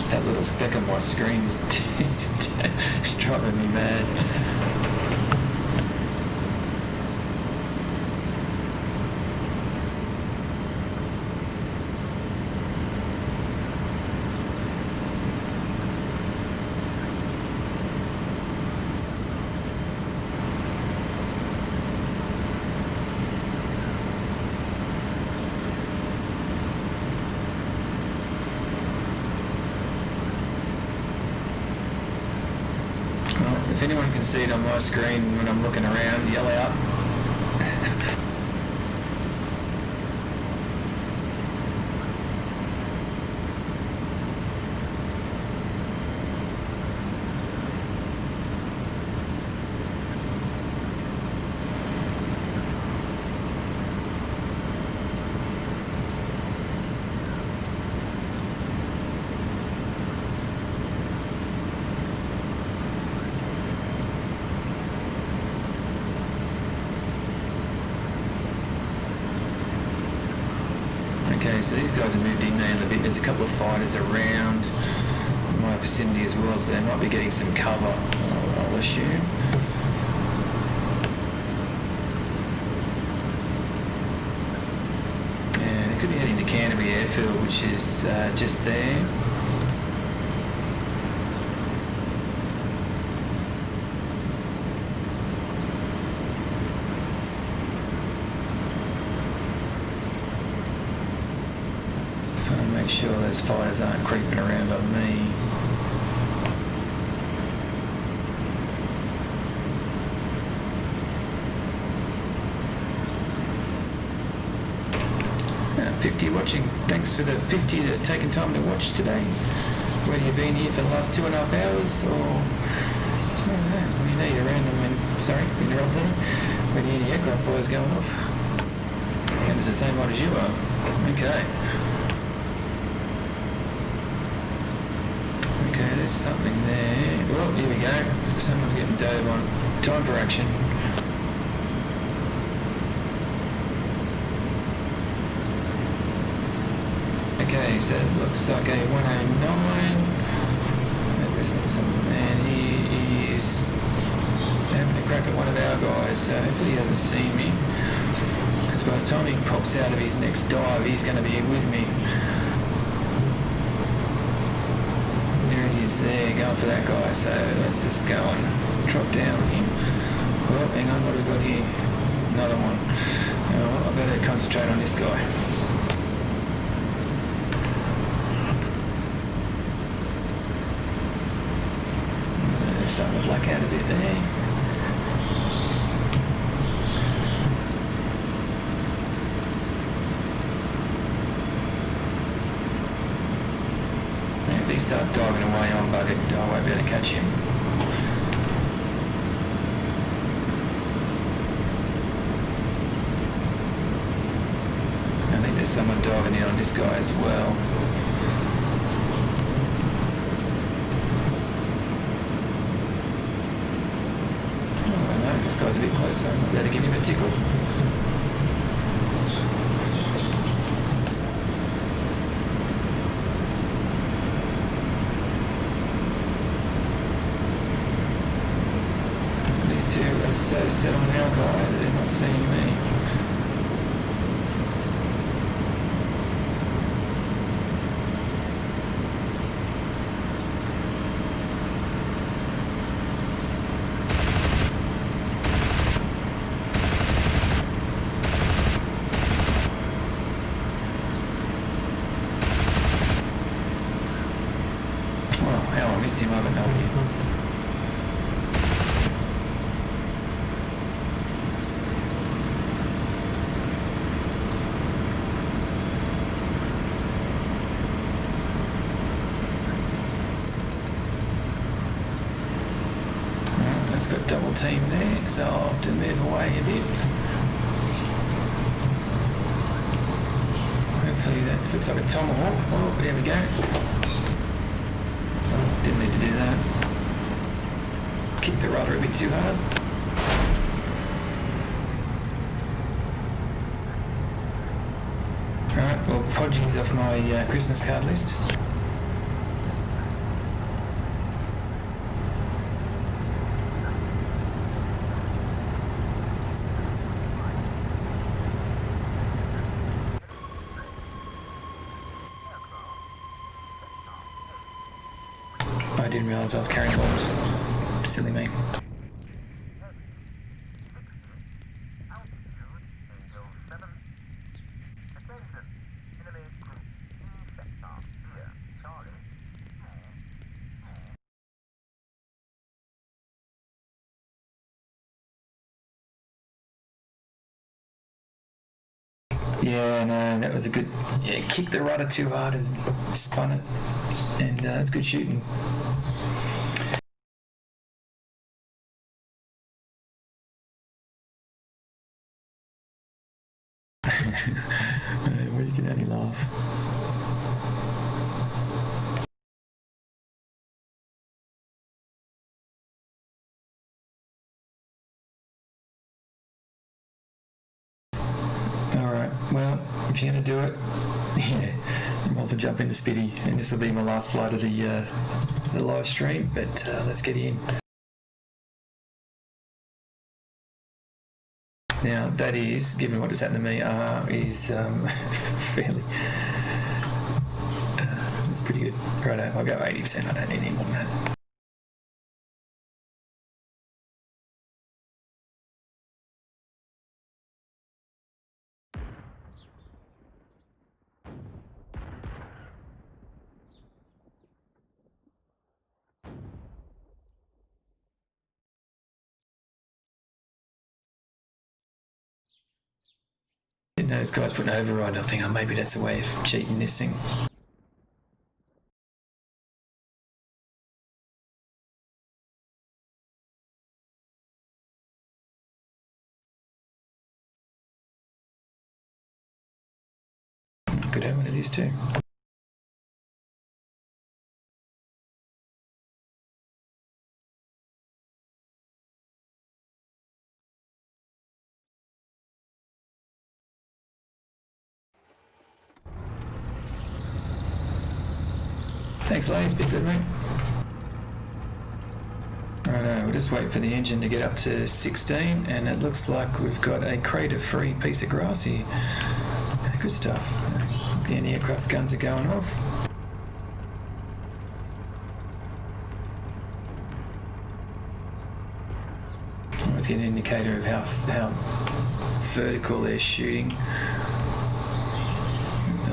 That little speck on my screen is driving me mad. If anyone can see it on my screen when I'm looking around, yell out. Okay, so these guys have moved in there a bit. There's a couple of fighters around my vicinity as well, so they might be getting some cover, I'll assume. Yeah, they could be heading to Canterbury Airfield, which is just there. So I'll make sure those fighters aren't creeping around on me. Yeah, 50 watching. Thanks for the 50 that have taken time to watch today. Whether you've been here for the last 2.5 hours or... I don't know. You know you're random when... Sorry, interrupt there. When you hear the aircraft fires going off. And it's the same one as you are. Okay. Okay, there's something there. Well, here we go. Someone's getting dove on. Time for action. Okay, so it looks like a 109. There's not some man. He is having a crack at one of our guys, so hopefully he doesn't see me. Because by the time he pops out of his next dive, he's going to be with me. There, going for that guy, so let's just go and drop down him. Well, hang on, what have we got here? Another one. I better concentrate on this guy. starting to black out a bit there. If he starts diving away on bugger, I won't be able to catch him. I think there's someone diving in on this guy as well. Oh no, this guy's a bit closer. I better give him a tickle. These two are so set on our guy that they're not seeing me. How I missed him, I have no idea. It's got double team there, so I'll have to move away a bit. Hopefully that looks like a tomahawk. Oh, there we go. Didn't need to do that. Kick the rudder a bit too hard. Alright, well, podging's off my Christmas card list. I didn't realise I was carrying bombs. Silly me. Yeah, no, that was a good... Yeah, kicked the rudder too hard and spun it. And it's good shooting. Well, you can only laugh. Alright, well, if you're going to do it, yeah, you might as well jump into Spitty, and this will be my last flight of the live stream, but let's get in. Now, that is, given what has happened to me, is fairly... it's pretty good. Righto, I'll go 80%, I don't need any more than that. Didn't know this guy's put an override. I think, oh, maybe that's a way of cheating this thing. Could have one of these too. Thanks, Lanes. Be good, mate. Righto, we'll just wait for the engine to get up to 16, and it looks like we've got a crater-free piece of grass here. Good stuff. Again, the aircraft guns are going off. Let's get an indicator of how vertical they're shooting.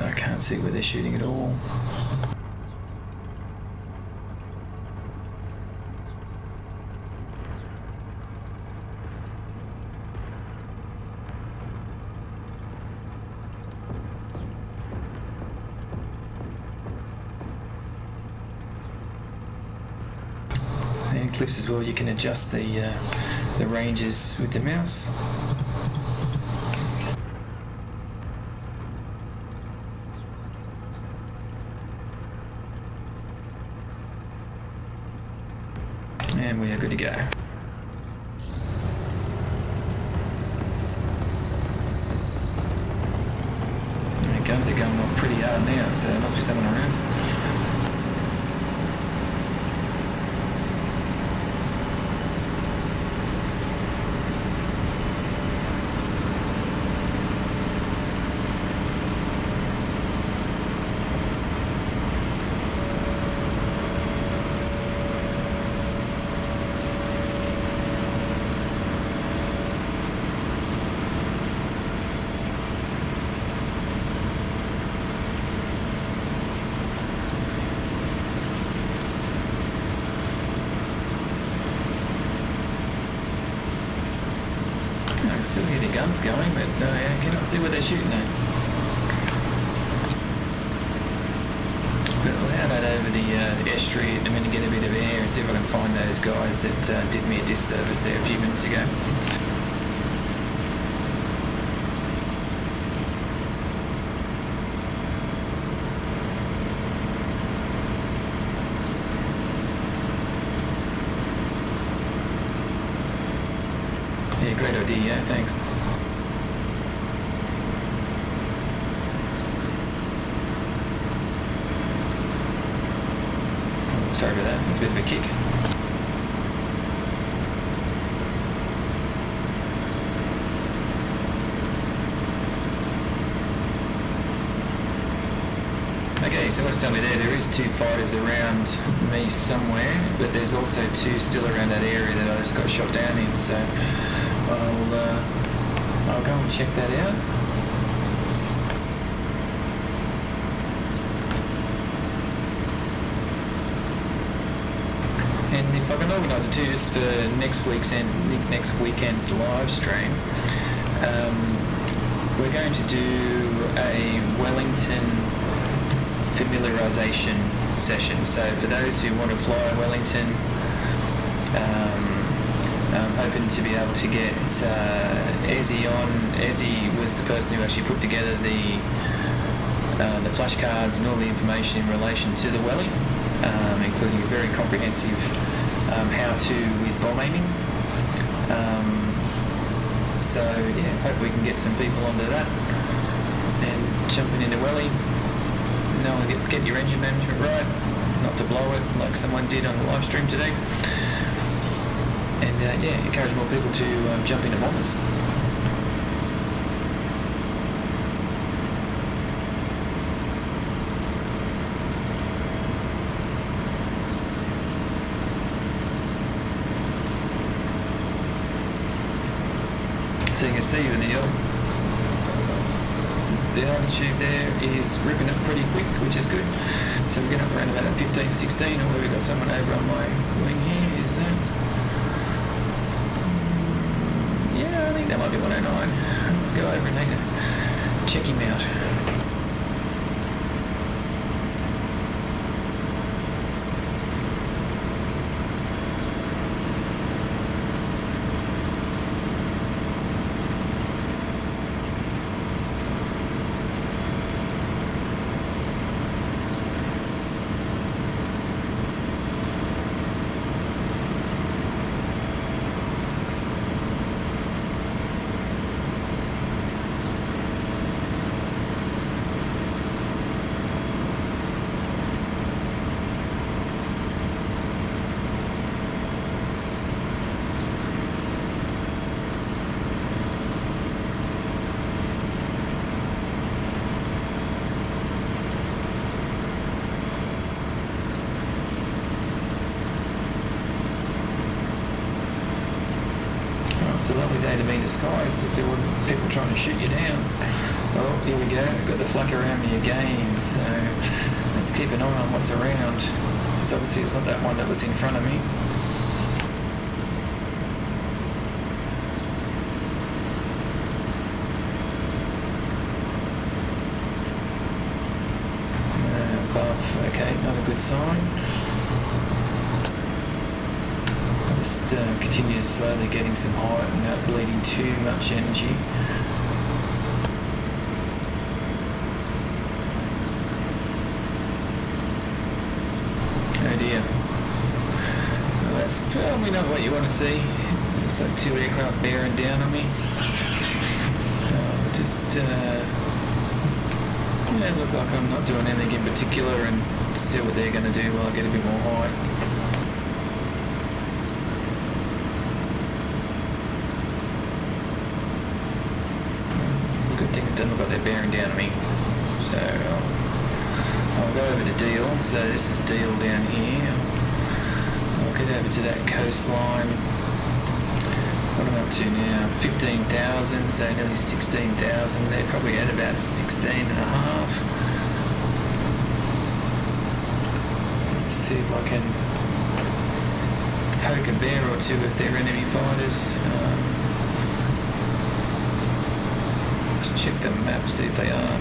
I can't see where they're shooting at all. length lifts as well. You can adjust the ranges with the mouse. And we are good to go. The guns are going off pretty hard now, so there must be someone around. I still hear the guns going, but I cannot see what they're shooting at. But I'll head out over the estuary at the minute, get a bit of air and see if I can find those guys that did me a disservice there a few minutes ago. Yeah, great idea, yeah, thanks. Oh, sorry about that, it's a bit of a kick. Okay, so what's telling me there is 2 fighters around me somewhere, but there's also 2 still around that area that I just got shot down in, so I'll go and check that out. And if I can organise it too, just for next weekend's live stream, we're going to do a Wellington familiarisation session. So for those who want to fly Wellington, I'm hoping to be able to get Ezzy on. Ezzy was the person who actually put together the flashcards and all the information in relation to the Welly, including a very comprehensive how-to with bomb aiming. So yeah, hope we can get some people onto that and jumping into Welly. Get your engine management right, not to blow it like someone did on the live stream today. And yeah, encourage more people to jump into bombers. So you can see with the altitude there is ripping up pretty quick, which is good. So we're getting up around about 15, 16, or we've got someone over on my wing here. Is that? Yeah, I think that might be 109. I'll go over and check him out. It's a lovely day to be in the skies if there weren't people trying to shoot you down. Well, here we go, we've got the flak around me again, so let's keep an eye on what's around. So obviously it's not that one that was in front of me. Above, okay, not a good sign. Just continue slowly getting some height without bleeding too much energy. Oh dear. Well, that's probably not what you want to see. Looks like two aircraft bearing down on me. It looks like I'm not doing anything in particular, and see what they're going to do while I get a bit more height. Good thing it doesn't look like they're bearing down on me. So I'll go over to Deal. So this is Deal down here. I'll get over to that coastline. What am I up to now? 15,000, so nearly 16,000. They're probably at about 16 and a half. Let's see if I can poke a bear or two if they're enemy fighters. Let's check the map, see if they are.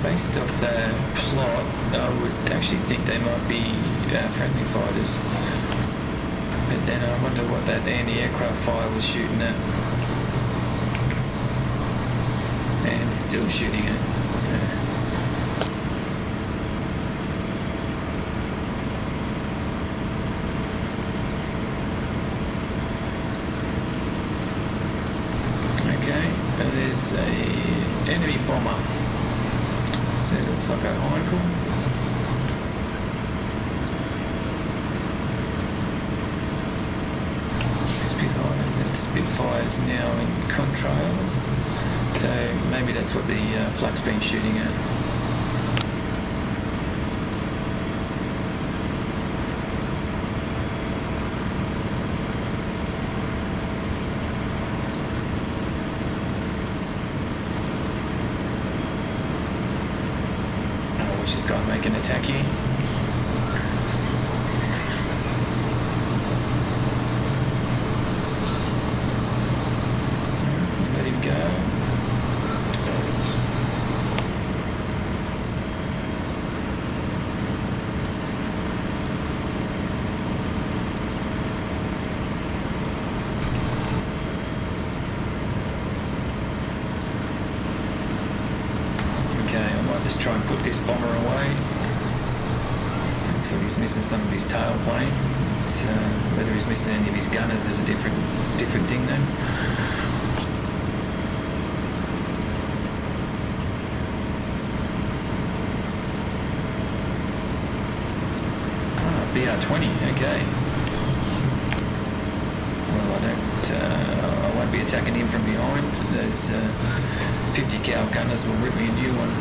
Based off the plot, I would actually think they might be friendly fighters. But then I wonder what that anti-aircraft fire was shooting at. And still shooting it. Okay, there's a enemy bomber. So it looks like a Heinkel. Spitfires and Spitfires now in contrails. So maybe that's what the flak's been shooting at. This guy make an attack here. Let him go. Just try and put this bomber away. Looks like he's missing some of his tail plane. Whether he's missing any of his gunners is a different thing then. BR-20, okay. Well, I won't be attacking him from behind. Those 50 cal gunners will rip me a new one.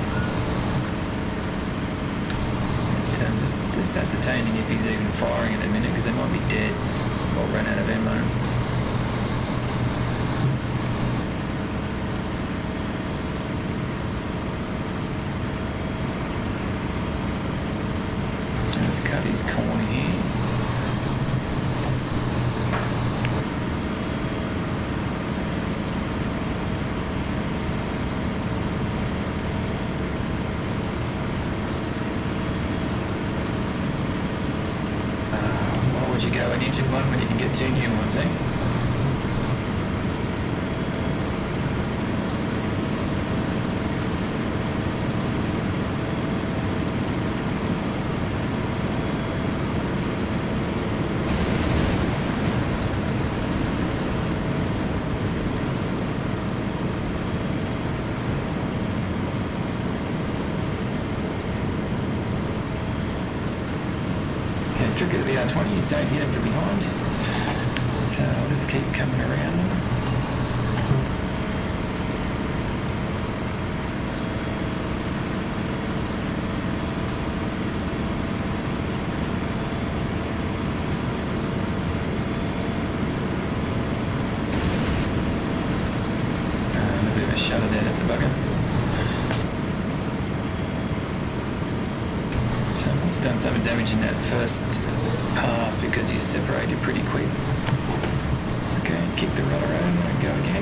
Just ascertaining if he's even firing in a minute, because they might be dead or run out of ammo. Let's cut his corner here. Would you go an engine one when you can get two new ones, eh? Trick of the BR-20 is don't hit him from behind. So I'll just keep coming around them. A bit of a shutter there, that's a bugger. So I must have done some damage in that first pass because he separated pretty quick. Okay, kick the rudder over and go again.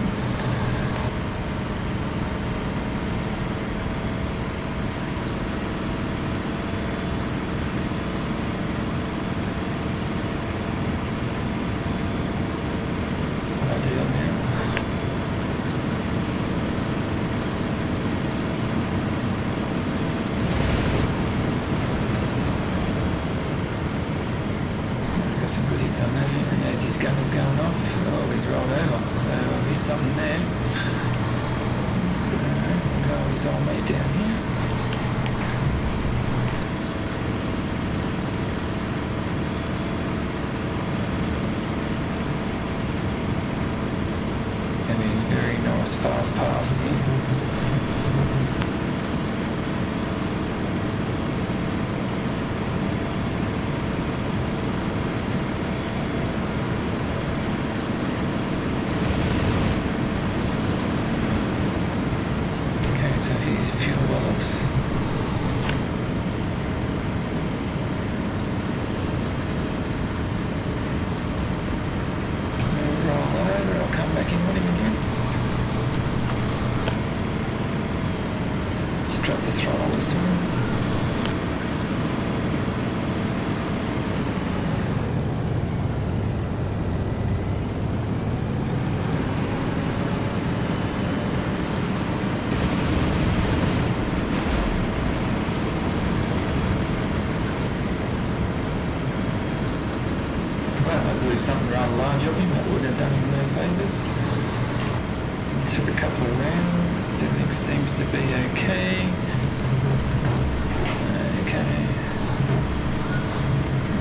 something there. We'll go his old mate down here. And a very nice fast pass here. So here's fuel bollocks. Roll over, I'll come back in on him again. Just drop the throttle this time. Something rather large of him, that would have done him no favours. Took a couple of rounds, everything seems to be okay. Okay.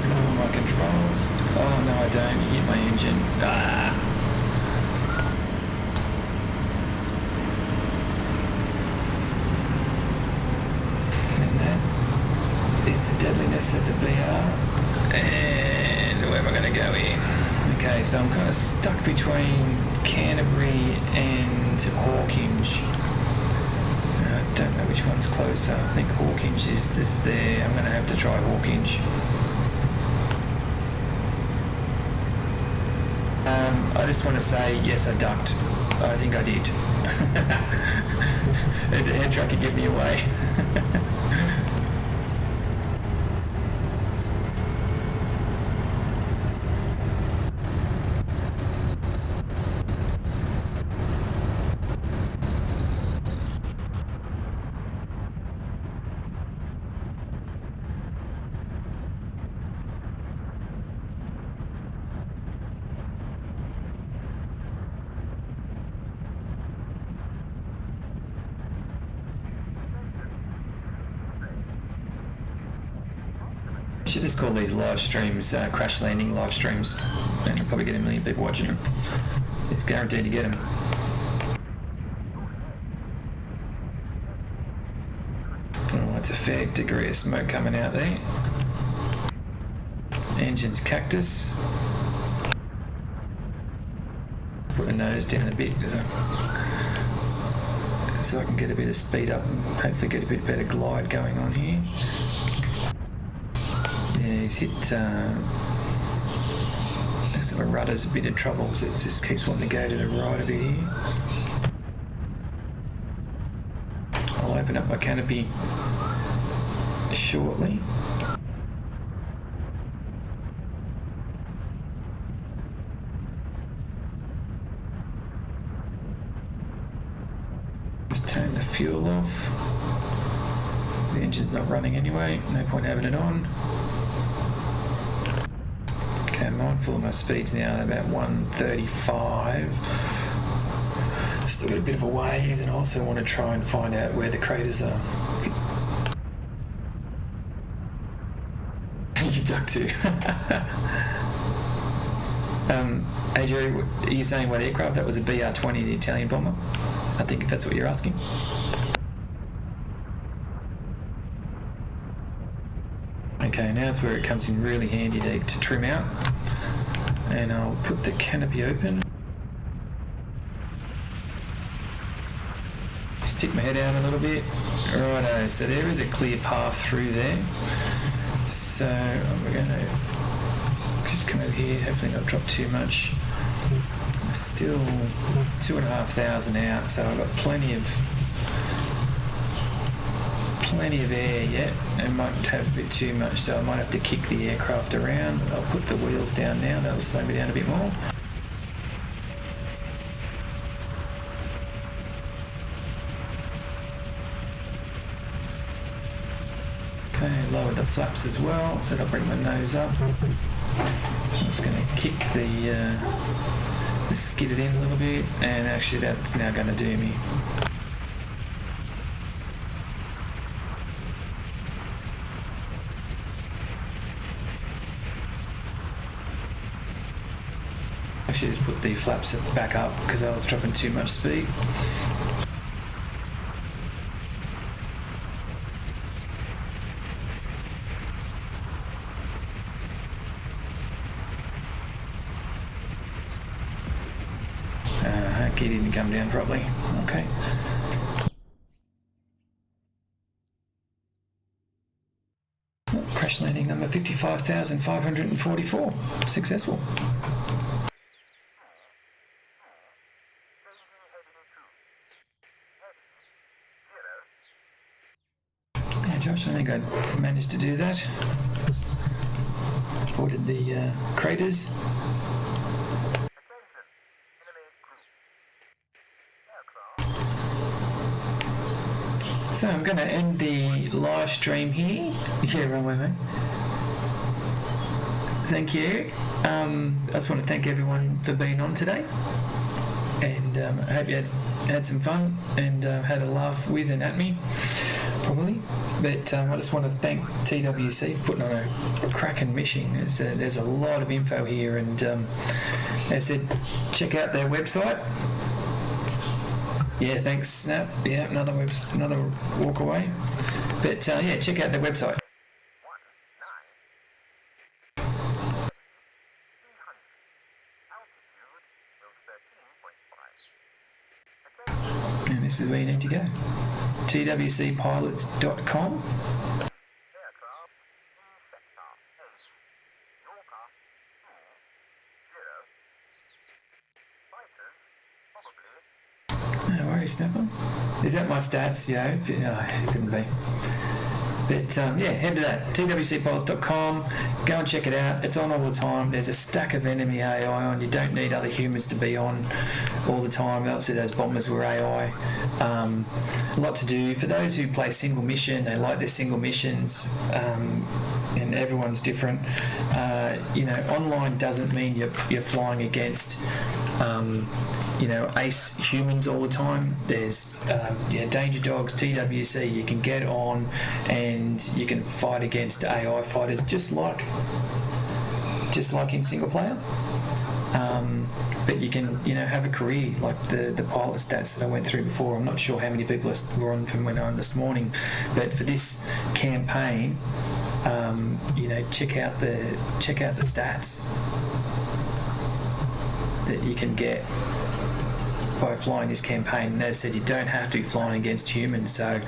Got all my controls. Oh no, I don't, you hit my engine. Ah! And that is the deadliness of the BR. And where am I going to go here? Okay, so I'm kind of stuck between Canterbury and Hawkinge. I don't know which one's closer. I think Hawkinge is this there. I'm going to have to try Hawkinge. I just want to say, yes, I ducked. I think I did. The head truck could give me away. Should just call these live streams crash landing live streams, and you'll probably get a million people watching them. It's guaranteed to get them. Oh, it's a fair degree of smoke coming out there. Engine's cactus. Put the nose down a bit so I can get a bit of speed up and hopefully get a bit better glide going on here. Yeah, he's hit sort of rudder's a bit in trouble, so it just keeps wanting to go to the right a bit here. I'll open up my canopy shortly. Just turn the fuel off. The engine's not running anyway, no point having it on. Okay, I'm mindful of my speeds now at about 135. Still got a bit of a ways, and I also want to try and find out where the craters are. You duck too. Hey Jerry, are you saying what aircraft? That was a BR-20, the Italian bomber? I think if that's what you're asking. Okay, now it's where it comes in really handy to trim out. And I'll put the canopy open. Stick my head out a little bit. Righto, so there is a clear path through there. So we're going to just come over here, hopefully not drop too much. Still 2,500 out, so I've got plenty of air yet. It might have a bit too much, so I might have to kick the aircraft around. I'll put the wheels down now, that'll slow me down a bit more. Okay, lower the flaps as well, so that'll bring my nose up. I'm just going to kick the skid it in a little bit, and actually that's now going to do me. Actually just put the flaps back up because I was dropping too much speed. He didn't come down properly. Okay. Oh, crash landing number 55,544. Successful. Yeah, Josh, I think I managed to do that. Avoided the craters. So I'm going to end the live stream here. Yeah, wrong way, mate. Thank you. I just want to thank everyone for being on today, and I hope you had some fun and had a laugh with and at me, probably. But I just want to thank TWC for putting on a cracking mission. There's a lot of info here, and as I said, check out their website. Yeah, thanks, Snap. Yeah, another walk away. But yeah, check out their website. And this is where you need to go. TWCpilots.com. Snapper. Is that my stats? Yeah, no, it couldn't be. But yeah, head to that, twcpilots.com, go and check it out. It's on all the time. There's a stack of enemy AI on. You don't need other humans to be on all the time. Obviously those bombers were AI. A lot to do. For those who play single mission, they like their single missions, and everyone's different. Online doesn't mean you're flying against ace humans all the time. There's danger dogs, TWC, you can get on and you can fight against AI fighters just like in single player. But you can have a career like the pilot stats that I went through before. I'm not sure how many people were on from when I on this morning, but for this campaign, check out the stats that you can get by flying this campaign. And as I said, you don't have to be flying against humans. So,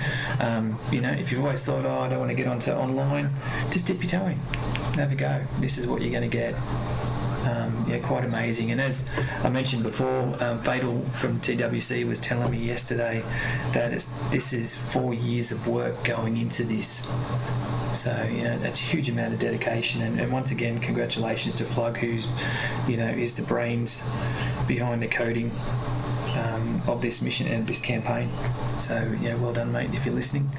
if you've always thought, I don't want to get onto online, just dip your toe in, have a go. This is what you're going to get. Quite amazing. And as I mentioned before, Fatal from TWC was telling me yesterday that this is 4 years of work going into this. So, that's a huge amount of dedication. And once again, congratulations to Flug, who's, is the brains behind the coding of this mission and this campaign. So, well done, mate, if you're listening.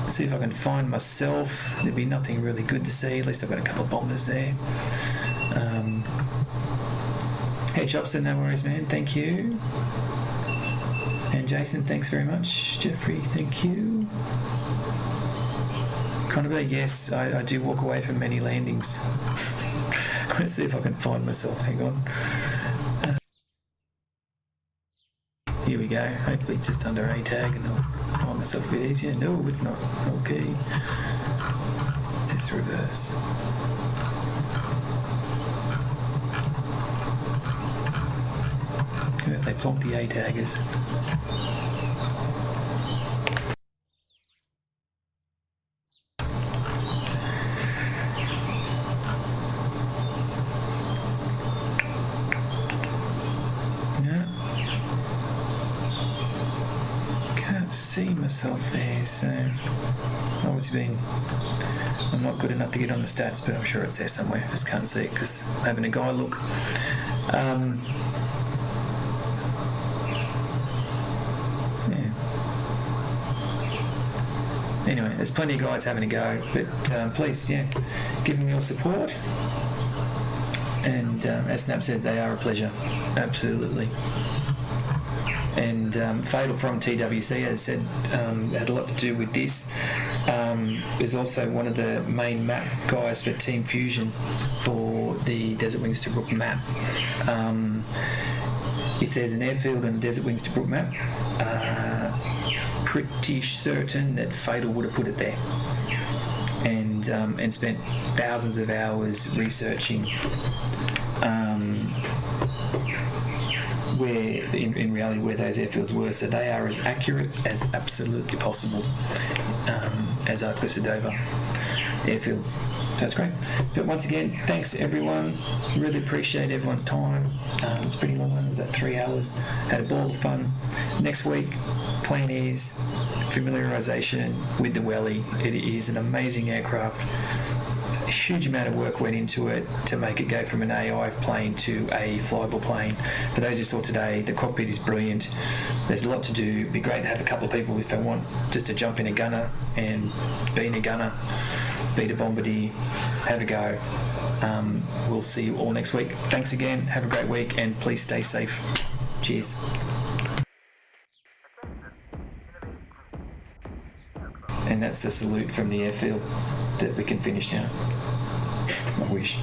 See if I can find myself. There'd be nothing really good to see. At least I've got a couple of bombers there. Hey, Chopson, no worries, man. Thank you. And Jason, thanks very much. Jeffrey, thank you. Conover, yes, I do walk away from many landings. Let's see if I can find myself. Hang on. Here we go. Hopefully it's just under A tag and I'll find myself a bit easier. No, it's not. Okay. Just reverse. If they plonk the A taggers. Myself there, so I'm not good enough to get on the stats, but I'm sure it's there somewhere. I just can't see it because I'm having a guy look. Anyway, there's plenty of guys having a go, but please, give them your support. And as Snap said, they are a pleasure, absolutely. And Fatal from TWC, as I said, had a lot to do with this. Is also one of the main map guys for Team Fusion for the Desert Wings Tobruk map. If there's an Airfield and Desert Wings Tobruk map, pretty certain that Fatal would have put it there, and spent thousands of hours researching where in reality where those airfields were, so they are as accurate as absolutely possible as are Clissadova airfields. So that's great. But once again, thanks everyone. Really appreciate everyone's time. It's a pretty long one. It was at 3 hours. Had a ball of fun. Next week, plan is familiarisation with the Welly. It is an amazing aircraft. A huge amount of work went into it to make it go from an AI plane to a flyable plane. For those who saw today, the cockpit is brilliant. There's a lot to do. It'd be great to have a couple of people if they want just to jump in a gunner and be in a gunner, beat a bombardier, have a go. We'll see you all next week. Thanks again. Have a great week and please stay safe. Cheers. And that's the salute from the airfield that we can finish now. I wish.